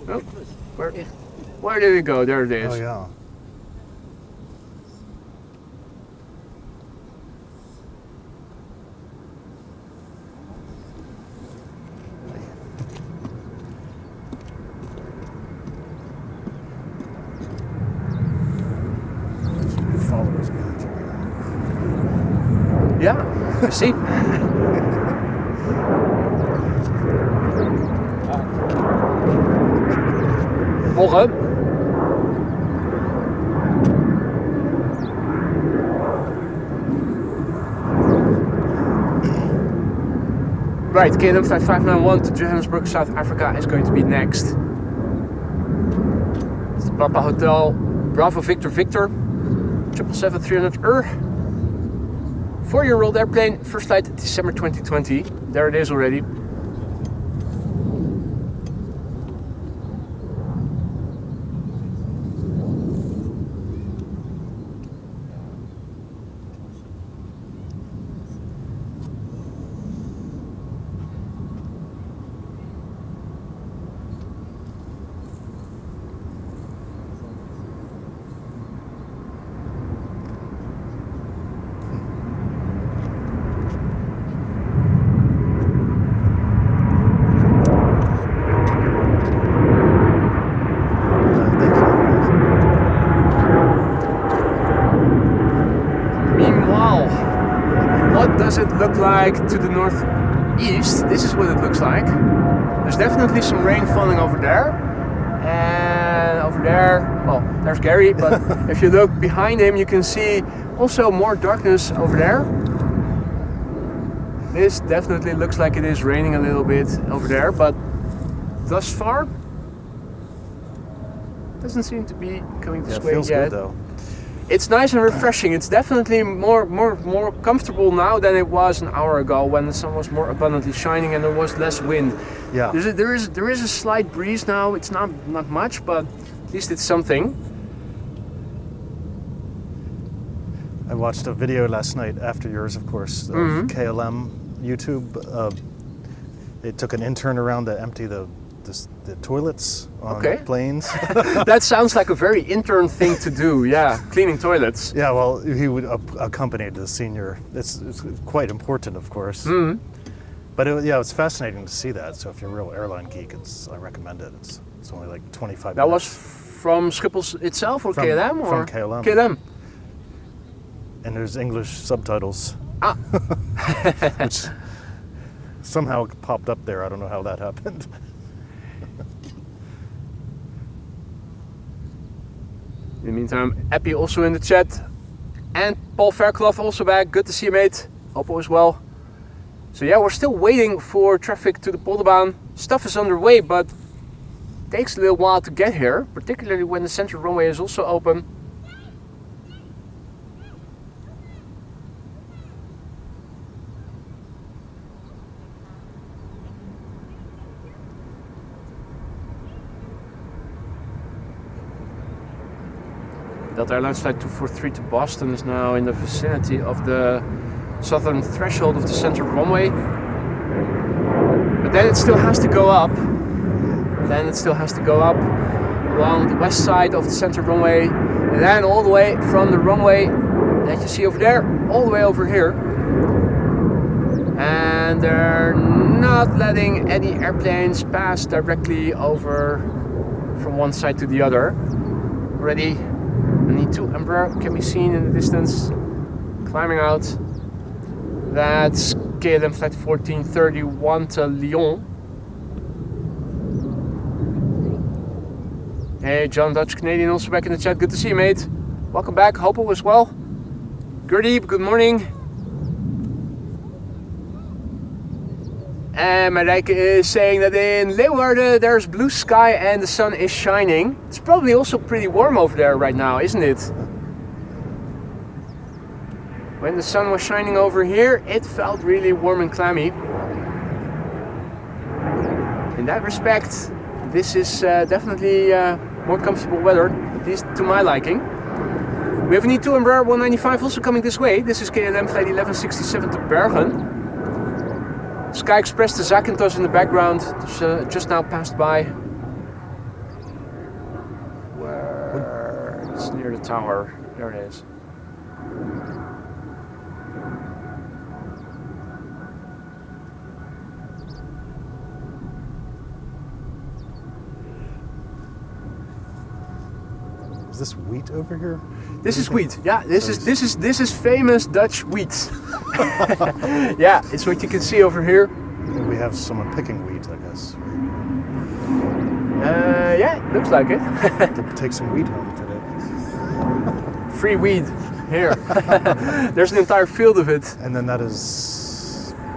Oh, where did it go? There it is.
Oh yeah. Followers manager.
Yeah, you see. Morgen. Right, KLM flight 591 to Johannesburg, South Africa is going to be next. It's the Papa Hotel, Bravo Victor Victor, 777-300 4-year-old airplane, first flight December 2020. There it is already. Does it look like to the northeast? This is what it looks like. There's definitely some rain falling over there. And over there, well, there's Gary, but if you look behind him, you can see also more darkness over there. This definitely looks like it is raining a little bit over there, but thus far, doesn't seem to be coming this way
feels
yet.
good though.
It's nice and refreshing. It's definitely more comfortable now than it was an hour ago when the sun was more abundantly shining and there was less wind.
Yeah.
There is a slight breeze now. It's not much, but at least it's something.
I watched a video last night after yours, of course, of KLM YouTube. They took an intern around to empty the toilets on planes.
That sounds like a very intern thing to do. Yeah, cleaning toilets.
Yeah, well, he would accompany the senior. It's quite important, of course. But it's fascinating to see that. So if you're a real airline geek, I recommend it. It's only like 25
That
minutes.
was from Schiphol itself or KLM? Or?
From KLM.
KLM.
And there's English subtitles.
Ah.
Which somehow popped up there. I don't know how that happened.
In the meantime, Appy also in the chat. And Paul Fairclough also back. Good to see you, mate. Oppo as well. So yeah, we're still waiting for traffic to the Polderbaan. Stuff is underway, but it takes a little while to get here, particularly when the center runway is also open. Delta Airlines flight 243 to Boston is now in the vicinity of the southern threshold of the center runway. But then it still has to go up. Along the west side of the center runway. And then all the way from the runway that you see over there, all the way over here. And they're not letting any airplanes pass directly over from one side to the other. Already an E2 Embraer can be seen in the distance, climbing out. That's KLM flight 1431 to Lyon. Hey, John Dutch Canadian also back in the chat. Good to see you, mate. Welcome back. Hopo as well. Gurdeep, good morning. And Marijke is saying that in Leeuwarden there's blue sky and the sun is shining. It's probably also pretty warm over there right now, isn't it? When the sun was shining over here, it felt really warm and clammy. In that respect, this is definitely more comfortable weather, at least to my liking. We have an E2 Embraer 195 also coming this way. This is KLM flight 1167 to Bergen. Sky Express to Zakynthos in the background, just now passed by. Where? It's near the tower. There it is.
Is this wheat over here?
This is wheat. Yeah, this is famous Dutch wheat. Yeah, it's what you can see over here.
We have someone picking wheat, I guess.
Yeah, looks like it.
Take some wheat home today.
Free weed here. There's an entire field of it.
And then that is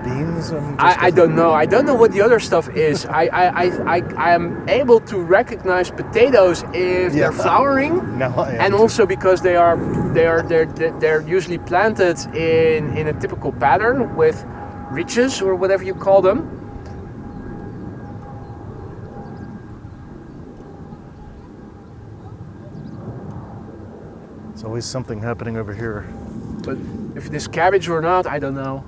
beans and
I don't know. I don't know what the other stuff is. I am able to recognize potatoes if they're flowering, and also because they're usually planted in a typical pattern with ridges or whatever you call them.
There's always something happening over here.
But if it is cabbage or not, I don't know.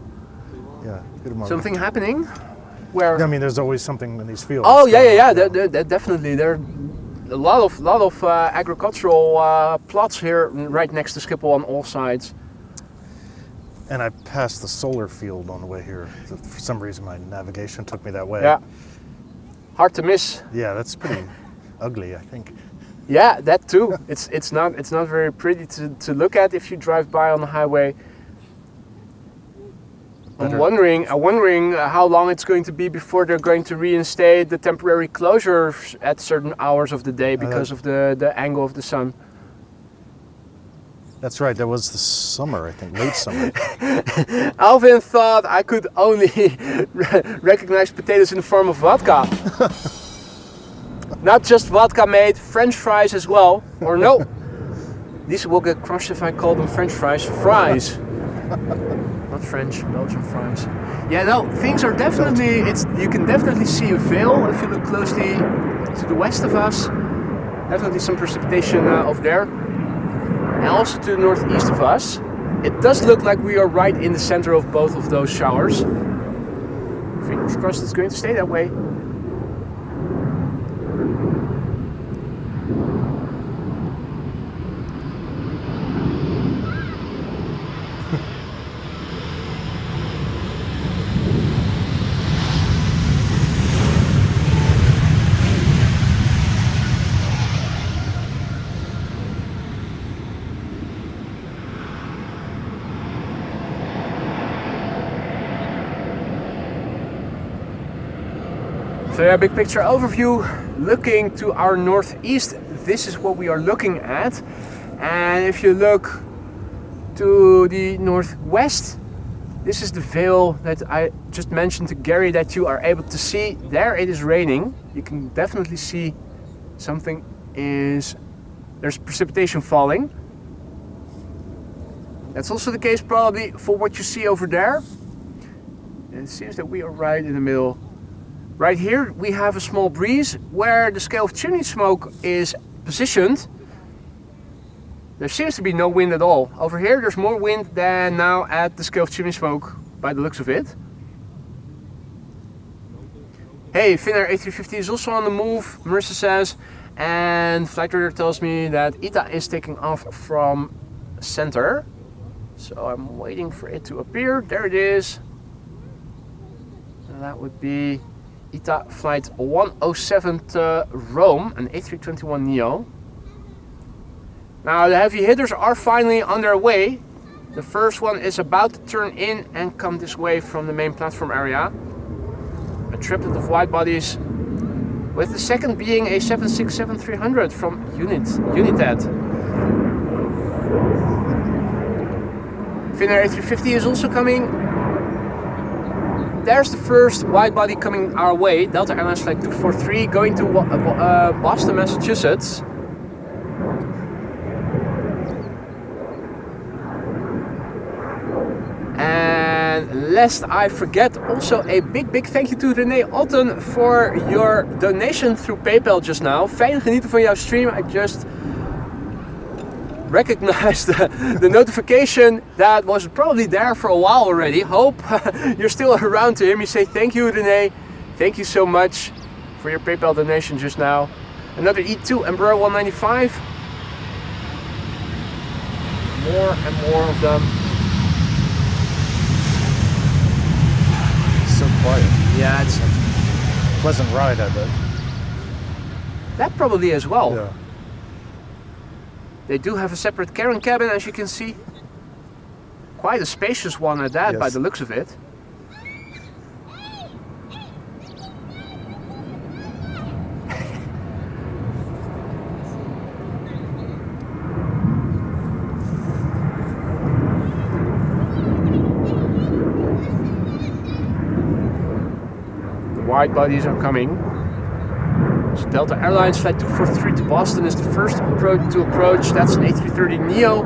Yeah, good morning.
Something happening? Where?
I mean, there's always something in these fields.
Oh yeah. Definitely. There are a lot of agricultural plots here right next to Schiphol on all sides.
And I passed the solar field on the way here. For some reason, my navigation took me that way.
Yeah. Hard to miss.
Yeah, that's pretty ugly, I think.
Yeah, that too. It's not very pretty to look at if you drive by on the highway. I'm wondering how long it's going to be before they're going to reinstate the temporary closures at certain hours of the day because of the angle of the sun.
That's right, that was the summer, I think, late summer.
Alvin thought I could only recognize potatoes in the form of vodka. Not just vodka mate, French fries as well. Or no, these will get crushed if I call them French fries. Fries. Not French, Belgian fries. Yeah, no, things are definitely, you can definitely see a veil if you look closely to the west of us. Definitely some precipitation over there. And also to the northeast of us. It does look like we are right in the center of both of those showers. Fingers crossed it's going to stay that way. So yeah, big picture overview, looking to our northeast, this is what we are looking at. And if you look to the northwest, this is the veil that I just mentioned to Gary that you are able to see. There it is raining. You can definitely see there's precipitation falling. That's also the case probably for what you see over there. And it seems that we are right in the middle. Right here we have a small breeze where the scale of chimney smoke is positioned. There seems to be no wind at all. Over here there's more wind than now at the scale of chimney smoke by the looks of it. Hey, Finnair A350 is also on the move, Marissa says. And flight radar tells me that ITA is taking off from center. So I'm waiting for it to appear. There it is. And that would be ITA flight 107 to Rome, an A321neo. Now the heavy hitters are finally on their way. The first one is about to turn in and come this way from the main platform area. A triplet of wide bodies, with the second being a 767-300 from United. Finnair A350 is also coming. There's the first wide body coming our way, Delta Airlines Flight 243, going to Boston, Massachusetts. And lest I forget, also a big thank you to René Otten for your donation through PayPal just now. Fijn genieten van jouw stream. I just recognize the notification that was probably there for a while already. Hope you're still around to hear me say thank you, Renee. Thank you so much for your PayPal donation just now. Another E2 Embraer 195. More and more of them.
So quiet.
Yeah, it's
Pleasant ride, I bet.
that probably as well.
Yeah.
They do have a separate carrying cabin, as you can see. Quite a spacious one at that, by
Yes.
the looks of it. The wide bodies are coming. So Delta Airlines flight 243 to Boston is the first to approach. That's an A330neo.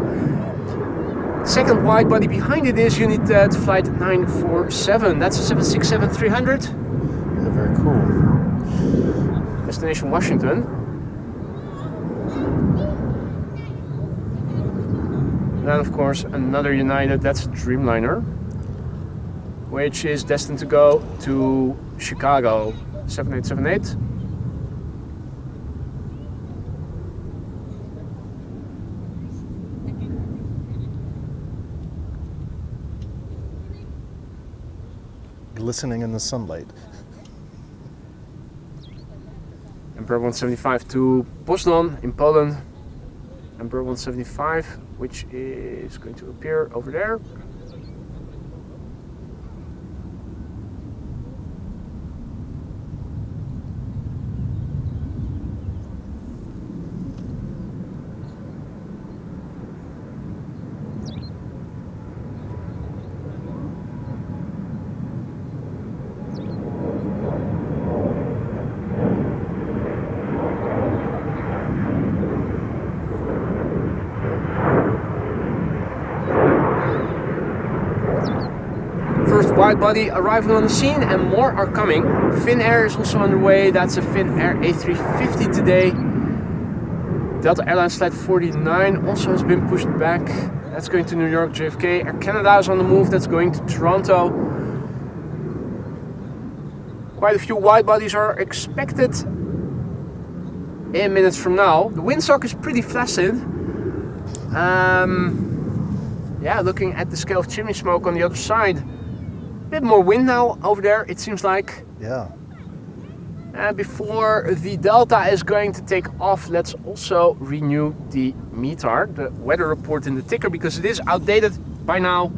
Second wide body behind it is United flight 947. That's a 767-300.
Yeah, very cool.
Destination Washington. And then of course another United, that's a Dreamliner, which is destined to go to Chicago, 7878.
Glistening in the sunlight.
Embraer 175 to Poznan in Poland. Embraer 175, which is going to appear over there. Wide body arriving on the scene, and more are coming. Finnair is also underway. That's a Finnair A350 today. Delta Airlines flight 49 also has been pushed back. That's going to New York JFK. Air Canada is on the move. That's going to Toronto. Quite a few wide bodies are expected in minutes from now. The windsock is pretty flaccid. Yeah, looking at the scale of chimney smoke on the other side. Bit more wind now over there, it seems like.
Yeah.
And before the Delta is going to take off, let's also renew the METAR, the weather report in the ticker, because it is outdated by now.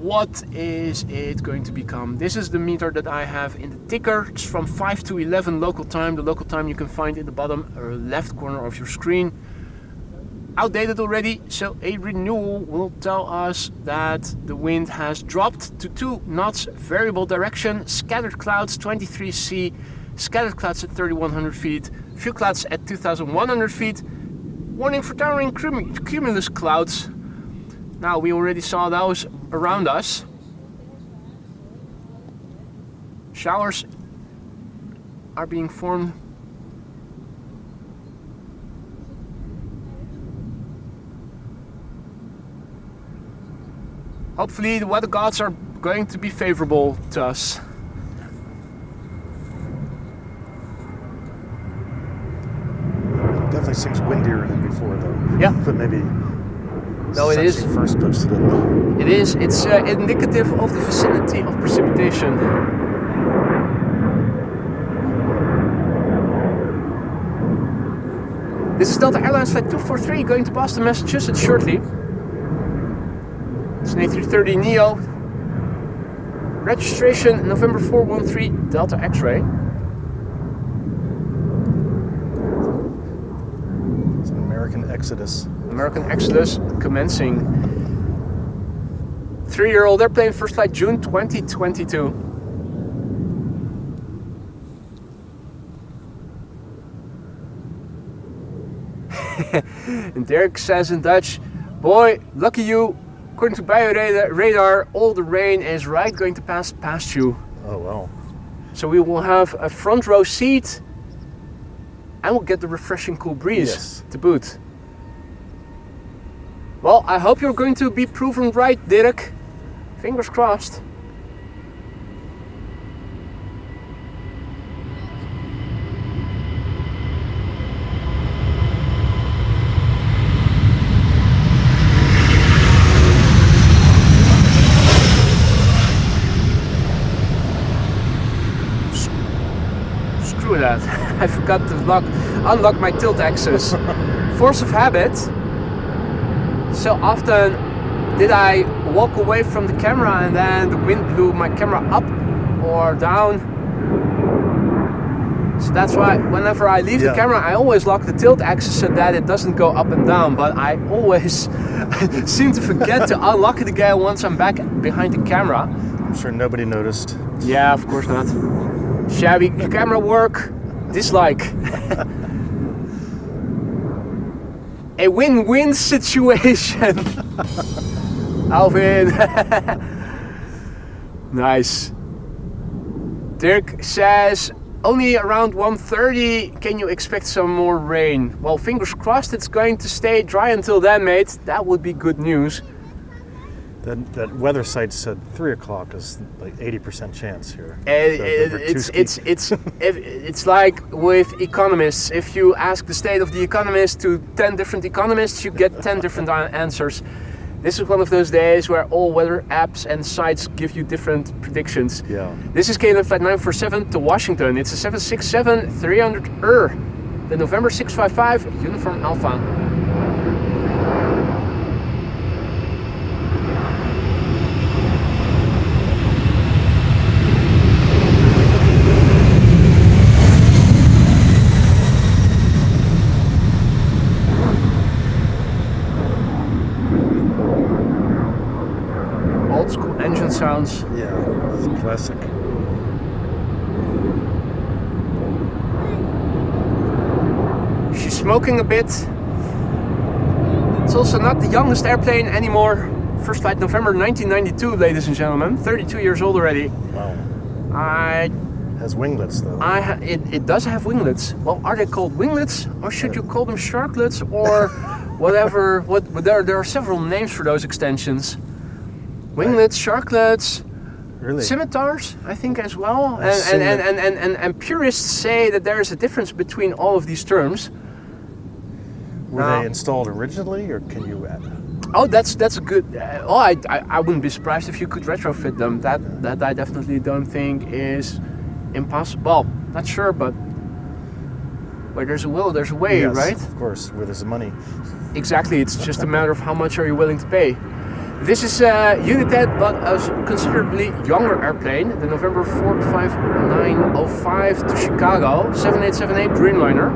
What is it going to become? This is the METAR that I have in the ticker. It's from 5 to 11 local time. The local time you can find in the bottom left corner of your screen. Outdated already, so a renewal will tell us that the wind has dropped to 2 knots, variable direction, scattered clouds 23C, scattered clouds at 3100 feet, few clouds at 2100 feet, warning for towering cumulus clouds. Now we already saw those around us. Showers are being formed. Hopefully the weather gods are going to be favorable to us.
Definitely seems windier than before, though.
Yeah.
But maybe.
No, it is.
since you first posted it.
It is. It's indicative of the vicinity of precipitation. This is Delta Airlines flight 243 going to Boston, Massachusetts shortly. It's an A330neo. Registration November 413 Delta X-ray.
It's an American Exodus.
American Exodus commencing. 3-year-old airplane, first flight June 2022. And Derek says in Dutch, boy, lucky you. According to BioRadar, all the rain is going to pass past you.
Oh, well.
So we will have a front row seat and we'll get the refreshing cool breeze
Yes.
to boot. Well, I hope you're going to be proven right, Dirk. Fingers crossed. Screw that. I forgot to unlock my tilt axis. Force of habit. So often did I walk away from the camera and then the wind blew my camera up or down. So that's why whenever I leave the camera, I always lock the tilt axis so that it doesn't go up and down. But I always seem to forget to unlock it again once I'm back behind the camera.
I'm sure nobody noticed.
Yeah, of course not. Shabby camera work, dislike. A win-win situation. Alvin. Nice. Dirk says, only around 1:30 can you expect some more rain? Well, fingers crossed it's going to stay dry until then, mate. That would be good news.
That weather site said 3 o'clock is like 80% chance here.
It's like with economists. If you ask the state of the economist to 10 different economists, you get 10 different answers. This is one of those days where all weather apps and sites give you different predictions.
Yeah.
This is KLM Flight 947 to Washington. It's a 767-300 the November 655 Uniform Alpha. Engine sounds.
Yeah, it's classic.
She's smoking a bit. It's also not the youngest airplane anymore. First flight November 1992, ladies and gentlemen. 32 years old already.
Wow.
Has
winglets though.
It does have winglets. Well, are they called winglets or should you call them sharklets or whatever? There are several names for those extensions. Winglets, sharklets,
really?
Scimitars, I think as well. And purists say that there is a difference between all of these terms.
Were they installed originally, or can you add?
Oh, that's a good. I wouldn't be surprised if you could retrofit them. That I definitely don't think is impossible. Well, not sure, but where there's a will, there's a way,
yes,
right?
Of course, where there's the money.
Exactly. It's just a matter of how much are you willing to pay. This is United, but a considerably younger airplane, the November 45905 to Chicago, 7878 Dreamliner.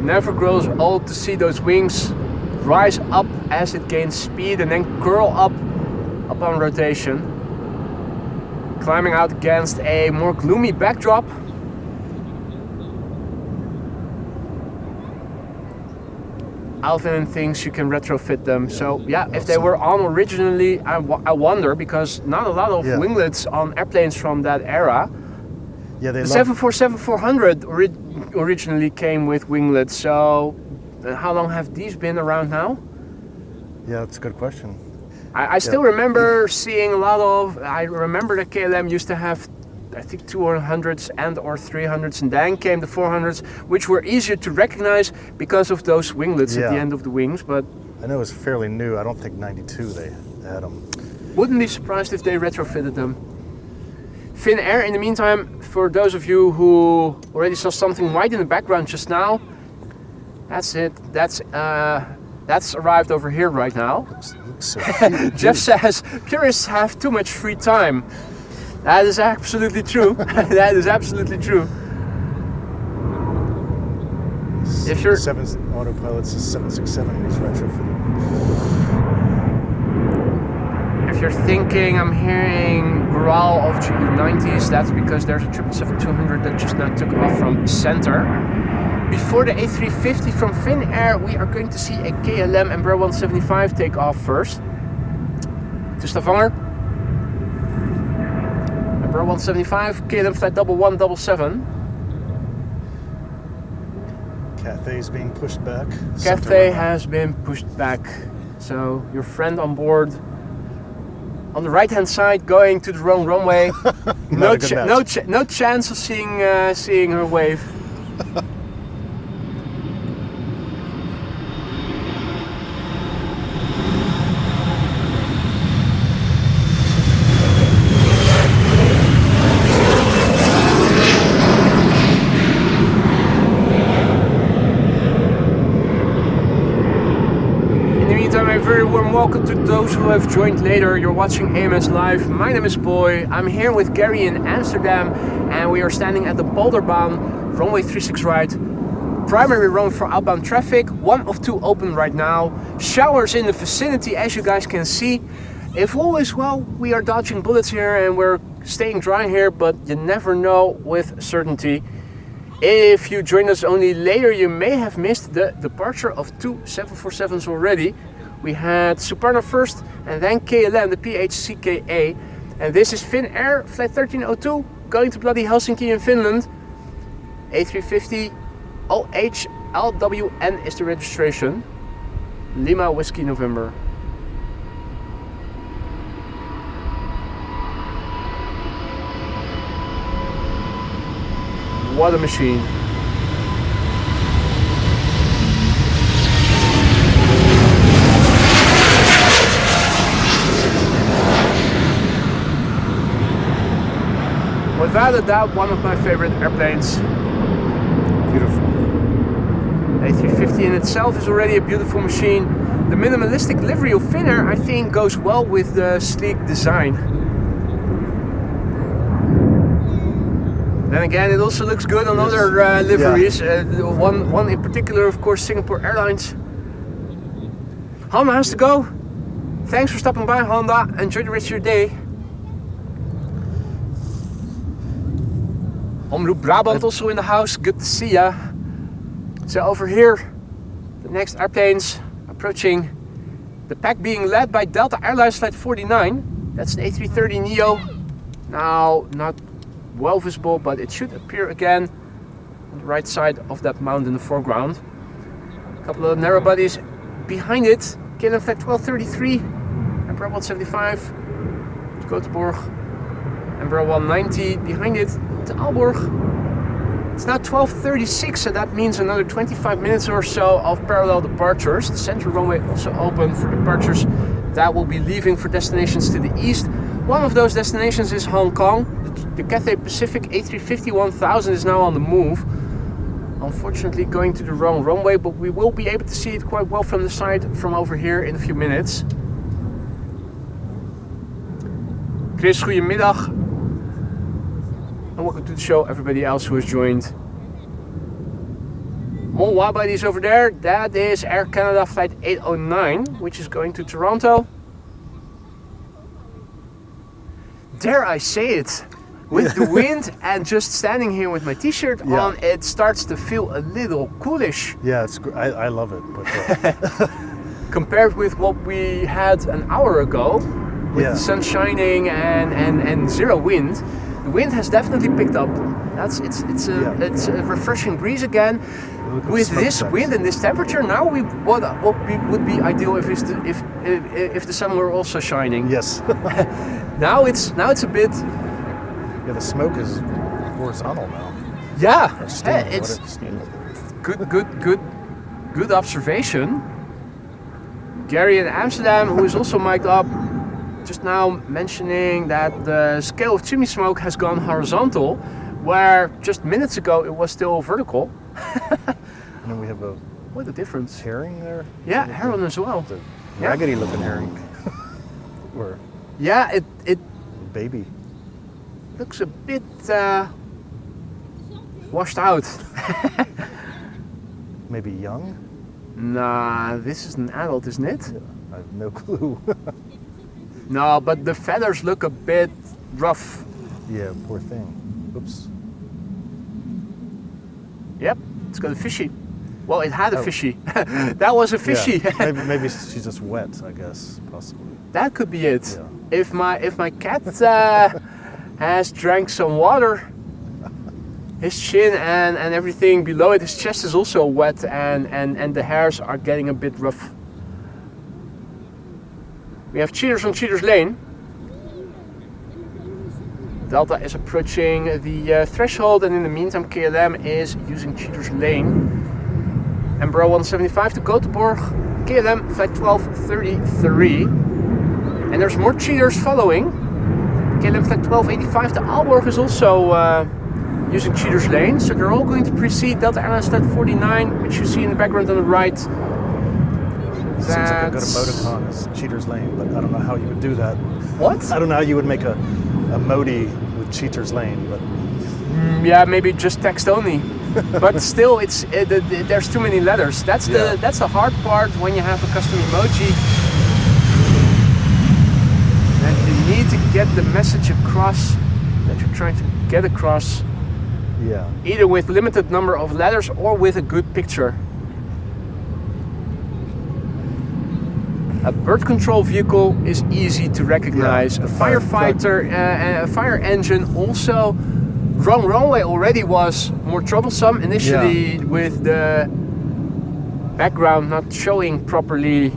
Never grows old to see those wings rise up as it gains speed and then curl up upon rotation. Climbing out against a more gloomy backdrop. Alvin thinks you can retrofit them. So yeah, if they were on originally, I wonder, because not a lot of winglets on airplanes from that era.
Yeah, the
747-400 originally came with winglets, so how long have these been around now?
Yeah, that's a good question.
I still remember seeing a lot of, I remember that KLM used to have, I think 200s and or 300s, and then came the 400s, which were easier to recognize because of those winglets at the end of the wings, but...
I know it was fairly new, I don't think 92 they had them.
Wouldn't be surprised if they retrofitted them. Finnair, in the meantime, for those of you who already saw something white in the background just now, that's it. That's arrived over here right now.
Looks so cute.
Jeff says, purists have too much free time. That is absolutely true. That is absolutely true. If you're...
7 autopilots is 767 was retrofitted.
If you're thinking I'm hearing growl of GE90s, that's because there's a 777-200 that just now took off from center. before the A350 from Finnair, we are going to see a KLM Embraer 175 take off first. To Stavanger. Embraer 175, KLM flight 1177.
Cathay is being pushed back.
Cathay has been pushed back. So your friend on board on the right hand side going to the wrong runway. no chance of seeing her wave. Very warm welcome to those who have joined later. You're watching AMS Live. My name is Boy. I'm here with Gary in Amsterdam and we are standing at the Polderbaan runway 36 right. Primary runway for outbound traffic. One of two open right now. Showers in the vicinity as you guys can see. If all is well, we are dodging bullets here and we're staying dry here, but you never know with certainty. If you joined us only later, you may have missed the departure of two 747s already. We had Suparna first and then KLM, the PHCKA. And this is Finnair, flight 1302, going to bloody Helsinki in Finland. A350 OHLWN is the registration. Lima Whiskey November. What a machine. Without a doubt, one of my favorite airplanes.
Beautiful.
A350 in itself is already a beautiful machine. The minimalistic livery of Finnair, I think, goes well with the sleek design. Then again, it also looks good on other liveries. Yeah. One in particular, of course, Singapore Airlines. Honda has to go. Thanks for stopping by, Honda. Enjoy the rest of your day. Omroep Brabant also in the house, good to see ya. So over here, the next airplanes approaching. The pack being led by Delta Airlines flight 49. That's an A330neo. Now, not well visible, but it should appear again on the right side of that mound in the foreground. A couple of narrow bodies behind it. KLM flight 1233, Embraer 175 to Göteborg. Embraer 190 behind it to Aalborg. It's now 12:36, so that means another 25 minutes or so of parallel departures. The central runway also open for departures that will be leaving for destinations to the east. One of those destinations is Hong Kong. The Cathay Pacific A350-1000 is now on the move. Unfortunately going to the wrong runway, but we will be able to see it quite well from the side from over here in a few minutes. Chris, goedemiddag. And welcome to the show, everybody else who has joined. More Widebodies over there. That is Air Canada flight 809, which is going to Toronto. Dare I say it, with the wind and just standing here with my t-shirt on, it starts to feel a little coolish.
Yeah, I love it. But,
compared with what we had an hour ago, with the sun shining and zero wind. The wind has definitely picked up. It's a refreshing breeze again. With this wind and this temperature, now what would be ideal if the sun were also shining.
Yes.
now it's a bit.
Yeah, the smoke is horizontal now.
Yeah,
steam,
it's good observation. Gary in Amsterdam, who is also mic'd up, just now mentioning that the scale of chimney smoke has gone horizontal, where just minutes ago it was still vertical.
And then we have
what a difference.
Herring there?
Yeah, heron as well.
The raggedy looking herring. Or
yeah, it
baby.
Looks a bit washed out.
Maybe young?
Nah, this is an adult, isn't it?
Yeah, I have no clue.
No, but the feathers look a bit rough.
Yeah, poor thing. Oops.
Yep. It's got a fishy. Well, it had a fishy. That was a fishy.
Yeah. Maybe she's just wet, I guess, possibly.
That could be it.
Yeah.
If my cat has drank some water, his chin and everything below it, his chest is also wet, and the hairs are getting a bit rough. We have cheaters on Cheaters Lane. Delta is approaching the threshold, and in the meantime KLM is using Cheaters Lane. Embraer 175 to Göteborg, KLM flight 1233. And there's more cheaters following. KLM flight 1285 to Aalborg is also using Cheaters Lane. So they're all going to precede Delta Airlines flight 49, which you see in the background on the right.
Seems like a good emoticon is Cheaters Lane, but I don't know how you would do that.
What?
I don't know how you would make a modi with Cheaters Lane, but
yeah, maybe just text only. But still, there's too many letters. That's the hard part when you have a custom emoji. And you need to get the message across that you're trying to get across.
yeah.
Either with limited number of letters or with a good picture. A bird control vehicle is easy to recognize.
Yeah,
a firefighter, a fire engine also. Wrong runway already was more troublesome initially with the background not showing properly.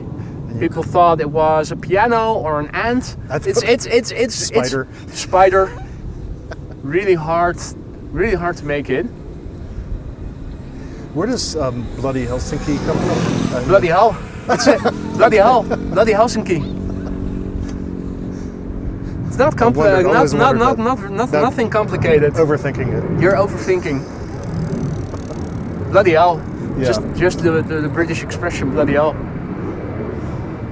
People thought it was a piano or an ant. It's
Spider.
It's spider. Really hard to make it.
Where does bloody Helsinki come from?
Bloody hell. That's it. Bloody hell. Bloody Helsinki. It's not nothing complicated.
Overthinking it.
You're overthinking. Bloody hell.
Yeah.
Just the British expression, bloody hell.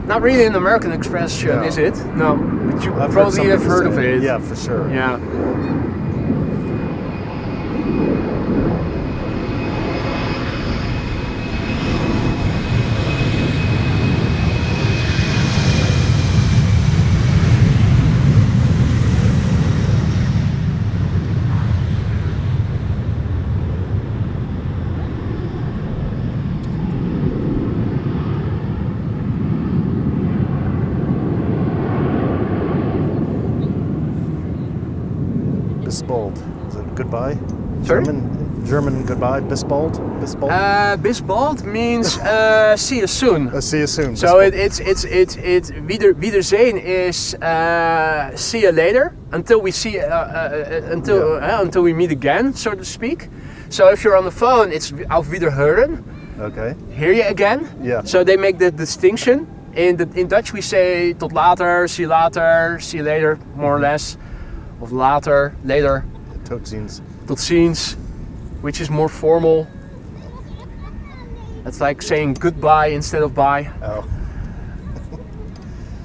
Not really an American expression, is it? No. But you probably have heard of it.
Yeah, for sure.
Yeah.
Bisbold. Is it goodbye?
Sorry?
German goodbye. Bisbold. Bisbold.
Bisbold means see you soon.
See you soon.
So
Bisbold.
it's Wiedersehen is see you later until we see until we meet again, so to speak. So if you're on the phone, it's auf Wiederhören.
Okay.
Hear you again.
Yeah.
So they make the distinction. In Dutch we say tot later, see you later, more or less, of later.
Tot ziens.
Tot ziens, which is more formal. That's like saying goodbye instead of bye.
Oh.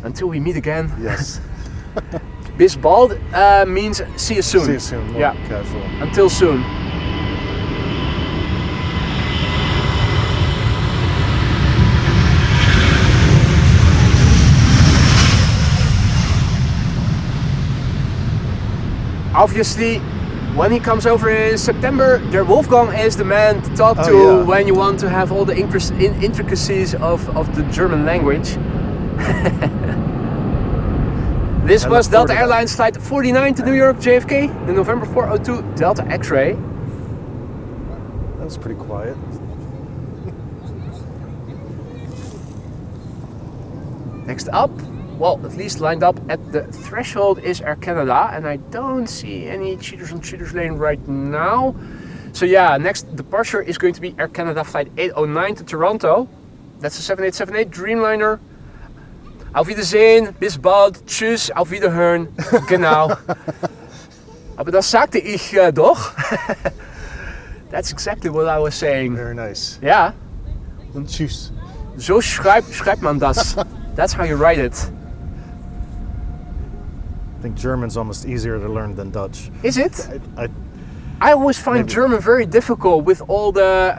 Until we meet again.
Yes.
Bis bald means see you soon.
See you soon. More
Yeah.
casual.
Until soon. Obviously, when he comes over in September, der Wolfgang is the man to talk to when you want to have all the intricacies of the German language. This was Delta Airlines flight 49 to New York JFK, the November 402 Delta X-ray.
That was pretty quiet.
Next up, well, at least lined up at the threshold is Air Canada, and I don't see any cheaters on Cheaters Lane right now. So yeah, next departure is going to be Air Canada flight 809 to Toronto. That's a 7878 Dreamliner. Auf Wiedersehen, bis bald, tschüss, auf Wiederhören, genau. Aber das sagte ich doch. That's exactly what I was saying.
Very nice.
Yeah.
Und tschüss.
So schreibt man das. That's how you write it.
I think German's almost easier to learn than Dutch.
Is it?
I
I always find German very difficult with all the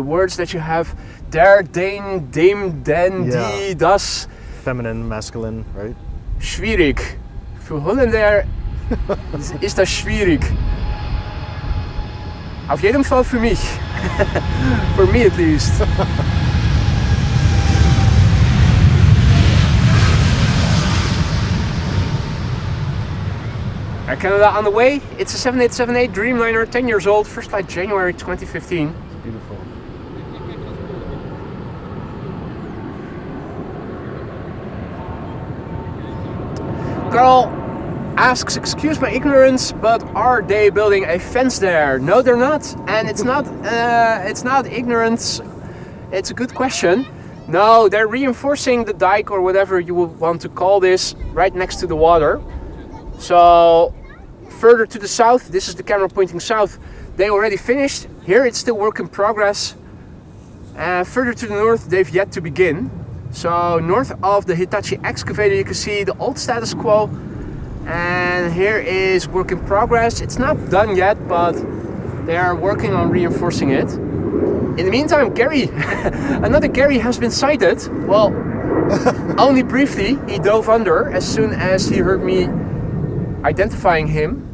words that you have. Der, den, dem, den, die, das.
Feminine, masculine, right?
Schwierig. Für Holländer ist das schwierig. Auf jeden Fall für mich. For me at least. Air Canada on the way. It's a 7878 Dreamliner, 10 years old, first flight January 2015.
Beautiful.
Girl asks, excuse my ignorance, but are they building a fence there? No, they're not, and it's not ignorance. It's a good question. No, they're reinforcing the dike or whatever you would want to call this right next to the water. So further to the south, this is the camera pointing south. They already finished. Here it's still work in progress. Further to the north, they've yet to begin. So north of the Hitachi excavator, you can see the old status quo. And here is work in progress. It's not done yet, but they are working on reinforcing it. In the meantime, Gary, another Gary has been sighted. Well, only briefly. He dove under as soon as he heard me identifying him.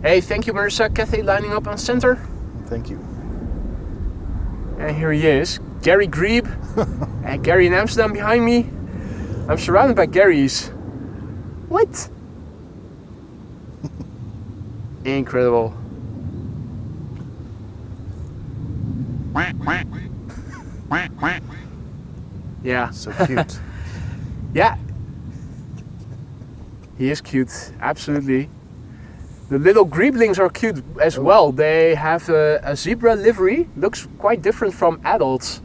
Hey, thank you, Marissa. Cathay lining up on center.
Thank you.
And here he is, Gary Grebe. And Gary in Amsterdam behind me. I'm surrounded by Garys. What? Incredible. Yeah.
So cute.
Yeah. He is cute, absolutely. The little greeblings are cute as well. They have a zebra livery. Looks quite different from adults.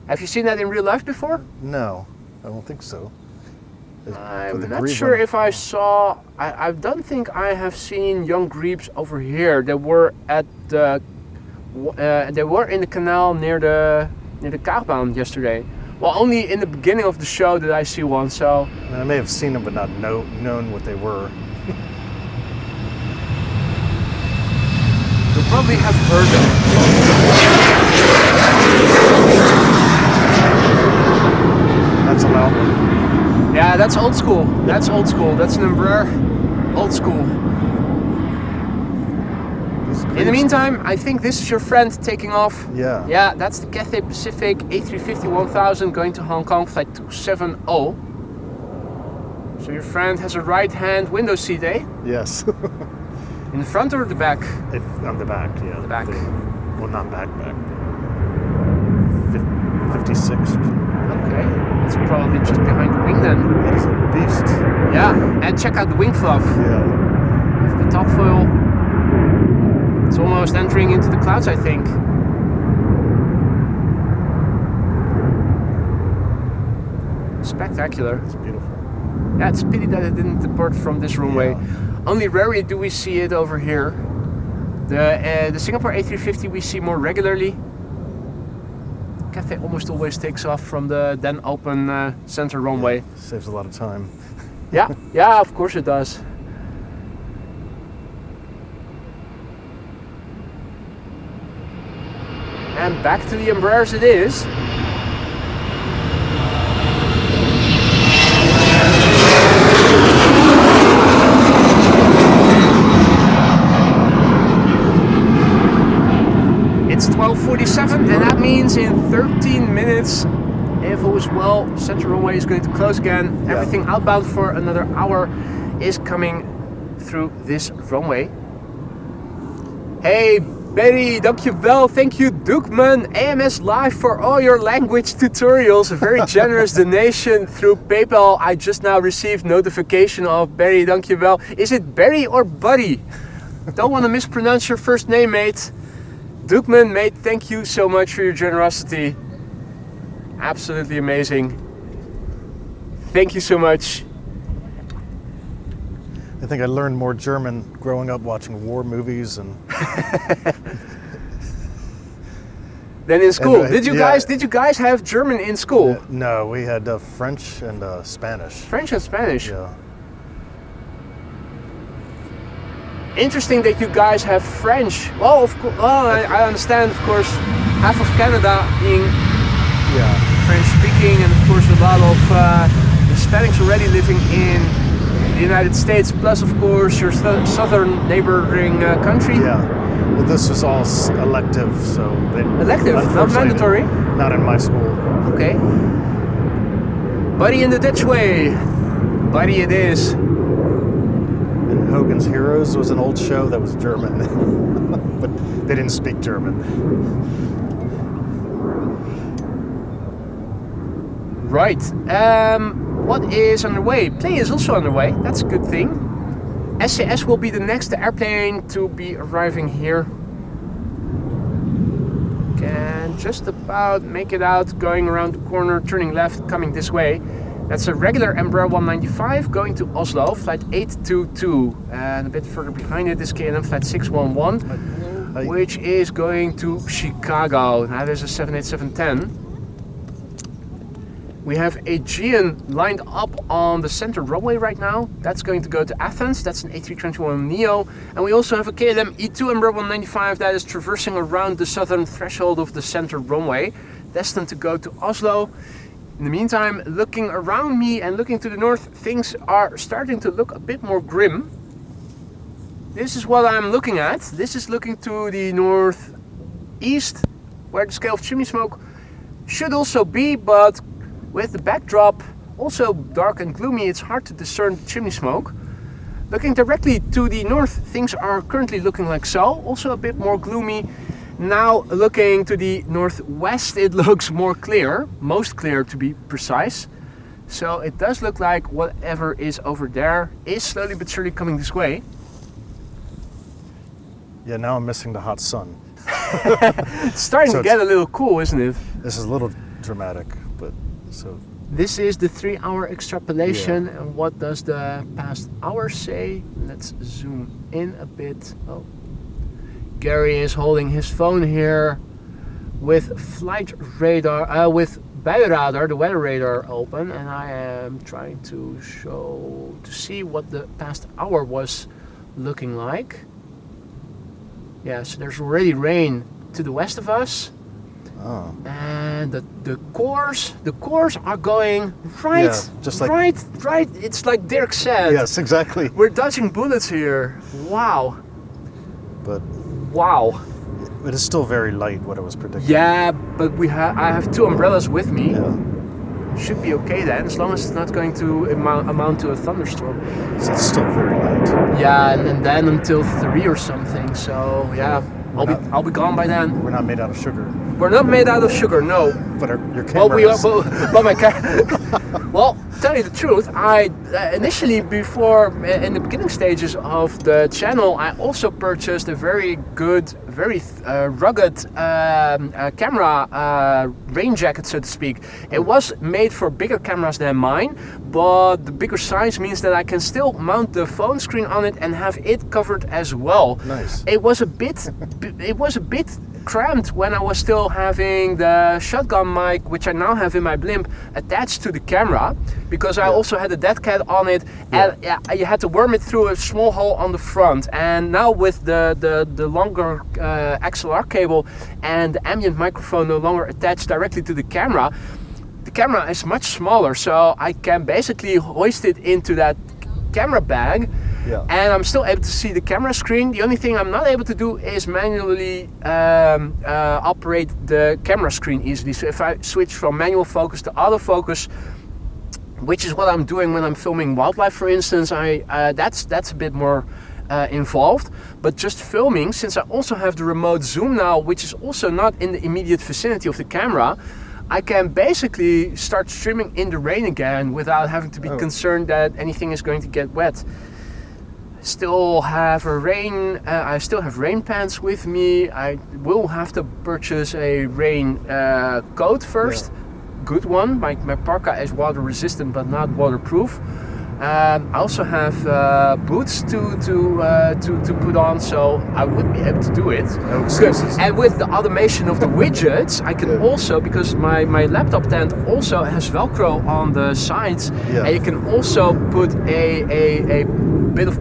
Have you seen that in real life before?
No, I don't think so.
I'm not sure if I saw. I don't think I have seen young grebes over here. They were at the. They were in the canal near the Takeoffs yesterday. Well, only in the beginning of the show did I see one. So
I may have seen them, but not known what they were.
you probably have heard them.
That's a loud one.
Yeah, that's old school. That's old school. That's an Embraer. Old school. In the meantime, I think this is your friend taking off.
Yeah.
Yeah, that's the Cathay Pacific A350-1000 going to Hong Kong, flight 270. So your friend has a right-hand window seat, eh?
Yes.
In the front or the back?
On the back, yeah.
The back.
Well, not back. 56.
Okay, it's probably just behind the wing then.
That is a beast.
Yeah, and check out the wing fluff.
Yeah.
With the top foil. It's almost entering into the clouds, I think. Spectacular.
It's beautiful.
Yeah, it's a pity that it didn't depart from this runway.
Yeah.
Only rarely do we see it over here. The Singapore A350 we see more regularly. Cathay almost always takes off from the then open center runway.
Saves a lot of time.
Yeah, yeah, of course it does. And back to the Embraers it is. It's 12:47 and that means in 13 minutes, if all is well, Central Runway is going to close again.
Yeah.
Everything outbound for another hour is coming through this runway. Hey Betty, dankjewel. Thank you Doekman, AMS Live for all your language tutorials. A very generous donation through PayPal. I just now received notification of Barry, dankjewel. Is it Barry or Buddy? Don't want to mispronounce your first name, mate. Doekman, mate, thank you so much for your generosity. Absolutely amazing. Thank you so much.
I think I learned more German growing up watching war movies and.
Then in school,
And,
did you guys have German in school?
No, we had French and Spanish.
French and Spanish.
Yeah.
Interesting that you guys have French. Well, of course, I understand, of course, half of Canada being French speaking, and of course a lot of Hispanics already living in the United States, plus of course your southern neighboring country.
Yeah. Well, this was all elective, so they,
Elective, not
unfortunately,
mandatory?
Not in my school.
Okay. Buddy in the ditchway. Buddy it is.
And Hogan's Heroes was an old show that was German, but they didn't speak German.
Right. What is underway? Play is also underway. That's a good thing. SCS will be the next airplane to be arriving here. Can just about make it out, going around the corner, turning left, coming this way. That's a regular Embraer 195 going to Oslo, flight 822. And a bit further behind it is KLM flight 611, which is going to Chicago. Now there's a 787-10. We have a Aegean lined up on the center runway right now. That's going to go to Athens. That's an A321neo. And we also have a KLM E2 Embraer 195 that is traversing around the southern threshold of the center runway, destined to go to Oslo. In the meantime, looking around me and looking to the north, things are starting to look a bit more grim. This is what I'm looking at. This is looking to the northeast, where the scale of chimney smoke should also be, but with the backdrop also dark and gloomy, it's hard to discern the chimney smoke. Looking directly to the north, things are currently looking like so, also a bit more gloomy. Now looking to the northwest, it looks more clear, most clear to be precise. So it does look like whatever is over there is slowly but surely coming this way.
Yeah, now I'm missing the hot sun.
It's starting to get a little cool, isn't it?
This is a little dramatic, but so.
This is the 3-hour extrapolation, and what does the past hour say? Let's zoom in a bit. Oh, Gary is holding his phone here with flight radar, with buienradar, the weather radar open, and I am trying to see what the past hour was looking like. Yeah, so there's already rain to the west of us.
Oh.
And the cores are going right,
Yeah, just like,
right. It's like Dirk said.
Yes, exactly.
We're dodging bullets here. Wow.
But
Wow.
it is still very light, what I was predicting.
Yeah, but I have 2 umbrellas with me.
Yeah.
Should be okay then, as long as it's not going to amount to a thunderstorm.
So it's still very light.
Yeah, and then until 3 or something. So yeah, I'll be gone by then.
We're not made out of sugar.
We're not made out of sugar, no.
But your camera is.
But my well, tell you the truth, I initially, before in the beginning stages of the channel, I also purchased a very good, very rugged camera rain jacket, so to speak. It was made for bigger cameras than mine, but the bigger size means that I can still mount the phone screen on it and have it covered as well.
Nice.
It was a bit cramped when I was still having the shotgun mic, which I now have in my blimp, attached to the camera, because I also had a dead cat on it, and you had to worm it through a small hole on the front. And now with the longer XLR cable and the ambient microphone no longer attached directly to the camera is much smaller, so I can basically hoist it into that camera bag.
Yeah.
And I'm still able to see the camera screen. The only thing I'm not able to do is manually operate the camera screen easily. So if I switch from manual focus to autofocus, which is what I'm doing when I'm filming wildlife, for instance, that's a bit more involved. But just filming, since I also have the remote zoom now, which is also not in the immediate vicinity of the camera, I can basically start streaming in the rain again without having to be concerned that anything is going to get wet. I still have rain pants with me. I will have to purchase a rain coat first. Good one. My parka is water resistant but not waterproof. I also have boots to put on, so I would be able to do it.
No excuses.
And with the automation of the widgets, I can also, because my laptop tent also has Velcro on the sides, and you can also put a bit of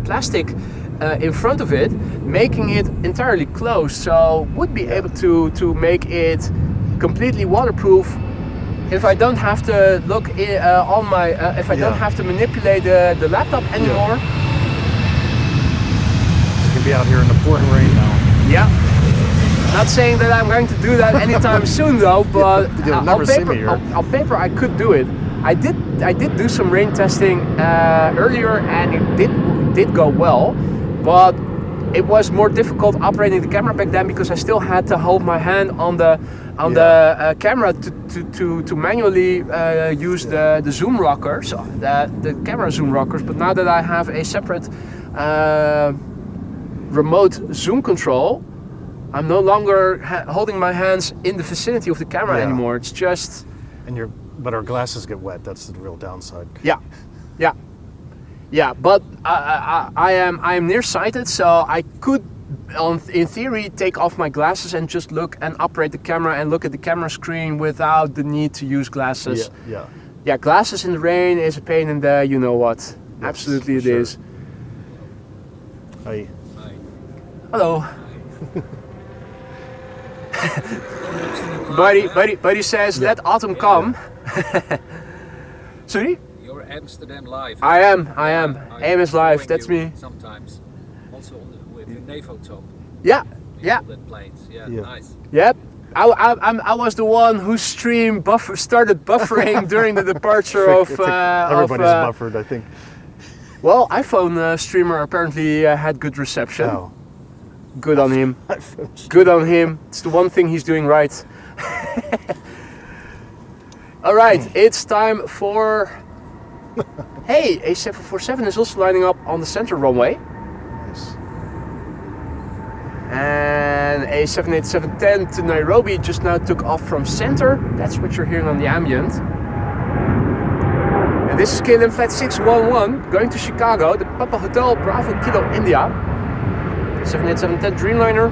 plastic in front of it, making it entirely closed. So would be able to make it completely waterproof. If I don't have to look on my, if I don't have to manipulate the laptop anymore.
You can can be out here in the pouring rain now.
Yeah. Not saying that I'm going to do that anytime soon though, but
You'll never see me here.
on paper I could do it. I did do some rain testing earlier, and it did go well, but it was more difficult operating the camera back then because I still had to hold my hand on the camera to manually use the zoom rockers, the camera zoom rockers. But now that I have a separate remote zoom control, I'm no longer holding my hands in the vicinity of the camera anymore. It's just...
But our glasses get wet. That's the real downside.
Yeah. But I am nearsighted, so I could, in theory, take off my glasses and just look and operate the camera and look at the camera screen without the need to use glasses. Yeah. Glasses in the rain is a pain in the you know what. Yes, absolutely, it is.
Hi.
Hello. Buddy says, let autumn come. Sorry?
You're Amsterdam live.
I am. AM is live, that's me.
Sometimes. Also with the Nevo top.
Yeah.
That planes. Yeah, nice.
Yep. I was the one whose stream started buffering during the departure of...
Everybody's buffered, I think.
Well, iPhone streamer apparently had good reception.
Oh.
Good on him. Good on him. It's the one thing he's doing right. All right, it's time for... Hey, a 747 is also lining up on the center runway.
Nice.
And a 787-10 to Nairobi just now took off from center. That's what you're hearing on the ambient. And this is KLM Flight 611 going to Chicago, the Papa Hotel Bravo Kilo India. 787-10 Dreamliner.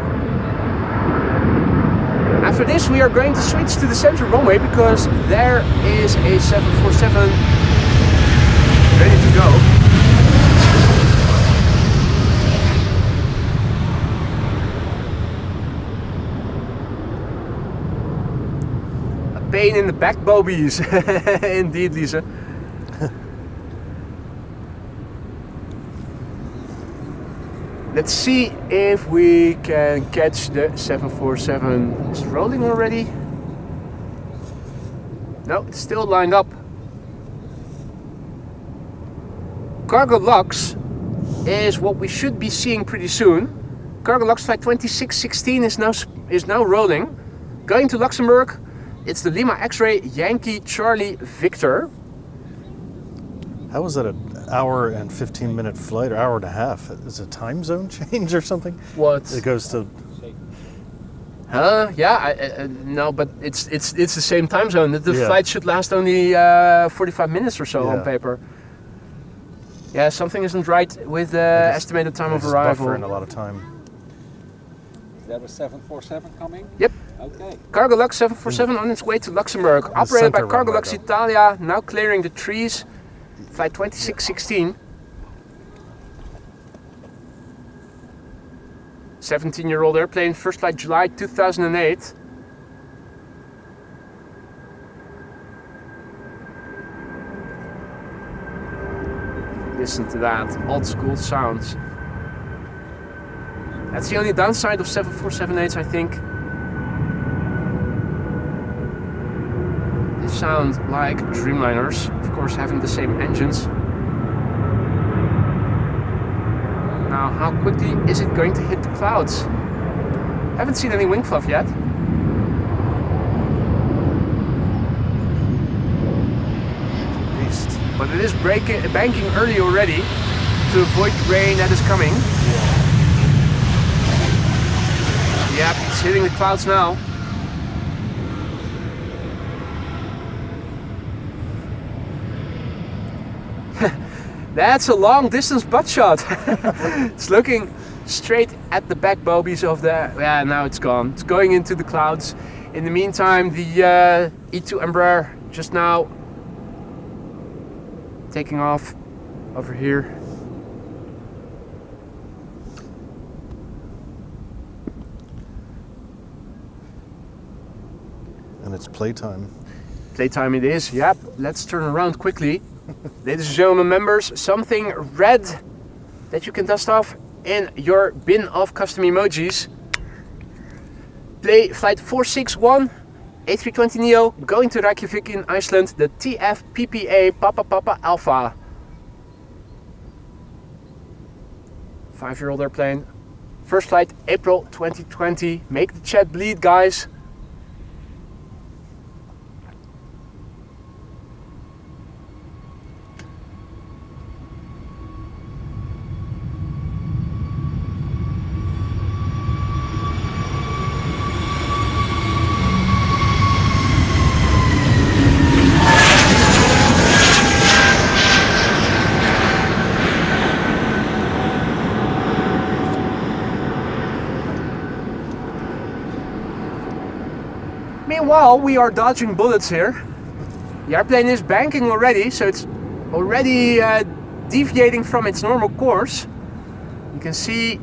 After this we are going to switch to the center runway because there is a 747 ready to go. A pain in the back, bobies. Indeed, Lisa. Let's see if we can catch the 747. It's rolling already. No, it's still lined up. Cargo locks is what we should be seeing pretty soon. Cargo locks flight 2616 is now rolling. Going to Luxembourg. It's the Lima X-Ray Yankee Charlie Victor.
How was that an hour and 15-minute flight, or hour and a half? Is it a time zone change or something?
What?
It goes to...
Yeah, no, but it's the same time zone. The flight should last only 45 minutes or so on paper. Yeah, something isn't right with the estimated time of arrival.
Buffering a lot of time.
Is that a 747 coming?
Yep.
Okay.
Cargolux 747 on its way to Luxembourg. Operated by Cargolux Italia, now clearing the trees. Flight 2616. 17-year-old airplane, first flight July 2008. Listen to that, old school sounds. That's the only downside of 747-8s, I think. They sound like Dreamliners, of course having the same engines. Now, how quickly is it going to hit the clouds? Haven't seen any wing fluff yet.
Beast.
But it is banking early already to avoid the rain that is coming. Yep, it's hitting the clouds now. That's a long distance butt shot. It's looking straight at the back bobies of the... Yeah, now it's gone. It's going into the clouds. In the meantime, the E2 Embraer just now taking off over here.
And it's playtime.
Playtime it is, yep. Let's turn around quickly. Ladies and gentlemen, members, something red that you can dust off in your bin of custom emojis. Play flight 461, A320neo, going to Reykjavik in Iceland, the TFPPA Papa Papa Alpha. 5-year-old airplane. First flight April 2020. Make the chat bleed, guys. Meanwhile, we are dodging bullets here. The airplane is banking already, so it's already deviating from its normal course. You can see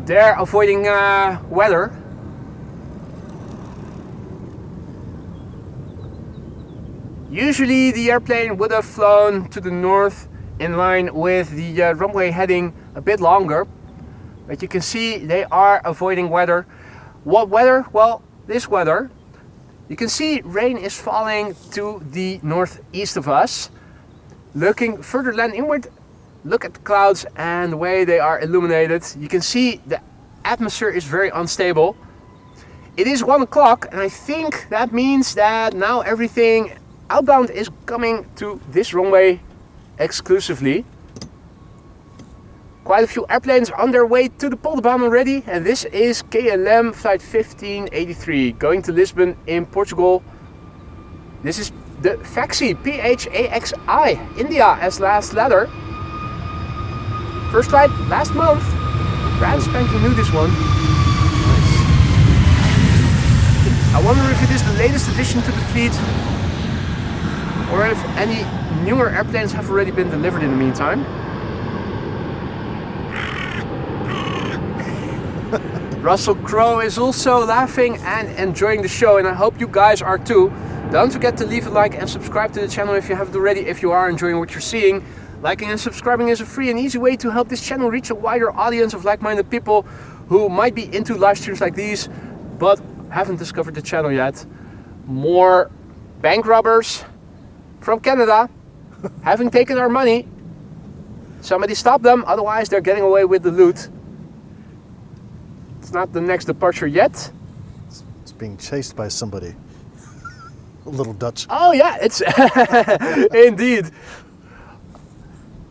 they're avoiding weather. Usually the airplane would have flown to the north in line with the runway heading a bit longer, but you can see they are avoiding weather. What weather? Well, this weather. You can see rain is falling to the northeast of us. Looking further landinward, look at the clouds and the way they are illuminated. You can see the atmosphere is very unstable. It is 1 o'clock, and I think that means that now everything outbound is coming to this runway exclusively. Quite a few airplanes on their way to the Polderbaan already, and this is KLM flight 1583 going to Lisbon in Portugal. This is the Faxi PHAXI India as last letter. First flight last month. Brand spanking new, this one. Nice. I wonder if it is the latest addition to the fleet, or if any newer airplanes have already been delivered in the meantime. Russell Crowe is also laughing and enjoying the show, and I hope you guys are too. Don't forget to leave a like and subscribe to the channel if you haven't already, if you are enjoying what you're seeing. Liking and subscribing is a free and easy way to help this channel reach a wider audience of like-minded people who might be into live streams like these, but haven't discovered the channel yet. More bank robbers from Canada having taken our money. Somebody stop them, otherwise they're getting away with the loot. It's not the next departure yet.
It's being chased by somebody. A little Dutch.
Oh yeah, it's indeed.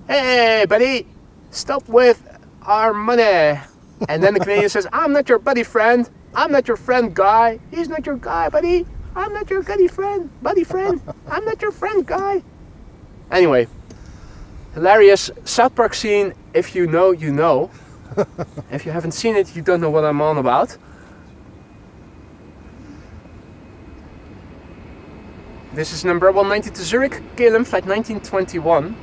Hey buddy, stop with our money. And then the Canadian says, I'm not your buddy friend. I'm not your friend guy. He's not your guy, buddy. I'm not your buddy friend. I'm not your friend guy. Anyway, hilarious South Park scene. If you know, you know. If you haven't seen it, you don't know what I'm on about. This is number 190 to Zurich, KLM flight 1921.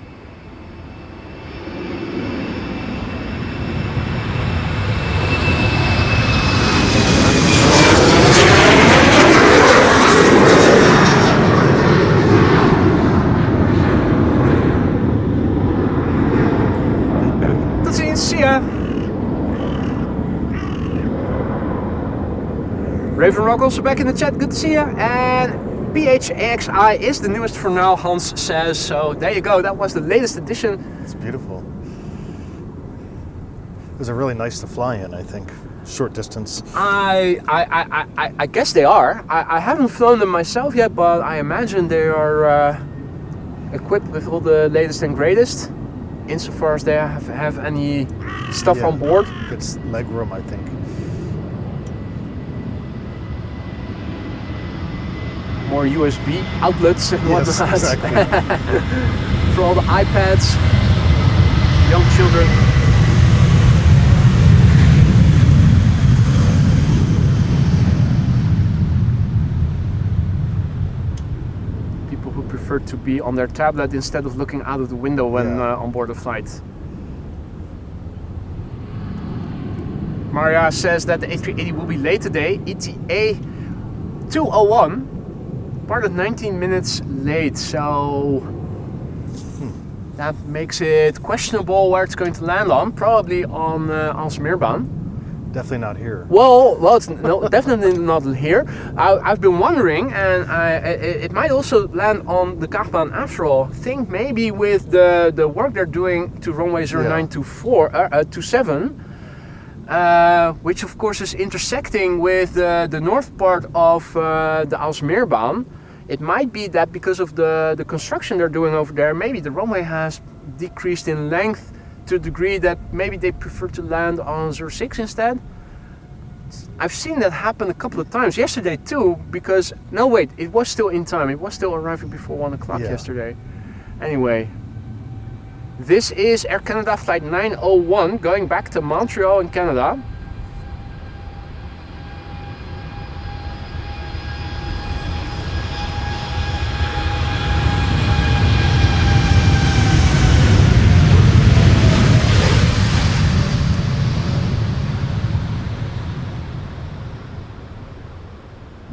Tot ziens, see ya! Raven Rock also back in the chat, good to see you. And PHAXI is the newest for now, Hans says. So there you go, that was the latest edition.
It's beautiful. Those are really nice to fly in, I think. Short distance.
I guess they are. I haven't flown them myself yet, but I imagine they are equipped with all the latest and greatest, insofar as they have any stuff on board.
It's leg room, I think.
More USB outlets and whatnot.
Yes, exactly.
For all the iPads, young children. People who prefer to be on their tablet instead of looking out of the window when on board a flight. Maria says that the A380 will be late today. ETA 201. Part of 19 minutes late, so that makes it questionable where it's going to land on. Probably on Amsterdam.
Definitely not here.
Well, it's definitely not here. I've been wondering, and it might also land on the Takeoffs after all. Think maybe with the work they're doing to runway 0927, which of course is intersecting with the north part of the Amsterdam. It might be that because of the construction they're doing over there, maybe the runway has decreased in length to a degree that maybe they prefer to land on 06 instead. I've seen that happen a couple of times yesterday too, because no wait, it was still in time. It was still arriving before 1 o'clock yesterday. Anyway, this is Air Canada flight 901 going back to Montreal in Canada.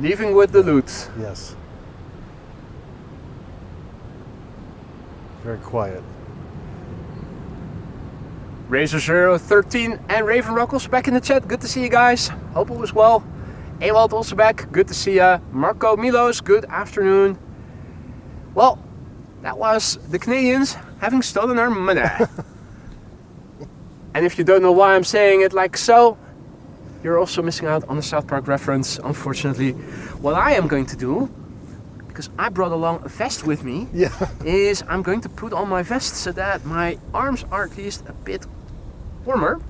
Leaving with the loot.
Yes. Very quiet.
Razor 013 and Raven Rockles back in the chat. Good to see you guys. Hope it was well. Ewald also back. Good to see ya. Marco Milos, good afternoon. Well, that was the Canadians having stolen our money. And if you don't know why I'm saying it like so, you're also missing out on the South Park reference, unfortunately. What I am going to do, because I brought along a vest with me, is I'm going to put on my vest so that my arms are at least a bit warmer.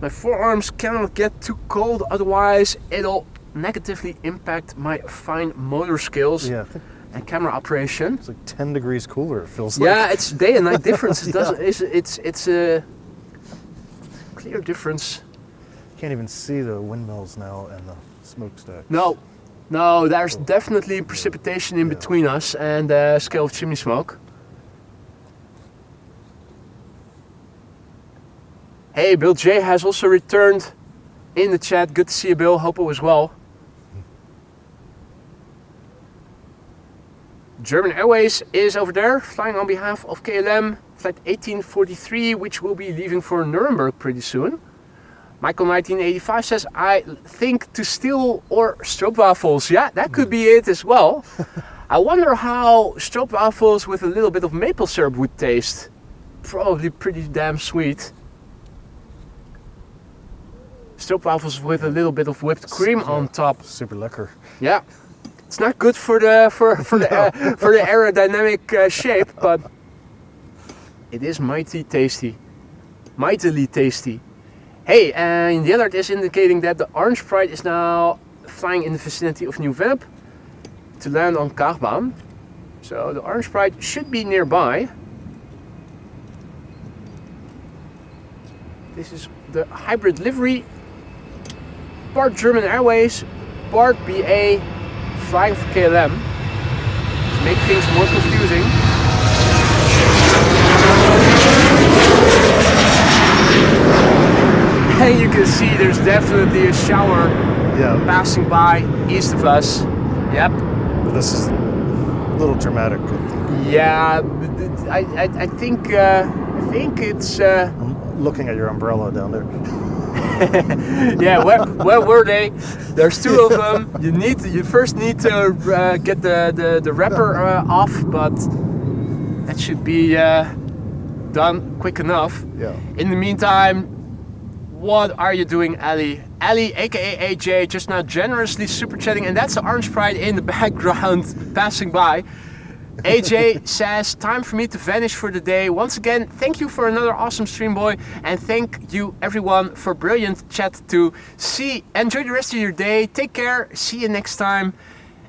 My forearms cannot get too cold, otherwise it'll negatively impact my fine motor skills and camera operation.
It's like 10 degrees cooler, it feels like.
Yeah, it's day and night difference. It doesn't. It's a clear difference.
Can't even see the windmills now and the smokestack.
No, there's definitely precipitation in between us and scale of chimney smoke. Hey, Bill J has also returned in the chat. Good to see you, Bill. Hope it was well. German Airways is over there, flying on behalf of KLM, flight 1843, which will be leaving for Nuremberg pretty soon. Michael 1985 says, I think to steal or stroopwafels. Yeah, that could be it as well. I wonder how stroopwafels with a little bit of maple syrup would taste. Probably pretty damn sweet. Stroopwafels with a little bit of whipped cream on top.
Super lekker.
Yeah, it's not good for the aerodynamic shape, but it is mightily tasty. Hey, and the alert is indicating that the Orange Pride is now flying in the vicinity of New Vennep to land on Takeoffs. So the Orange Pride should be nearby. This is the hybrid livery. Part German Airways, part BA, flying for KLM. To make things more confusing. And you can see there's definitely a shower passing by east of us. Yep.
But this is a little dramatic, I think.
Yeah, I think it's.
I'm looking at your umbrella down there.
Yeah, where were they? There's two of them. You first need to get the wrapper off, but that should be done quick enough.
Yeah.
In the meantime, what are you doing, Ali? Ali, aka AJ, just now generously super chatting, and that's the Orange Pride in the background passing by. AJ says, time for me to vanish for the day. Once again, thank you for another awesome stream, boy, and thank you everyone for brilliant chat too. Enjoy the rest of your day. Take care. See you next time.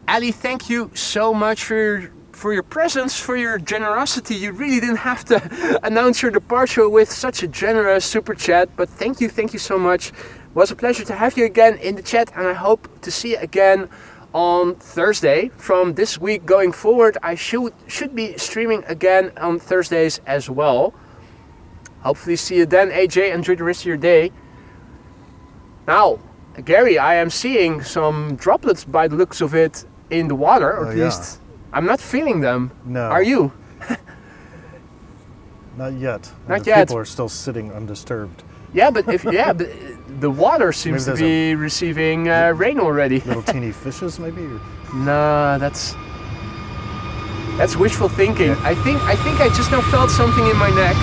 Ali, thank you so much for your presence, for your generosity. You really didn't have to announce your departure with such a generous super chat, but thank you so much. It was a pleasure to have you again in the chat, and I hope to see you again on Thursday. From this week going forward, I should be streaming again on Thursdays as well. Hopefully see you then, AJ. Enjoy the rest of your day. Now, Gary, I am seeing some droplets by the looks of it in the water, or at least I'm not feeling them.
No.
Are you?
Not yet.
Not
the
yet.
People are still sitting undisturbed.
Yeah, but but the water seems to
Maybe
be receiving rain already.
Little teeny fishes, maybe. Or?
No, that's wishful thinking.
Yeah.
I think I just now felt something in my neck.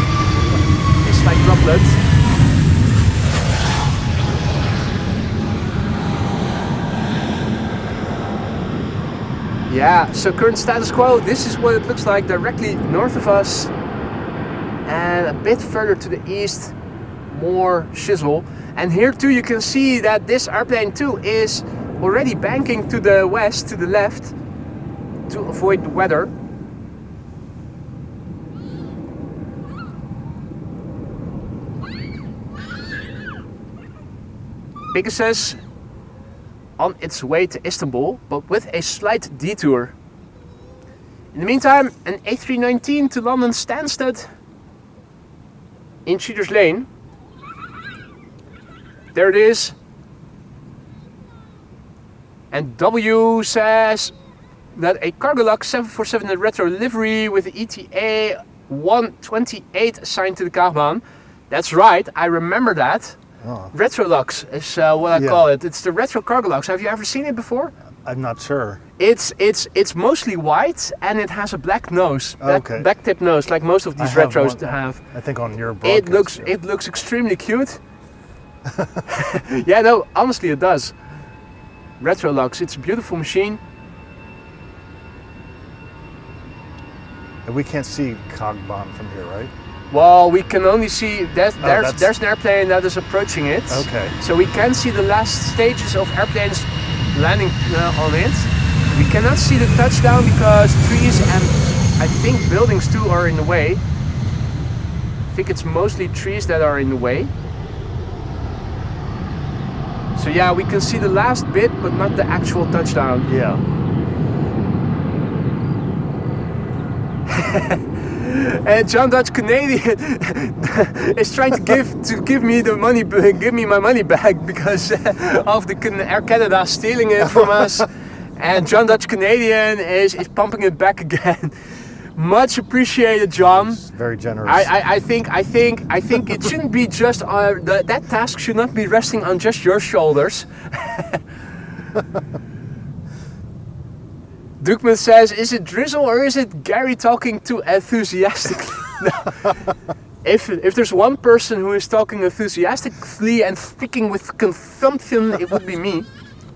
It's like droplets. Yeah, so current status quo, this is what it looks like directly north of us. And a bit further to the east, more shizzle. And here too you can see that this airplane too is already banking to the west, to the left, to avoid the weather. Pegasus on its way to Istanbul, but with a slight detour. In the meantime, an A319 to London Stansted in Cheaters Lane. There it is. And W says that a Cargolux 747 retro livery with ETA 128 assigned to the Karbaan. That's right, I remember that.
Oh.
Retrolux is what I call it. It's the retro Cargolux. Have you ever seen it before?
I'm not sure.
It's mostly white and it has a black nose, black tip nose, like most of these retros to have.
I think on your broadcast.
It looks extremely cute. Yeah, no, honestly it does. Retrolux, it's a beautiful machine.
And we can't see Karbaan from here, right?
Well, we can only see there's an airplane that is approaching it.
Okay.
So we can see the last stages of airplanes landing on it. We cannot see the touchdown because trees and I think buildings too are in the way. I think it's mostly trees that are in the way. So yeah, we can see the last bit, but not the actual touchdown.
Yeah.
And John Dutch Canadian is trying to give me the money, give me my money back because of the Air Canada stealing it from us. And John Dutch Canadian is pumping it back again. Much appreciated, John.
Very generous.
I think it shouldn't be just that task should not be resting on just your shoulders. Dukman says, is it drizzle or is it Gary talking too enthusiastically? No. If there's one person who is talking enthusiastically and speaking with consumption, it would be me.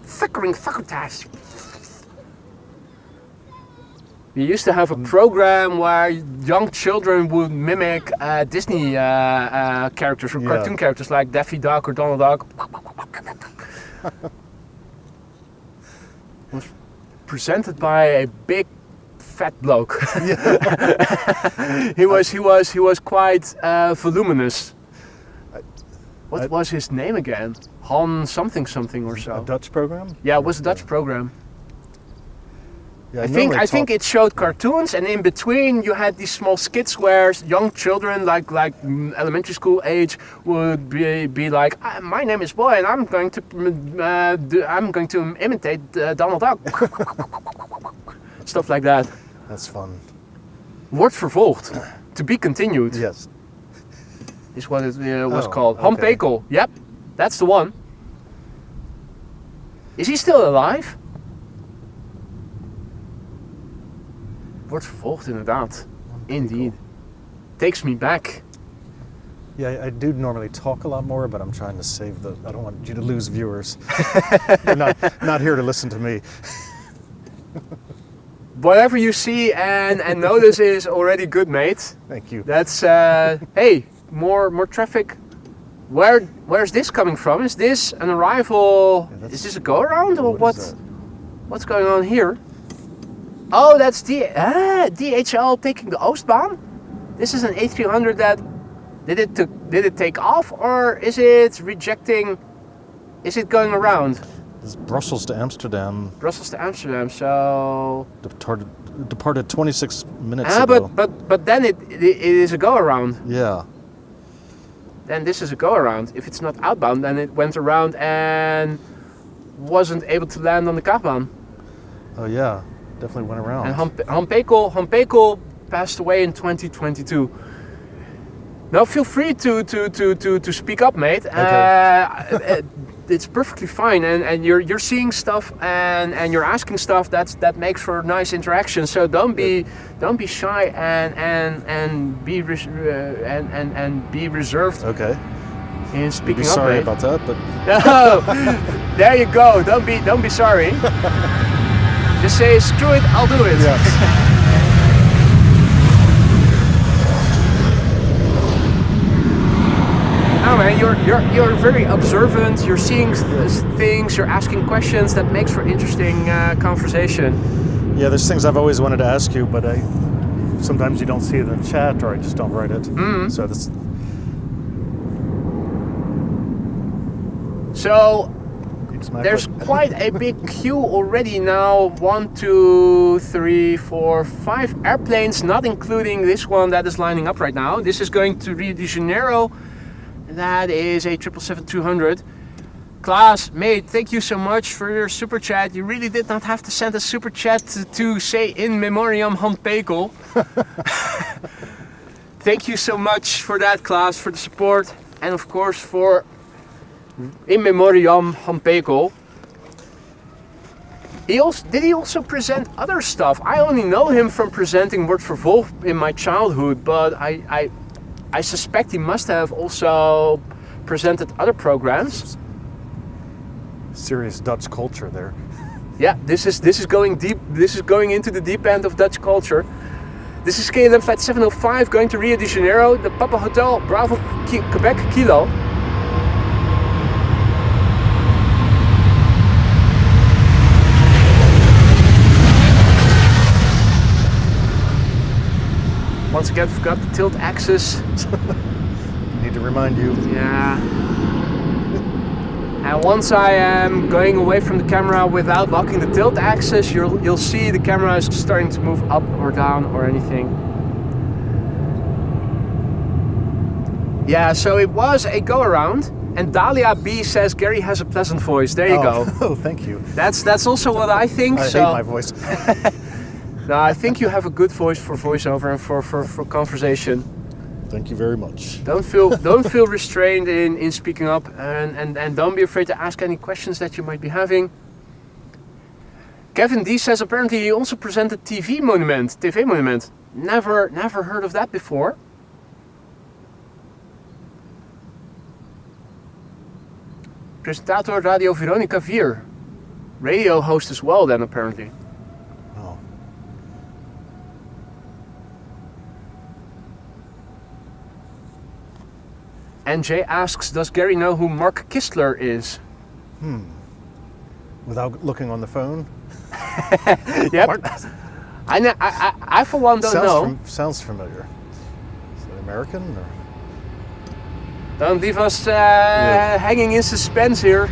Fuckertash. We used to have a program where young children would mimic Disney characters or cartoon characters like Daffy Duck or Donald Duck. Presented by a big fat bloke. he was quite voluminous. What was his name again? Han something or so.
A Dutch program?
Yeah, it was a Dutch program.
Yeah,
I think it showed cartoons, and in between you had these small skits where young children, like elementary school age, would be like, "My name is Boy, and I'm going to imitate Donald Duck." Stuff like that.
That's fun.
Wordt vervolgd, to be continued.
Yes.
Is what it was called.
Okay.
Han Pekel. Yep, that's the one. Is he still alive? Wordt vervolgd inderdaad. Indeed. Takes me back.
Yeah, I do normally talk a lot more, but I'm trying to save I don't want you to lose viewers. You're not here to listen to me.
Whatever you see and notice is already good, mate.
Thank you.
That's, hey, more traffic. Where's this coming from? Is this an arrival?
Yeah,
is this a go-around or
what?
What's going on here? Oh, that's DHL taking the Oostbaan. This is an A300 that did it take off, or is it rejecting? Is it going around?
It's Brussels to Amsterdam.
Brussels to Amsterdam. So
departed 26 minutes ago.
But then it is a go around.
Yeah.
Then this is a go around. If it's not outbound, then it went around and wasn't able to land on the Karbaan.
Oh yeah. Definitely went around.
And Han Pekel passed away in 2022. No, feel free to speak up, mate.
Okay.
It's perfectly fine, and you're seeing stuff and you're asking stuff that makes for nice interaction. So don't be shy and be reserved.
Okay.
In speaking up,
Sorry
mate.
about that, but
No, there you go. Don't be sorry. Just say screw it, I'll do it.
yes.
No, man, you're very observant. You're seeing things. You're asking questions. That makes for interesting conversation.
Yeah, there's things I've always wanted to ask you, but sometimes you don't see it in the chat, or I just don't write it. So this.
So
Exactly.
there's quite a big queue already now. 1, 2, 3, 4, 5 airplanes, not including this one that is lining up right now. This is going to Rio de Janeiro. That is a 777-200. Klaas, mate, thank you so much for your super chat. You really did not have to send a super chat to say in memoriam Han Pekel. Thank you so much for that, Klaas, for the support. And of course for in memoriam Han Pekel. Did he also present other stuff? I only know him from presenting Word for Wolf in my childhood, but I suspect he must have also presented other programs.
Serious Dutch culture there.
Yeah, this is going deep. This is going into the deep end of Dutch culture. This is KLM flight 705 going to Rio de Janeiro, the Papa Hotel Bravo Quebec Kilo. Once again, forgot the tilt axis.
Need to remind you.
Yeah. And once I am going away from the camera without locking the tilt axis, you'll see the camera is starting to move up or down or anything. Yeah, so it was a go around. And Dahlia B says Gary has a pleasant voice. There you go.
Oh, thank you.
That's also what I think.
I hate my voice.
No, I think you have a good voice for voiceover and for conversation.
Thank you very much.
Don't feel restrained in speaking up, and don't be afraid to ask any questions that you might be having. Kevin D says apparently he also presented TV Monument. Never heard of that before. Presentator Radio Veronica 4. Radio host as well then apparently.
Oh.
And Jay asks, does Gary know who Mark Kistler is?
Without looking on the phone?
Yep.
Mark?
I for one don't know.
Sounds familiar. Is it American? Or?
Don't leave us hanging in suspense here.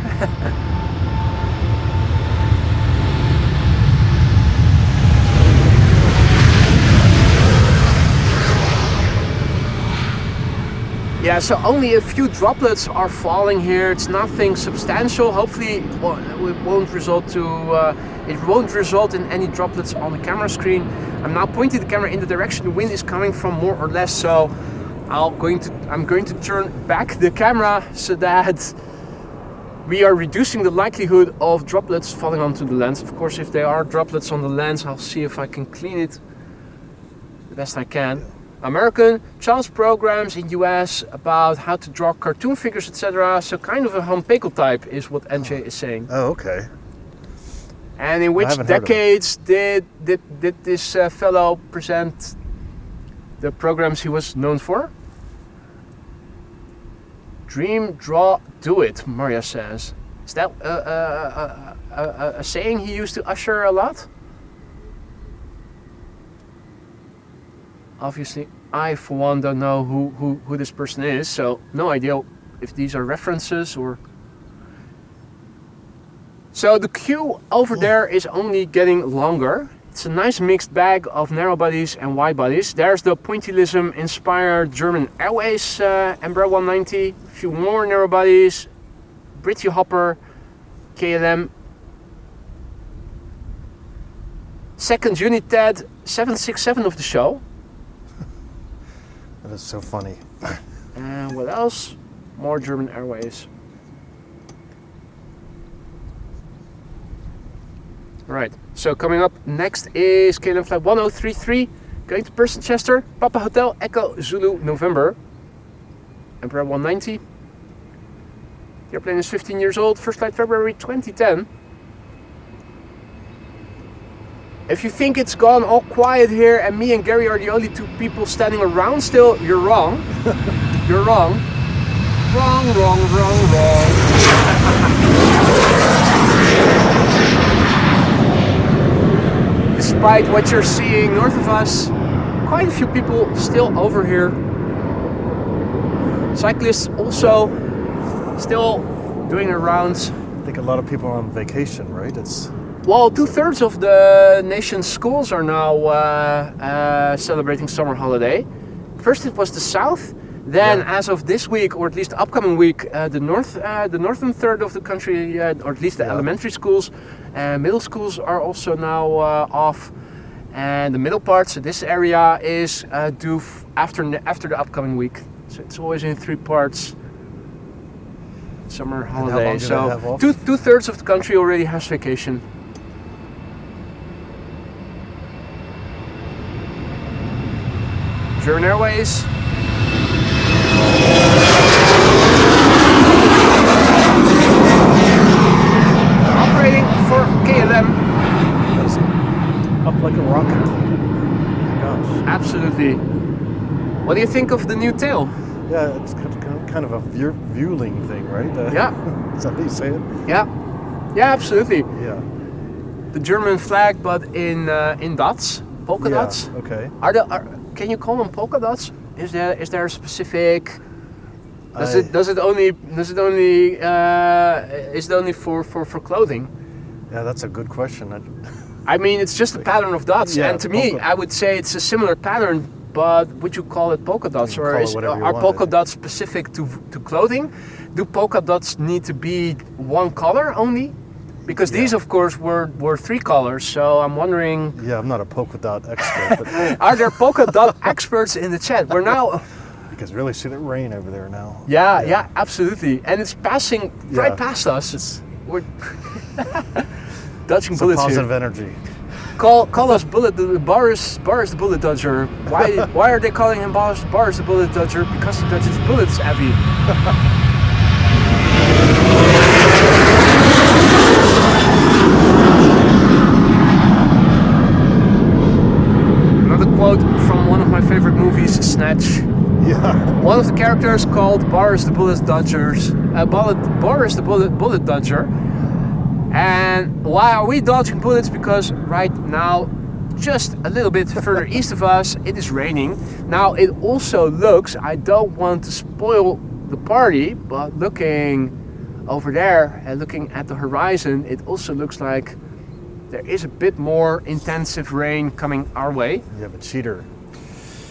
Yeah, so only a few droplets are falling here. It's nothing substantial. Hopefully, it won't result in any droplets on the camera screen. I'm now pointing the camera in the direction the wind is coming from, more or less. So I'm going to turn back the camera so that we are reducing the likelihood of droplets falling onto the lens. Of course, if there are droplets on the lens, I'll see if I can clean it the best I can. American child's programs in US about how to draw cartoon figures, etc. So kind of a Han Pekel type is what NJ is saying.
Oh, okay.
And in which decades did this fellow present the programs he was known for? Dream, draw, do it, Maria says. Is that a saying he used to usher a lot? Obviously, I for one don't know who this person is, so no idea if these are references or... So the queue over there is only getting longer. It's a nice mixed bag of narrow bodies and wide bodies. There's the pointillism inspired German Airways Embraer 190, a few more narrow bodies, British Hopper, KLM, second United 767 of the show.
That is so funny.
And what else? More German Airways. Right, so coming up next is KLM flight 1033, going to Chester, Papa Hotel, Echo Zulu, November. Emperor 190. The airplane is 15 years old, first flight February 2010. If you think it's gone all quiet here and me and Gary are the only two people standing around still, you're wrong. You're wrong. Wrong, wrong, wrong, wrong. Despite what you're seeing north of us, quite a few people still over here. Cyclists also still doing their rounds.
I think a lot of people are on vacation, right? It's
Well, 2/3 of the nation's schools are now celebrating summer holiday. First it was the south, then as of this week, or at least the upcoming week, the northern third of the country, or at least the elementary schools and middle schools are also now off. And the middle part, so this area is due after the upcoming week. So it's always in 3 parts. Summer holiday. So 2/3 of the country already has vacation. German Airways. Operating for KLM.
That's up like a rocket. Oh my gosh.
Absolutely. What do you think of the new tail?
Yeah, it's kind of a viewling thing, right?
Yeah.
Is that how you say it?
Yeah. Yeah, absolutely.
Yeah.
The German flag, but in dots, polka dots.
Okay.
Can you call them polka dots? Is there a specific? Is it only for clothing?
Yeah, that's a good question.
I mean, it's just a pattern of dots,
Yeah,
and to me, I would say it's a similar pattern. But would you call it polka dots, or are polka dots specific to clothing? Do polka dots need to be one color only? Because these, of course, were 3 colors. So I'm wondering.
Yeah, I'm not a polka dot expert, but
Are there polka dot experts in the chat? We're now.
you can really see the rain over there now.
Yeah, absolutely, and it's passing right past us. We're dodging bullets
Positive
here.
energy.
Call us Boris the bullet dodger. Why are they calling him Boris the bullet dodger? Because he dodges bullets, Avi. Another quote from one of my favorite movies, Snatch.
Yeah.
One of the characters called Boris the bullet dodger. And why are we dodging bullets? Because right now, just a little bit further east of us, it is raining. Now it also looks, I don't want to spoil the party, but looking over there and looking at the horizon, it also looks like there is a bit more intensive rain coming our way.
You have a cheater.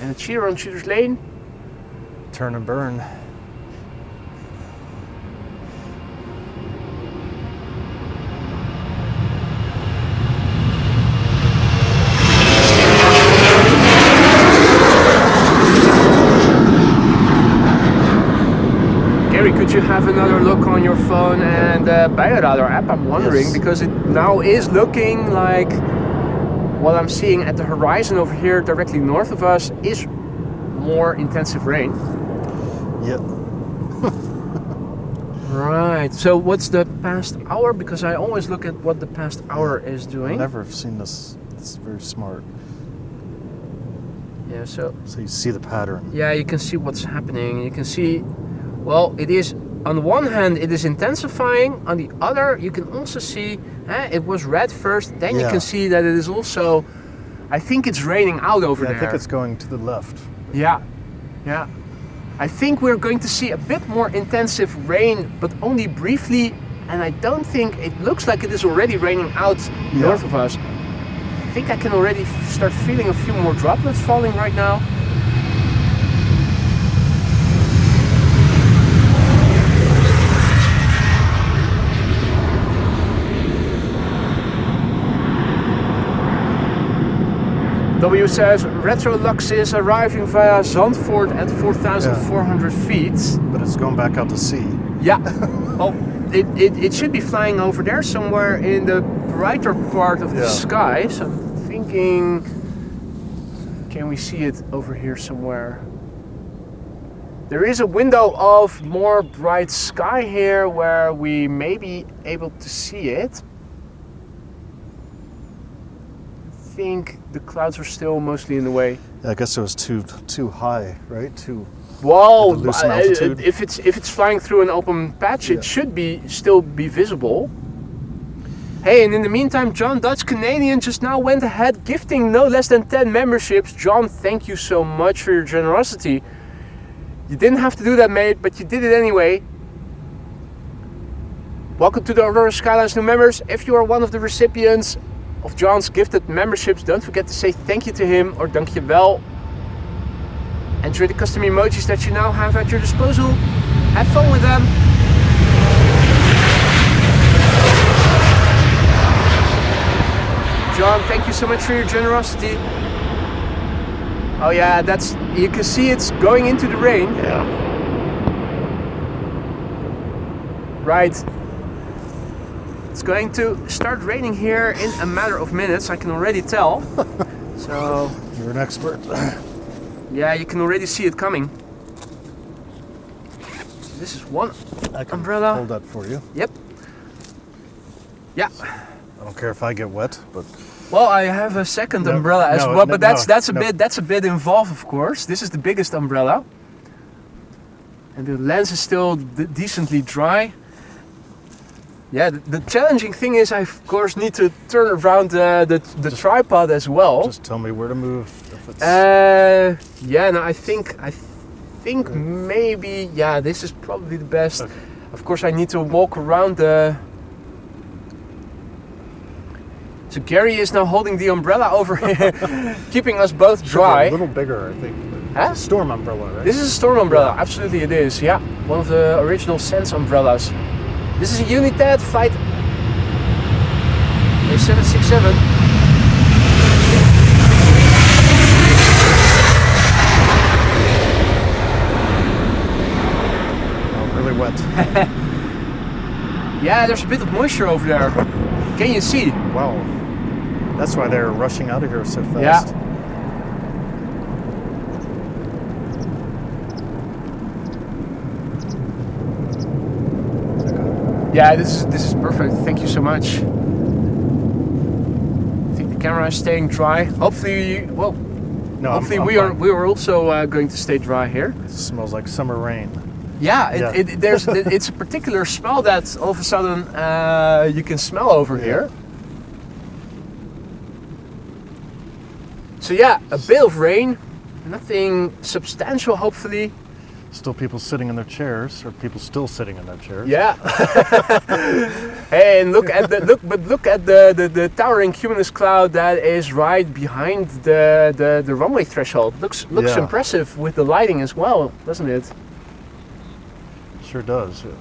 And a cheater on Cheater's Lane.
Turn and burn.
Could you have another look on your phone and buy another app? I'm wondering, because it now is looking like what I'm seeing at the horizon over here directly north of us is more intensive rain.
Yep.
Right, so what's the past hour? Because I always look at what the past hour is doing.
I've never seen this. It's very smart.
Yeah, so
you see the pattern.
Yeah, you can see what's happening. You can see, well, it is, on the one hand, it is intensifying. On the other, you can also see, it was red first. Then you can see that it is also, I think it's raining out over there.
I think it's going to the left.
Yeah, yeah. I think we're going to see a bit more intensive rain, but only briefly. And I don't think, it looks like it is already raining out north of us. I think I can already start feeling a few more droplets falling right now. W says Retrolux is arriving via Zandvoort at 4,400 feet.
But it's going back out to sea.
Yeah. Well, it should be flying over there somewhere in the brighter part of the sky. So I'm thinking, can we see it over here somewhere? There is a window of more bright sky here where we may be able to see it. I think the clouds are still mostly in the way.
I guess it was too high, right? Too
well,
loosen altitude.
if it's flying through an open patch, it should still be visible. Hey, and in the meantime, John Dutch Canadian just now went ahead gifting no less than 10 memberships. John, thank you so much for your generosity. You didn't have to do that, mate, but you did it anyway. Welcome to the Aurora Skylines new members. If you are one of the recipients of John's gifted memberships, don't forget to say thank you to him or dankjewel. Enjoy the custom emojis that you now have at your disposal. Have fun with them. John, thank you so much for your generosity. Oh yeah, you can see it's going into the rain.
Yeah.
Right. It's going to start raining here in a matter of minutes, I can already tell. So
You're an expert.
yeah, you can already see it coming. This is one
I can
umbrella.
hold that for you.
Yep. Yeah.
I don't care if I get wet, but
Well, I have a second umbrella as well, but that's a bit involved, of course. This is the biggest umbrella, and the lens is still decently dry. Yeah, the challenging thing is I of course need to turn around the tripod as well.
just tell me where to move. If it's
Yeah, no, I think maybe this is probably the best.
Okay.
Of course, I need to walk around the. So Gary is now holding the umbrella over here, keeping us both dry.
a little bigger, I think.
Huh?
It's a storm umbrella, right?
This is a storm umbrella, absolutely it is, yeah. One of the original Sense umbrellas. This is a United flight A767.
Oh, really wet.
Yeah, there's a bit of moisture over there. Can you see?
Wow. That's why they're rushing out of here so fast.
Yeah. Yeah, this is perfect. Thank you so much. I think the camera is staying dry. Hopefully, well,
No,
hopefully
I'm
we
fine.
are also going to stay dry here.
It smells like summer rain.
Yeah, it's a particular smell that all of a sudden you can smell over here. So yeah, a bit of rain, nothing substantial, hopefully.
Still people sitting in their chairs, or people still sitting in their chairs.
Yeah. Hey, and look at the towering cumulus cloud that is right behind the runway threshold. Looks
Yeah.
impressive with the lighting as well, doesn't it?
Sure does. Yeah.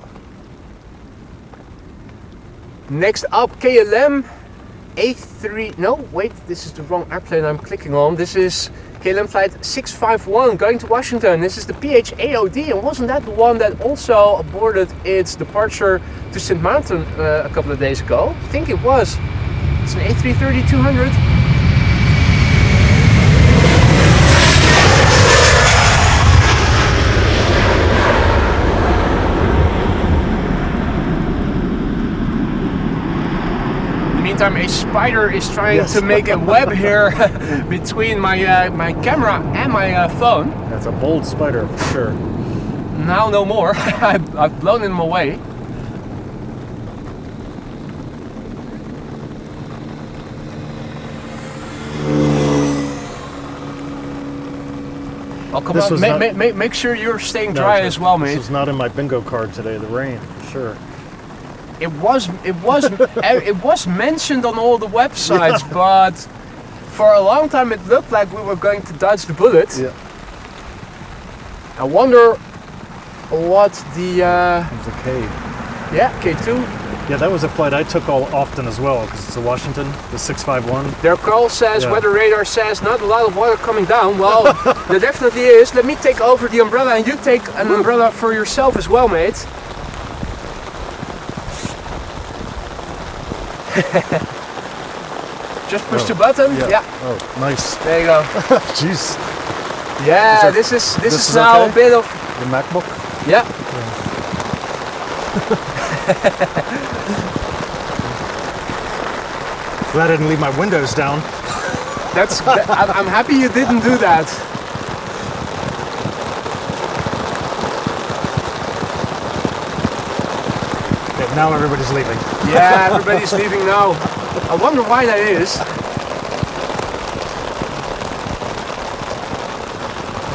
Next up, KLM A3. No, wait, this is the wrong airplane I'm clicking on. This is KLM flight 651 going to Washington. This is the PHAOD, and wasn't that the one that also aborted its departure to St. Mountain a couple of days ago? I think it was. It's an A330-200. Meantime, a spider is trying to make a web here between my camera and my phone.
That's a bold spider for sure.
Now no more. I've blown him away. Oh, come
This
on,
was
make sure you're staying dry as well, mate.
This is not in my bingo card today, the rain, for sure.
It was mentioned on all the websites, but for a long time it looked like we were going to dodge the bullet.
Yeah.
I wonder what the
It's a K.
yeah, K2.
Yeah, that was a flight I took often as well, because it's a Washington, the 651.
Their call says,
Yeah.
weather radar says, not a lot of water coming down. Well, there definitely is. Let me take over the umbrella and you take an umbrella for yourself as well, mate. Just push the button. Yeah.
Oh, nice.
There you go.
Jeez.
Yeah,
Is
this is
is
now
okay?
a bit of
The MacBook?
yeah.
Glad I didn't leave my windows down.
I'm happy you didn't do that.
Okay, now everybody's leaving.
Yeah, everybody's leaving now. I wonder why that is.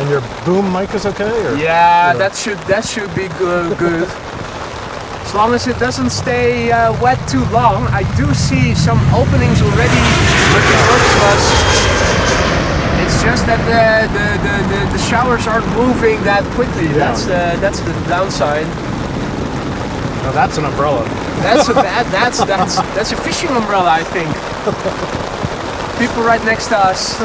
And your boom mic is okay? Or?
Yeah, that should be good. As long as it doesn't stay wet too long. I do see some openings already looking close to us. It's just that the showers aren't moving that quickly.
Yeah.
That's the downside.
No, that's an umbrella.
That's a fishing umbrella, I think. People right next to us.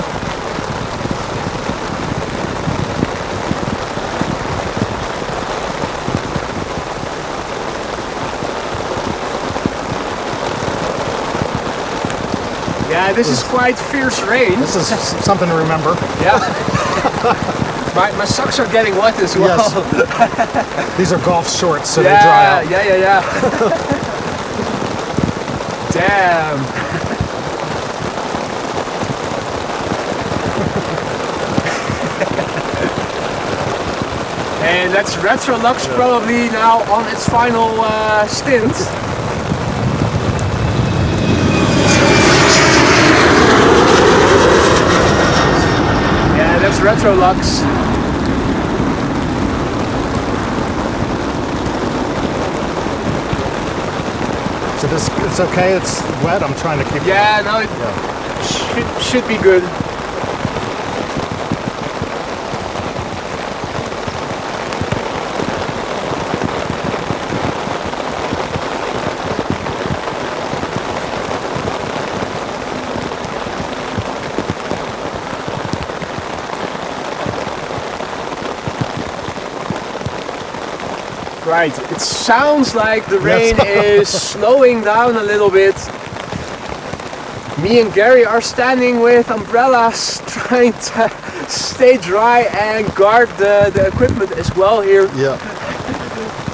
Yeah, this is quite fierce rain.
This is something to remember.
Yeah. My socks are getting wet as well.
Yes. These are golf shorts, so
Yeah,
they dry out.
yeah. Damn. And that's Retrolux probably now on its final stint. Yeah, that's Retrolux.
So it's okay, it's wet, I'm trying to keep
Yeah, no, it should be good. Right, it sounds like the rain is slowing down a little bit. Me and Gary are standing with umbrellas trying to stay dry and guard the equipment as well here.
Yeah.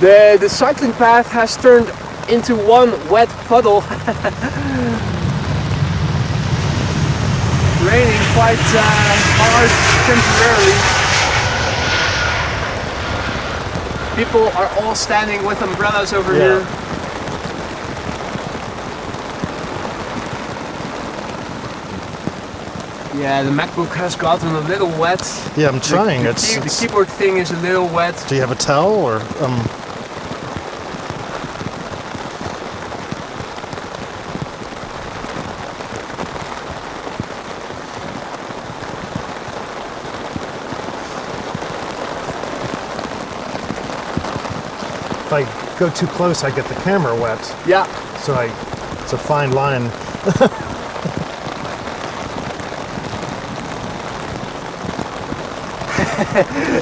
The cycling path has turned into one wet puddle. Raining quite hard temporarily. People are all standing with umbrellas over here. Yeah, the MacBook has gotten a little wet.
Yeah, I'm trying.
The
It's
keyboard thing is a little wet.
Do you have a towel or If I go too close, I get the camera wet.
Yeah.
So it's a fine line.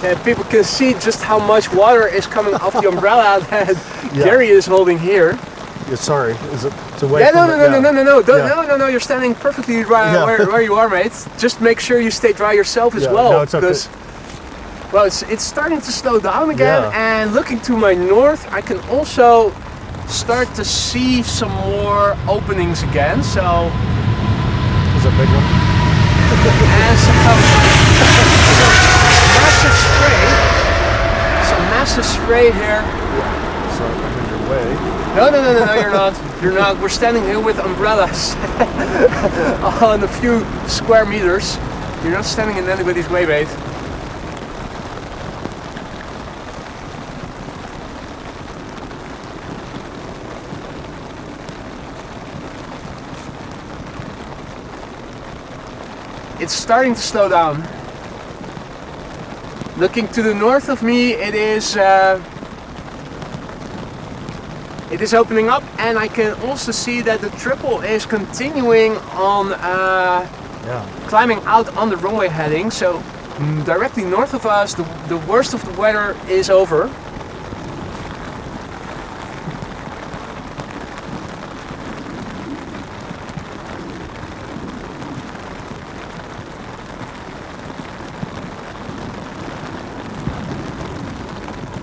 And people can see just how much water is coming off the umbrella that Gary is holding here.
Yeah, sorry, is it away
Yeah,
from
no, you're standing perfectly dry where you are, mate. Just make sure you stay dry yourself as well.
No, it's okay.
Because, well, it's starting to slow down again, and looking to my north, I can also start to see some more openings again. So,
Is it a big one?
and some massive spray here.
Sorry, I'm in your way.
No, you're not. You're not. We're standing here with umbrellas on a few square meters. You're not standing in anybody's way, mate. It's starting to slow down. Looking to the north of me, it is opening up, and I can also see that the triple is continuing on climbing out on the runway heading. So directly north of us, the worst of the weather is over.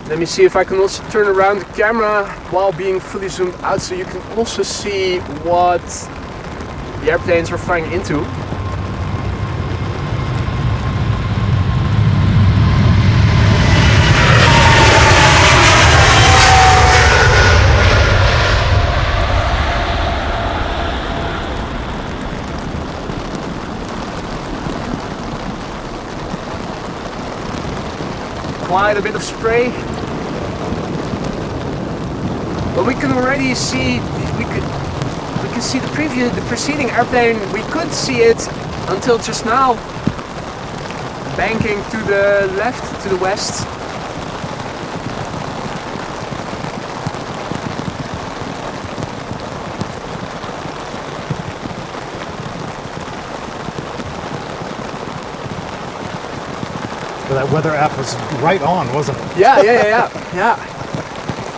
Let me see if I can also turn around the camera while being fully zoomed out so you can also see what the airplanes are flying into. Quite a bit of spray. But we can already see, we can see the preceding airplane. We could see it until just now, banking to the left, to the west.
Well, that weather app was right on, wasn't it?
Yeah.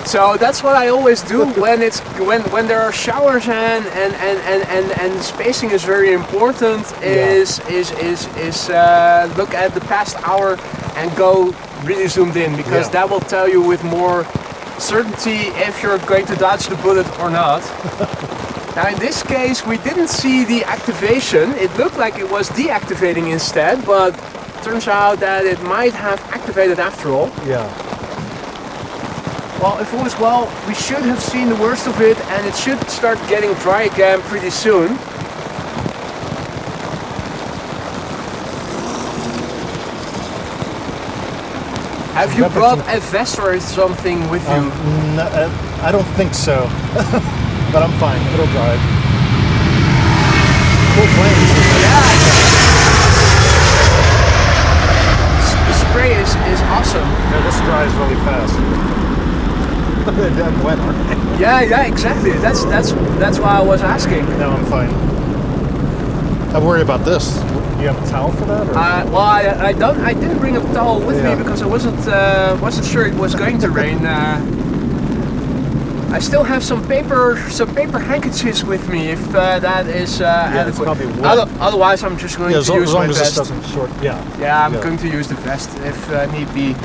So that's what I always do when it's when there are showers and spacing is very important. Is look at the past hour and go really zoomed in, because that will tell you with more certainty if you're going to dodge the bullet or not. Now in this case we didn't see the activation. It looked like it was deactivating instead, but turns out that it might have activated after all.
Yeah.
Well, if all is well, we should have seen the worst of it, and it should start getting dry again pretty soon. Have you brought a vest or something with you?
No, I don't think so, but I'm fine. It'll dry. Cool planes.
Yeah. The spray is awesome.
Yeah, this dries really fast. I'm wet, aren't I?
Yeah, exactly. That's why I was asking.
No, I'm fine. I worry about this. Do you have a towel for that? Or?
Well, I didn't bring a towel with me because I wasn't sure it was going to rain. I still have some paper handkerchiefs with me if that is adequate.
Probably wet.
Otherwise, I'm just going to use
as long
my
as
vest.
this doesn't short. Yeah.
Yeah, I'm going to use the vest if need be.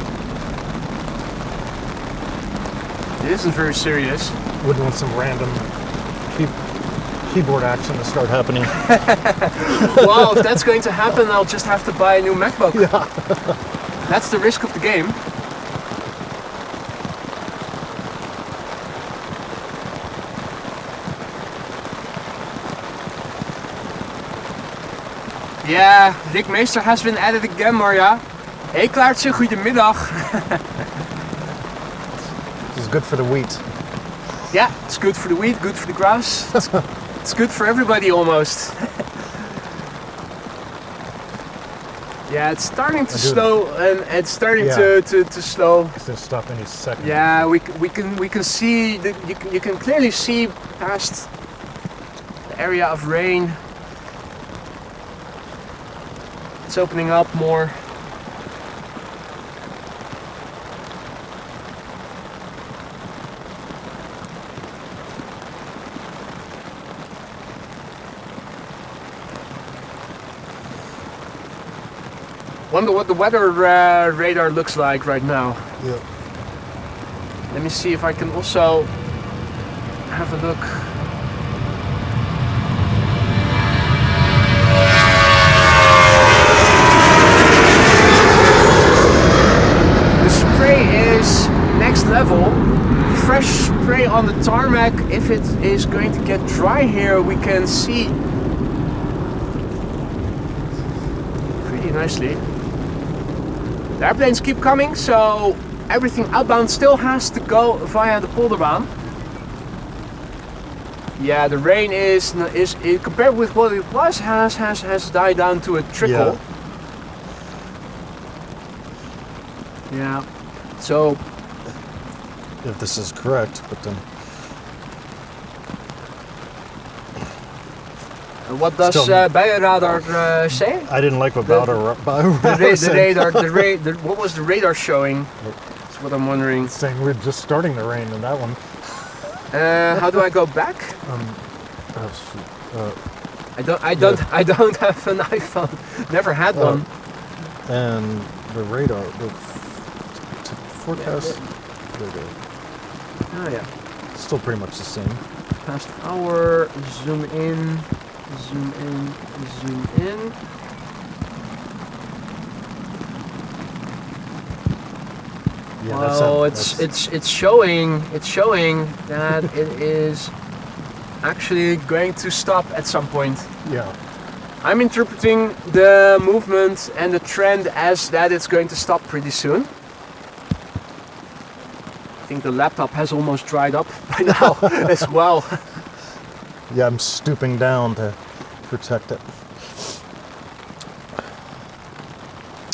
It isn't very serious.
Wouldn't want some random keyboard action to start happening.
Well, if that's going to happen, I'll just have to buy a new MacBook.
Yeah.
That's the risk of the game. Ja, Rick Meester has been at it again, Marja. Hey Klaartje, goedemiddag.
This is good for the wheat.
Yeah, it's good for the wheat, good for the grass. It's good for everybody almost. Yeah, it's starting to slow, and it's starting to slow.
It's gonna stop any second.
Yeah, we can see you can clearly see past the area of rain. It's opening up more. Wonder what the weather radar looks like right now.
Yeah.
Let me see if I can also have a look. The spray is next level. Fresh spray on the tarmac. If it is going to get dry here, we can see pretty nicely. The airplanes keep coming, so everything outbound still has to go via the Polderbaan. Yeah, the rain is compared with what it was has died down to a trickle. Yeah. So
if this is correct, but then
What does
Still-
Bijenradar say?
I didn't like what
The-
Bauer
The radar, what was the radar showing? That's what I'm wondering.
saying we're just starting to rain in that one.
How do I go back?
Shoot.
I don't have an iPhone. Never had one.
And the radar, the forecast,
Oh yeah.
still pretty much the same.
Past hour, zoom in, zoom in, zoom in.
Yeah,
Well, it's showing that it is actually going to stop at some point.
yeah.
I'm interpreting the movement and the trend as that it's going to stop pretty soon. I think the laptop has almost dried up by now as well.
Yeah, I'm stooping down to protect it.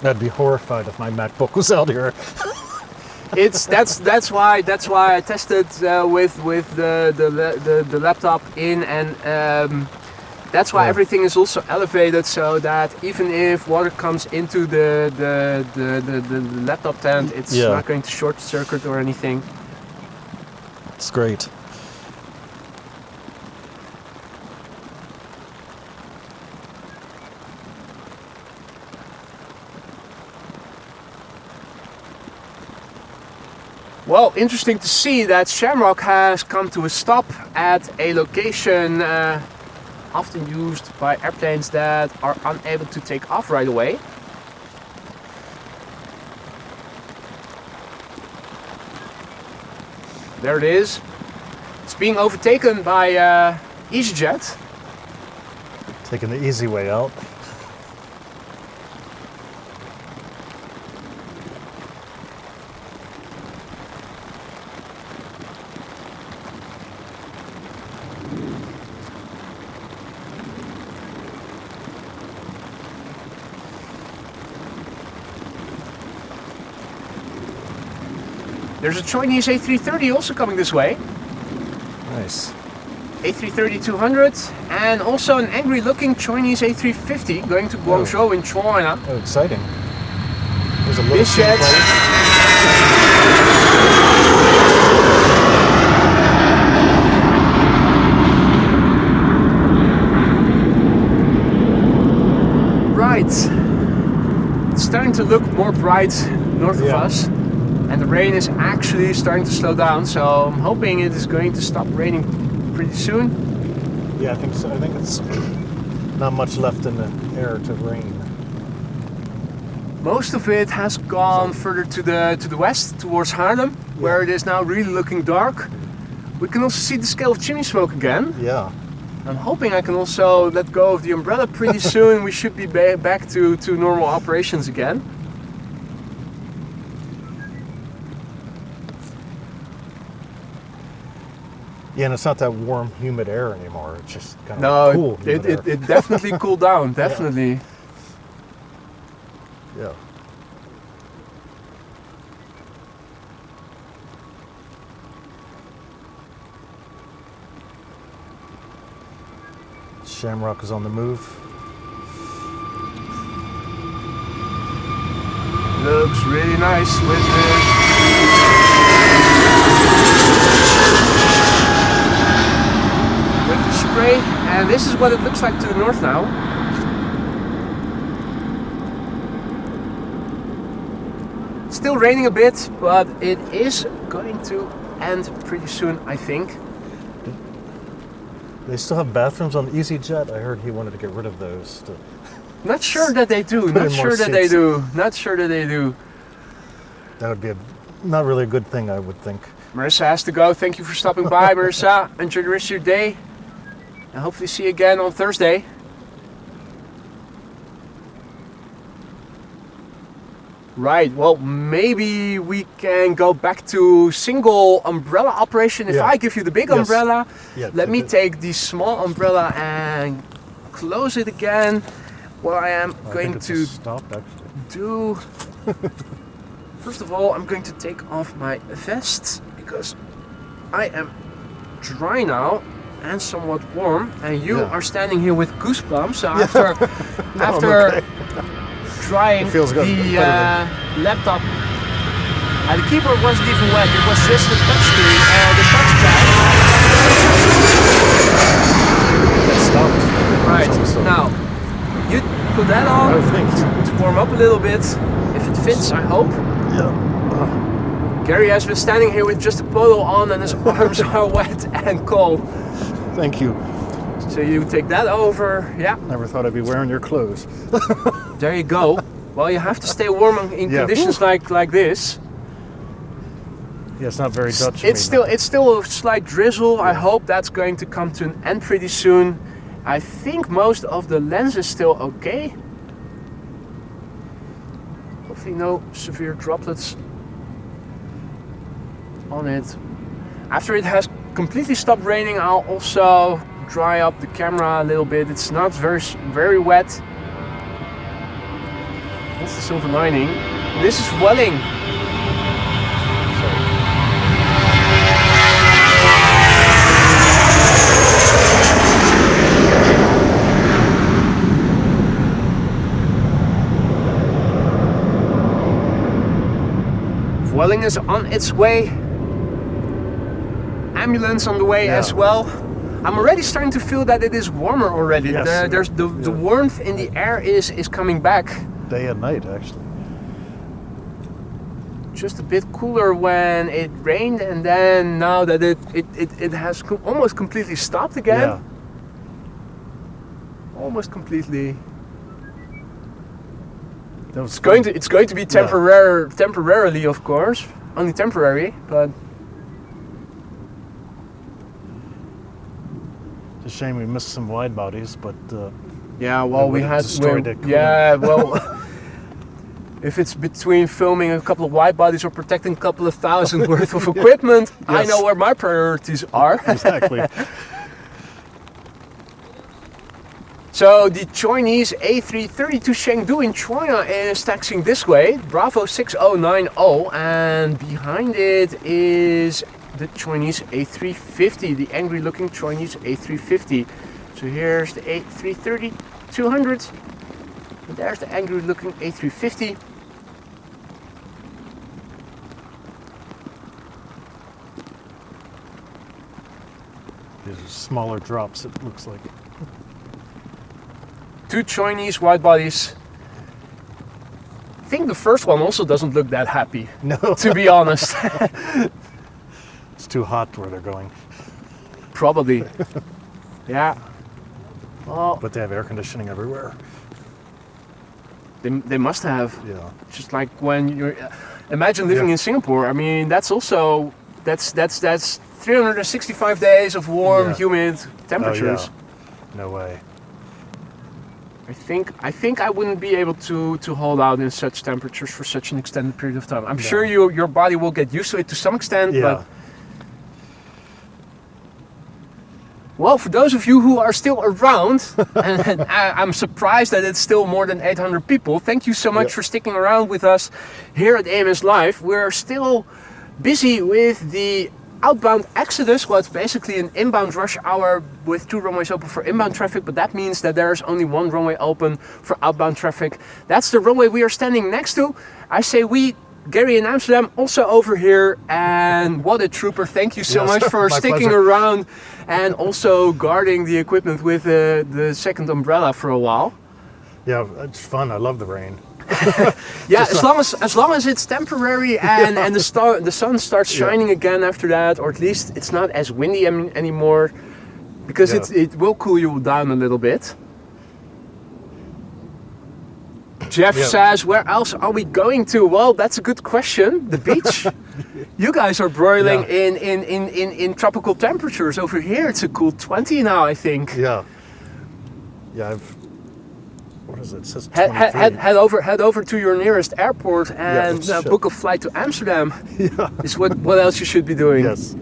I'd be horrified if my MacBook was out here.
That's why I tested with the laptop in, and that's why
Yeah.
everything is also elevated so that even if water comes into the laptop tent, it's
Yeah.
not going to short circuit or anything.
It's great.
Well, interesting to see that Shamrock has come to a stop at a location often used by airplanes that are unable to take off right away. There it is. It's being overtaken by EasyJet.
Taking the easy way out.
There's a Chinese A330 also coming this way.
Nice.
A330-200 and also an angry looking Chinese A350 going to Guangzhou in China.
Oh, exciting. There's a little
Widget.
plane.
Right. It's starting to look more bright north of
Yeah.
us. And the rain is actually starting to slow down, so I'm hoping it is going to stop raining pretty soon.
Yeah, I think so. I think it's not much left in the air to rain.
Most of it has gone further to the west, towards Haarlem, where it is now really looking dark. We can also see the scale of chimney smoke again.
Yeah.
I'm hoping I can also let go of the umbrella pretty soon. We should be back to normal operations again.
Yeah, and it's not that warm, humid air anymore. It's just kind of
No,
cool. humid air.
it definitely cooled down, definitely.
Yeah. Shamrock is on the move.
Looks really nice with the spray, and this is what it looks like to the north now. Still raining a bit, but it is going to end pretty soon, I think.
They still have bathrooms on EasyJet. I heard he wanted to get rid of those.
Not sure that they do.
Put
Not
in more
sure that they
seats.
do. Not sure that they do.
That would be not really a good thing, I would think.
Marissa has to go. Thank you for stopping by, Marissa. Enjoy the rest of your day. And hopefully see you again on Thursday. Right, well, maybe we can go back to single umbrella operation. If
Yeah.
I give you the big
Yes.
umbrella,
Yeah,
let me
the-
take the small umbrella and close it again. What I am
I
going
think it's
to
just stopped, actually.
do, first of all, I'm going to take off my vest because I am dry now, and somewhat warm, and you
Yeah.
are standing here with goosebumps. So after trying
It feels good.
the laptop, the keyboard wasn't even wet. It was just the touchscreen and the touchpad.
It stopped.
Right
So-
now, you put that on
Oh, thank you.
to warm up a little bit. If it fits, I hope.
Yeah.
Gary has been standing here with just a polo on and his arms are wet and cold.
Thank you.
So you take that over, yeah,
Never thought I'd be wearing your clothes.
there you go. Well, you have to stay warm in
Yeah.
conditions like this.
Yeah, it's not very Dutch.
It's still a slight drizzle. I hope that's going to come to an end pretty soon. I think most of the lens is still okay. Hopefully no severe droplets on it. After it has completely stopped raining, I'll also dry up the camera a little bit. It's not very wet. That's the silver lining. This is Welling. Welling is on its way. Ambulance on the way as well. I'm already starting to feel that it is warmer already.
Yes.
There's the warmth in the air is coming back.
Day and night, actually.
Just a bit cooler when it rained, and then now that it has almost completely stopped again.
Yeah.
Almost completely.
That was
It's going to be temporarily, of course, only temporary, but.
It's a shame we missed some wide bodies, but
Yeah, well, we
would've
had
destroyed it.
Yeah, well, if it's between filming a couple of wide bodies or protecting a couple of thousand worth of equipment, I
Yes.
know where my priorities are.
exactly.
So the Chinese A332 Chengdu in China is taxiing this way, Bravo 6090, and behind it is the Chinese A350, the angry-looking Chinese A350. So here's the A330-200, and there's the angry-looking A350.
These are smaller drops, it looks like.
Two Chinese wide bodies. I think the first one also doesn't look that happy,
No,
to be honest.
it's too hot where they're going.
Probably. Yeah. Well,
But they have air conditioning everywhere.
they must have.
Yeah.
Just like when you're, imagine living
Yeah.
in Singapore. I mean, that's 365 days of warm,
Yeah.
humid temperatures.
Oh, yeah. No way.
I think I wouldn't be able to hold out in such temperatures for such an extended period of time. I'm
No.
sure your body will get used to it to some extent,
Yeah.
but well, for those of you who are still around, and I'm surprised that it's still more than 800 people, thank you so much for sticking around with us here at AMS Live. We're still busy with the outbound exodus. Well, it's basically an inbound rush hour with 2 runways open for inbound traffic, but that means that there's only 1 runway open for outbound traffic. That's the runway we are standing next to. I say we, Gary in Amsterdam, also over here, and what a trooper. Thank you so
Yes,
much for
my
sticking
pleasure.
around and also guarding the equipment with the second umbrella for a while.
Yeah, it's fun. I love the rain.
Yeah, as long as it's temporary and the sun starts shining again after that, or at least it's not as windy anymore, because it will cool you down a little bit. Jeff says, where else are we going to? Well, that's a good question. The beach. You guys are broiling in tropical temperatures. Over here it's a cool 20 now, I think.
Yeah. Yeah, what is it? It says
Head over to your nearest airport and
let's
book a flight to Amsterdam. Is what else you should be doing.
Yes.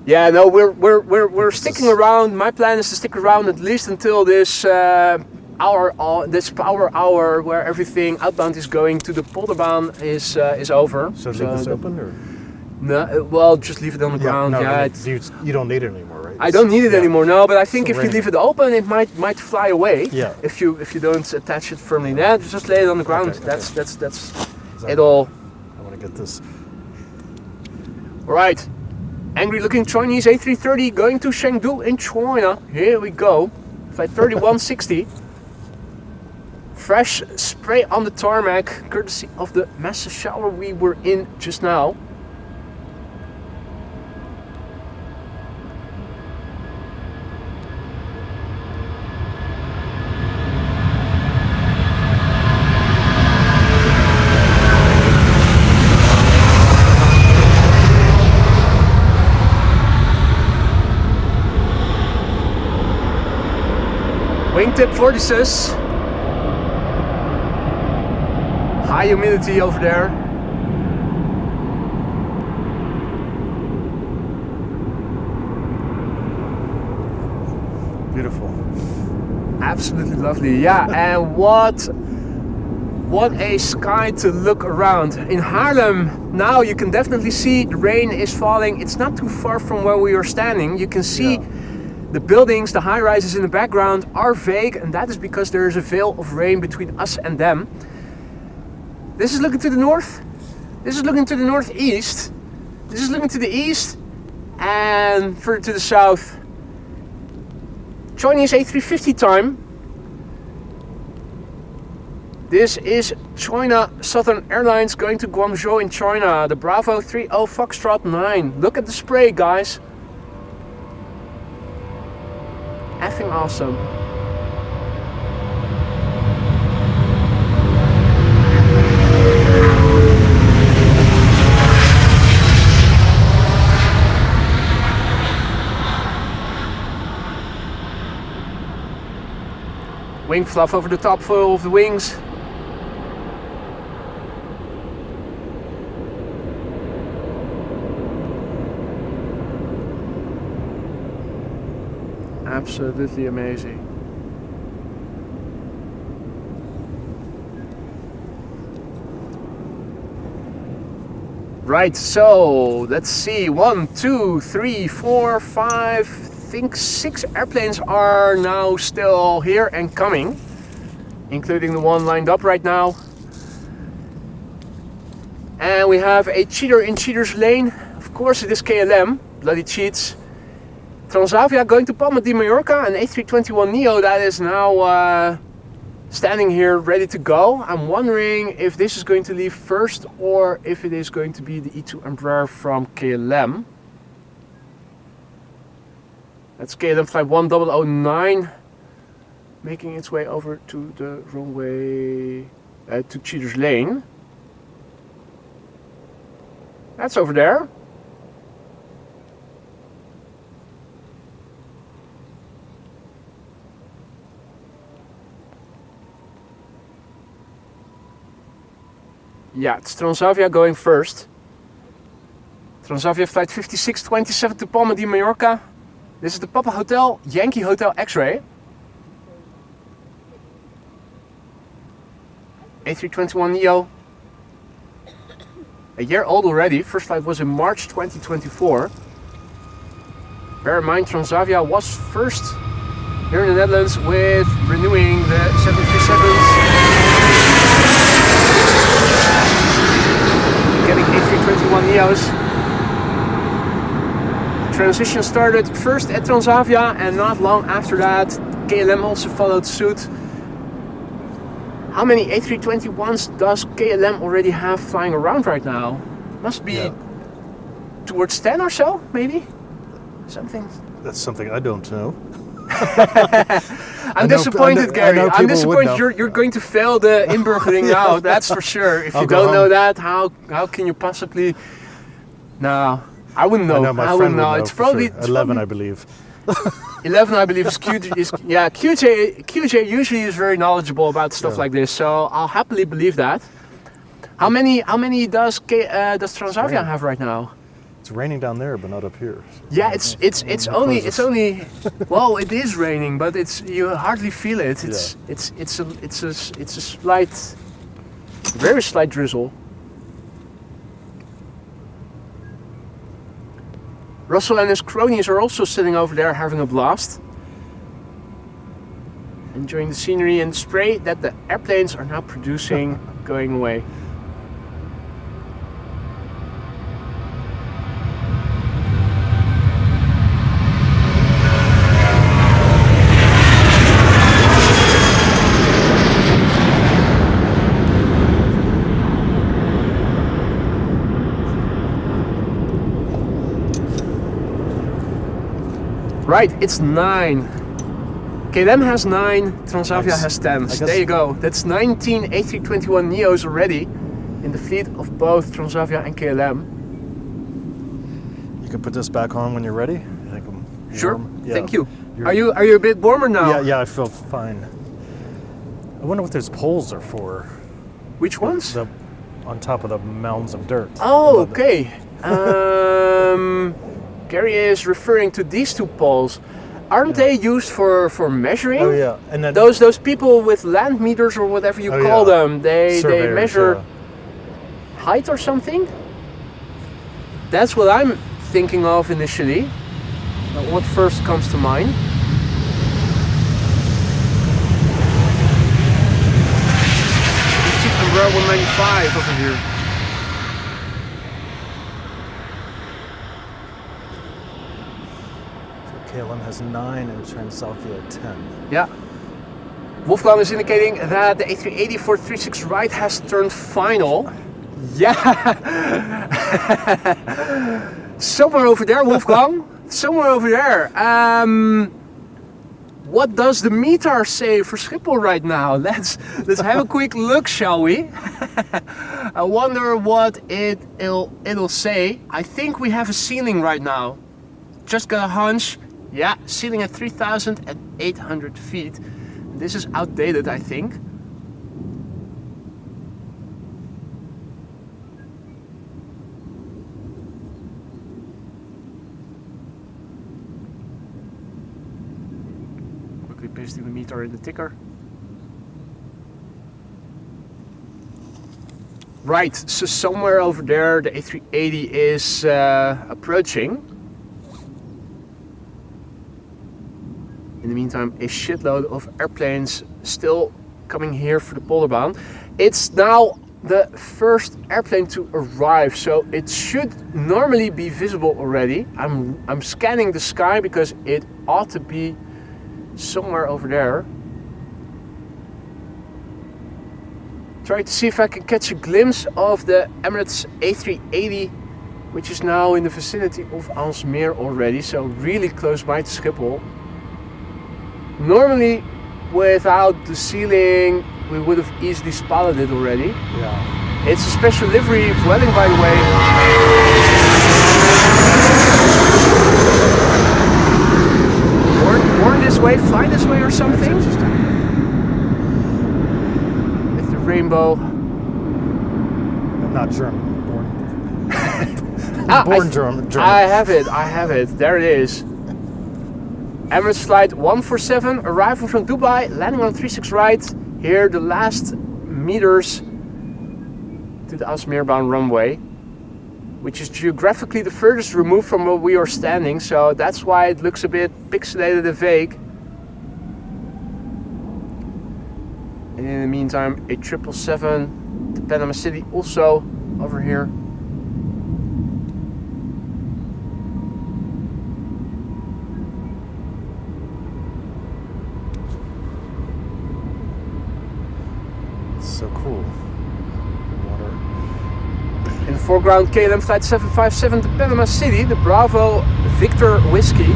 Yeah, no, we're sticking around. My plan is to stick around at least until this this power hour where everything outbound is going to the Polderbaan is over.
So leave this open, or?
No, well, just leave it on the ground.
No,
Yeah,
you don't need it anymore, right?
I don't need it
Yeah.
anymore, no, but I think
So
if you
raining.
leave it open, it might fly away.
Yeah.
If you don't attach it firmly. Nah, just lay it on the ground.
Okay,
That's
that-
it all.
I want to get this.
All right. Angry looking Chinese A330 going to Chengdu in China. Here we go. Flight 3160. Fresh spray on the tarmac, courtesy of the massive shower we were in just now. Wingtip vortices. High humidity over there.
Beautiful.
Absolutely lovely. Yeah, and what a sky to look around. In Haarlem now you can definitely see the rain is falling. It's not too far from where we are standing. You can see the buildings, the high rises in the background are vague, and that is because there is a veil of rain between us and them. This is looking to the north. This is looking to the northeast. This is looking to the east, and further to the south. Chinese A350 time. This is China Southern Airlines going to Guangzhou in China. The Bravo 30 Foxtrot 9. Look at the spray, guys. Effing awesome. Wing fluff over the top foil of the wings. Absolutely amazing. Right, so let's see. 1, 2, 3, 4, 5. I think 6 airplanes are now still here and coming, including the one lined up right now. And we have a cheater in cheater's lane. Of course it is KLM, bloody cheats. Transavia going to Palma de Mallorca, an A321neo that is now standing here ready to go. I'm wondering if this is going to leave first or if it is going to be the E2 Embraer from KLM. That's KLM flight 1009 making its way over to the runway to Cheater's Lane. That's over there. Yeah, it's Transavia going first. Transavia flight 5627 to Palma de Mallorca. This is the Papa Hotel, Yankee Hotel X-Ray. A321neo. A year old already. First flight was in March 2024. Bear in mind, Transavia was first here in the Netherlands with renewing the 737s. Getting A321neos. Transition started first at Transavia, and not long after that KLM also followed suit. How many A321s does KLM already have flying around right now? Must be towards 10 or so, maybe? Something.
That's something I don't know.
I'm disappointed, Gary. I'm disappointed you're going to fail the inburgering now, that's for sure. If you don't know that, how can you possibly... No, I wouldn't know. I wouldn't know. It's probably
11, I believe.
11, I believe, is QJ. Yeah, QJ usually is very knowledgeable about stuff like this, so I'll happily believe that. How many does Transavia have right now?
It's raining down there, but not up here.
Yeah, it's only well, it is raining, but you hardly feel it. It's a slight, very slight drizzle. Russell and his cronies are also sitting over there having a blast. Enjoying the scenery and the spray that the airplanes are now producing going away. Right, it's 9. KLM has 9, Transavia
Nice.
has 10.
I
So
guess-
there you go. That's 19 A321neos already in the fleet of both Transavia and KLM.
You can put this back on when you're ready. I think I'm
Sure,
warm. Yeah.
thank you.
You're-
Are you a bit warmer now?
Yeah, I feel fine. I wonder what those poles are for.
Which ones?
On top of the mounds of dirt.
Oh, okay. Gary is referring to these two poles. Aren't they used for measuring?
Oh yeah, and then
Those people with land meters or whatever you
Oh,
call
yeah.
them, they
surveyors,
measure
yeah.
height or something? That's what I'm thinking of initially. What first comes to mind? Cheap Umbrella 195 over here.
KLM has 9 and Transavia 10.
Yeah. Wolfgang is indicating that the A380 for 36 right has turned final. Yeah. Somewhere over there, Wolfgang. Somewhere over there. What does the METAR say for Schiphol right now? Let's have a quick look, shall we? I wonder what it'll say. I think we have a ceiling right now. Just got a hunch. Yeah, ceiling at 3,800 feet. This is outdated, I think. Quickly pasting the meter in the ticker. Right, so somewhere over there the A380 is approaching. In the meantime, a shitload of airplanes still coming here for the Polderbaan. It's now the first airplane to arrive, so it should normally be visible already. I'm scanning the sky because it ought to be somewhere over there. Try to see if I can catch a glimpse of the Emirates A380, which is now in the vicinity of Aalsmeer already, so really close by to Schiphol. Normally, without the ceiling, we would have easily spotted it already.
Yeah.
It's a special livery of Welling, by the way. Born this way, fly this way or something?
That's interesting.
With the rainbow.
I'm not German. Born German.
I have it, there it is. Emirates flight 147, arrival from Dubai, landing on 36 right. Here the last meters to the Aalsmeer-bound runway, which is geographically the furthest removed from where we are standing, so that's why it looks a bit pixelated and vague. And in the meantime, a 777 to Panama City also over here.
So cool. Water.
In the foreground, KLM flight 757 to Panama City, the Bravo Victor Whiskey.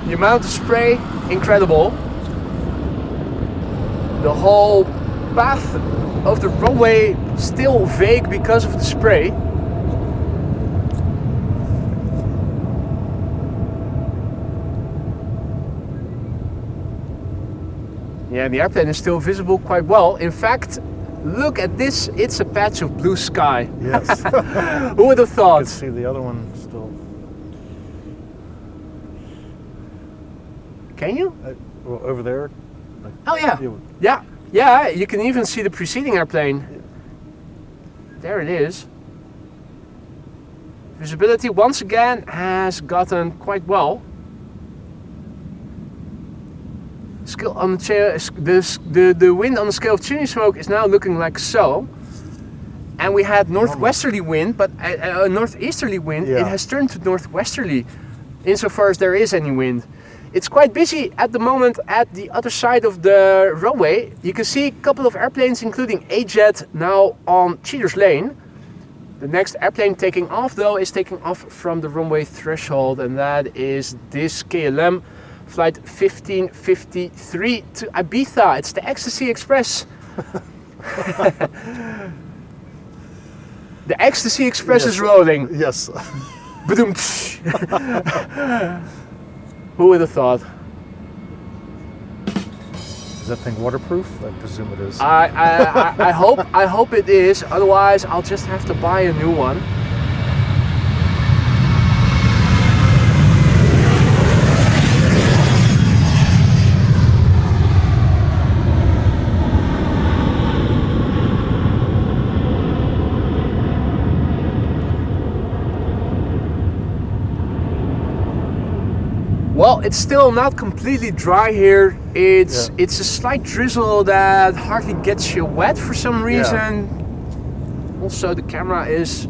The amount of spray, incredible. The whole path of the runway still vague because of the spray. Yeah, the airplane is still visible quite well. In fact, look at this, it's a patch of blue sky.
Yes.
Who would have
I
thought?
can see the other one still.
Can you?
Well, over there.
Oh yeah.
You-
Yeah. Yeah, you can even see the preceding airplane. There it is. Visibility once again has gotten quite well. Scale on the chair, the wind on the scale of chimney smoke is now looking like so. And we had northwesterly wind, but northeasterly wind.
Yeah.
It has turned to northwesterly, insofar as there is any wind. It's quite busy at the moment at the other side of the runway. You can see a couple of airplanes, including a jet, now on Cheaters Lane. The next airplane taking off, though, is taking off from the runway threshold, and that is this KLM flight 1553 to Ibiza. It's the Ecstasy Express. The Ecstasy Express is rolling.
Yes.
Badoom. Who would have thought?
Is that thing waterproof? I presume it is.
I hope it is. Otherwise, I'll just have to buy a new one. Well, it's still not completely dry here. It's a slight drizzle that hardly gets you wet for some reason. Also, the camera is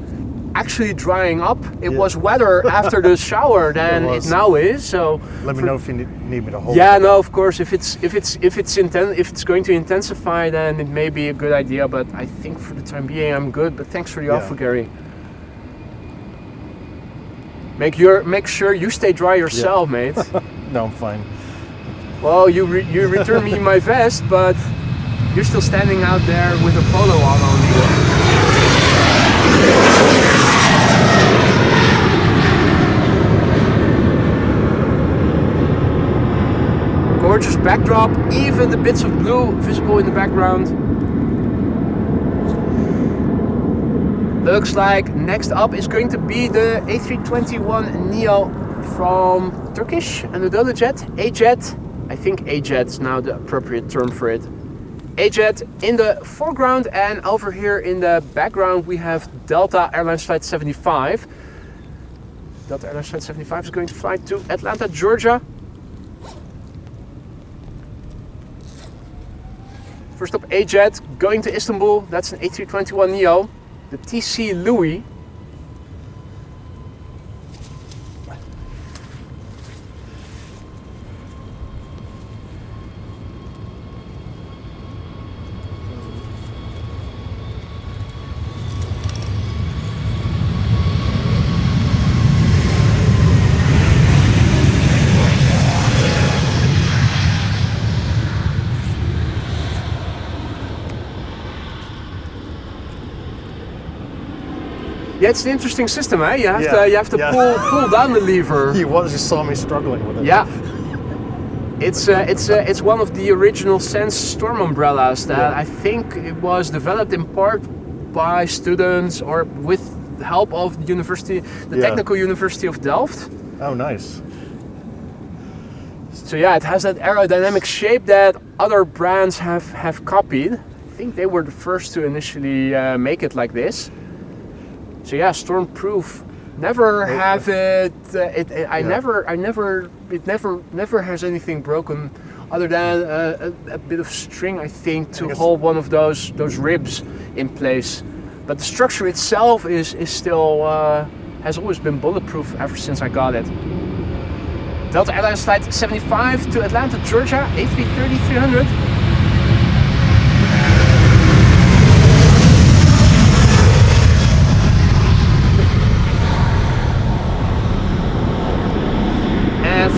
actually drying up. It was wetter after the shower than it now is. So
let me know if you need me to hold.
Yeah,
it.
no, of course. If it's going to intensify, then it may be a good idea. But I think for the time being, I'm good. But thanks for the offer, Gary. Make sure you stay dry yourself, mate.
No, I'm fine.
Well, you return me my vest, but you're still standing out there with a polo on only. Gorgeous backdrop, even the bits of blue visible in the background. Looks like next up is going to be the A321neo from Turkish Anadolu Jet, A-Jet. I think A-Jet is now the appropriate term for it. A-Jet in the foreground, and over here in the background we have Delta Airlines Flight 75. Delta Airlines Flight 75 is going to fly to Atlanta, Georgia. First up, A-Jet going to Istanbul. That's an A321neo. The TC Louis. Yeah, it's an interesting system, eh? You have to pull down the lever.
You saw me struggling with it.
Yeah. It's one of the original Sense storm umbrellas that I think it was developed in part by students or with the help of the university, the Technical University of Delft.
Oh, nice.
So yeah, it has that aerodynamic shape that other brands have copied. I think they were the first to initially make it like this. So yeah, storm-proof. Never have it. It never has anything broken, other than a bit of string, I think, to hold one of those ribs in place. But the structure itself is still has always been bulletproof ever since I got it. Delta Airlines Flight 75 to Atlanta, Georgia, A330-300.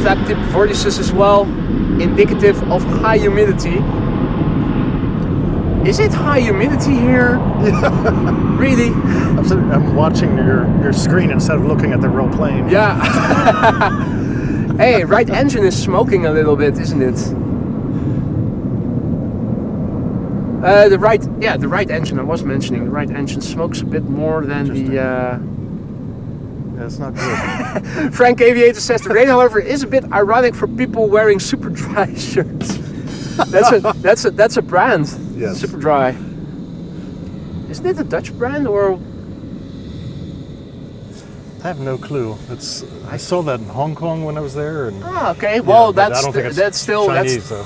Flap tip vortices as well, indicative of high humidity. Is it high humidity here? Really?
I'm watching your screen instead of looking at the real plane.
Yeah. Hey, right engine is smoking a little bit, isn't it? The right engine I was mentioning. The right engine smokes a bit more than the
Yeah, it's not good.
Frank Aviator says the rain, however, is a bit ironic for people wearing super dry shirts. That's a brand.
Yes.
Super dry. Isn't it a Dutch brand or?
I have no clue. I saw that in Hong Kong when I was there. And,
Okay. Well,
but I don't think it's
that's still
Chinese, so.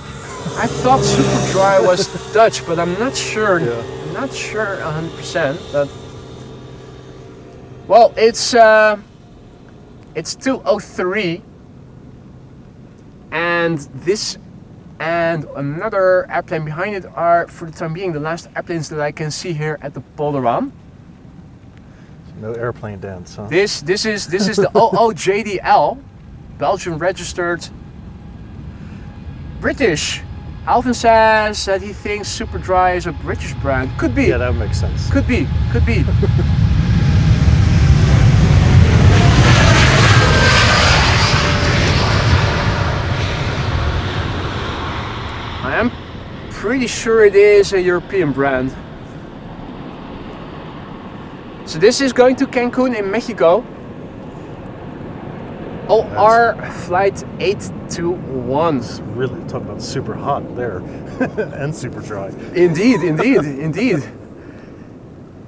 I thought super dry was Dutch, but I'm not sure.
Yeah.
I'm not sure 100%. But well, it's 2:03, and this and another airplane behind it are, for the time being, the last airplanes that I can see here at the Polderbaan.
No airplane dance, huh?
This is the OOJDL, Belgian registered, British. Alvin says that he thinks Super Dry is a British brand. Could be.
Yeah, that makes sense.
Could be. I am pretty sure it is a European brand. So this is going to Cancun in Mexico. OR flight 821.
Really talk about super hot there and super dry.
Indeed.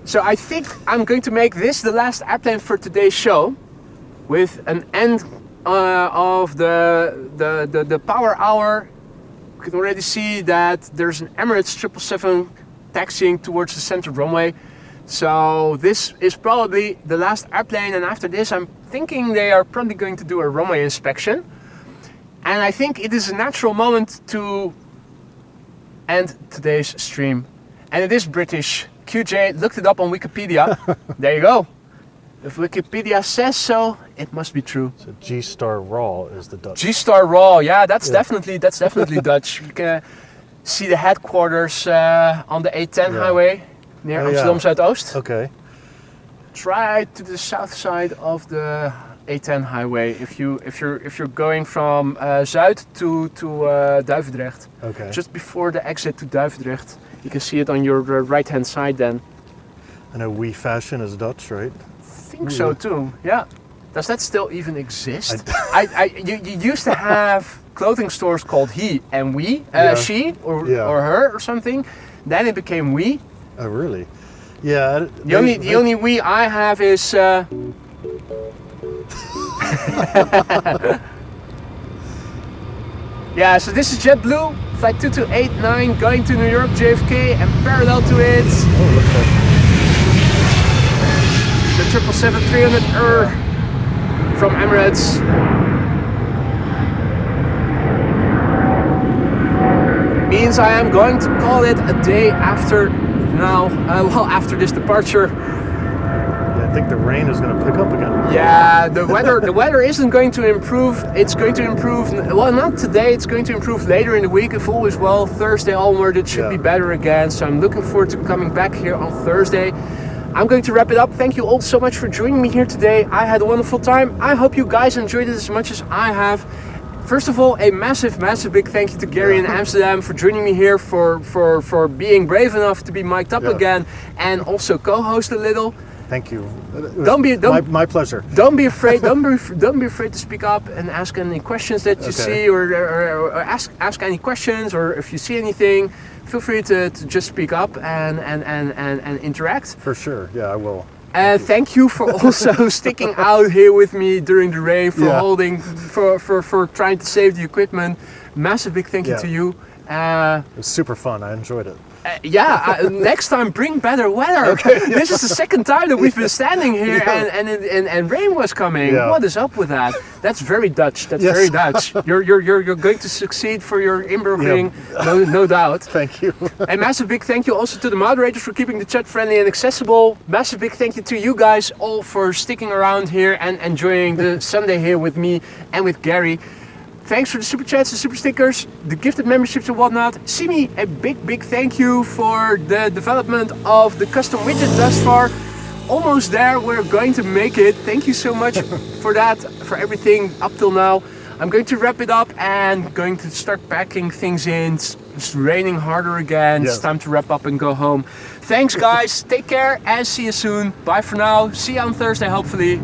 So I think I'm going to make this the last airplane for today's show, with an end of the power hour. You can already see that there's an Emirates 777 taxiing towards the center runway. So this is probably the last airplane, and after this I'm thinking they are probably going to do a runway inspection. And I think it is a natural moment to end today's stream. And it is British. QJ looked it up on Wikipedia. There you go. If Wikipedia says so, it must be true.
So G-Star Raw is the Dutch.
G-Star Raw, yeah, that's definitely Dutch. You can see the headquarters on the A10 highway near Amsterdam Zuidoost.
Okay.
Try to the south side of the A10 highway if you're going from Zuid to Duivendrecht.
Okay.
Just before the exit to Duivendrecht, you can see it on your right hand side then.
I know We Fashion is Dutch, right?
I think so too. Yeah. Does that still even exist? You used to have clothing stores called he and we, she or her or something. Then it became we.
Oh really? Yeah.
The only we I have is. Yeah, so this is JetBlue, flight 2289 going to New York JFK, and parallel to it, the 777-300 from Emirates. Means I am going to call it a day after now, after this departure.
I think the rain is going to pick up again.
Yeah, the weather isn't going to improve. It's going to improve, well, not today, it's going to improve later in the week. If all is well, Thursday onward it should be better again. So I'm looking forward to coming back here on Thursday. I'm going to wrap it up. Thank you all so much for joining me here today. I had a wonderful time. I hope you guys enjoyed it as much as I have. First of all, a massive big thank you to Gary in Amsterdam for joining me here, for being brave enough to be mic'd up again and also co-host a little.
Thank you. My pleasure.
Don't be afraid. Don't be afraid to speak up and ask any questions that you see, or ask any questions, or if you see anything, feel free to just speak up and interact.
For sure. Yeah, I will.
Thank you for also sticking out here with me during the rain, for holding, for trying to save the equipment. Massive big thank you to you.
It was super fun. I enjoyed it.
Next time bring better weather. Okay. This is the second time that we've been standing here and rain was coming.
Yeah.
What is up with that? That's very Dutch. That's very Dutch. You're going to succeed for your inburgering, no doubt.
Thank you.
A massive big thank you also to the moderators for keeping the chat friendly and accessible. Massive big thank you to you guys all for sticking around here and enjoying the Sunday here with me and with Gary. Thanks for the super chats, the super stickers, the gifted memberships and whatnot. Simi, a big thank you for the development of the custom widget thus far. Almost there, we're going to make it. Thank you so much for that, for everything up till now. I'm going to wrap it up and going to start packing things in. It's raining harder again. It's time to wrap up and go home. Thanks guys, take care and see you soon. Bye for now. See you on Thursday hopefully.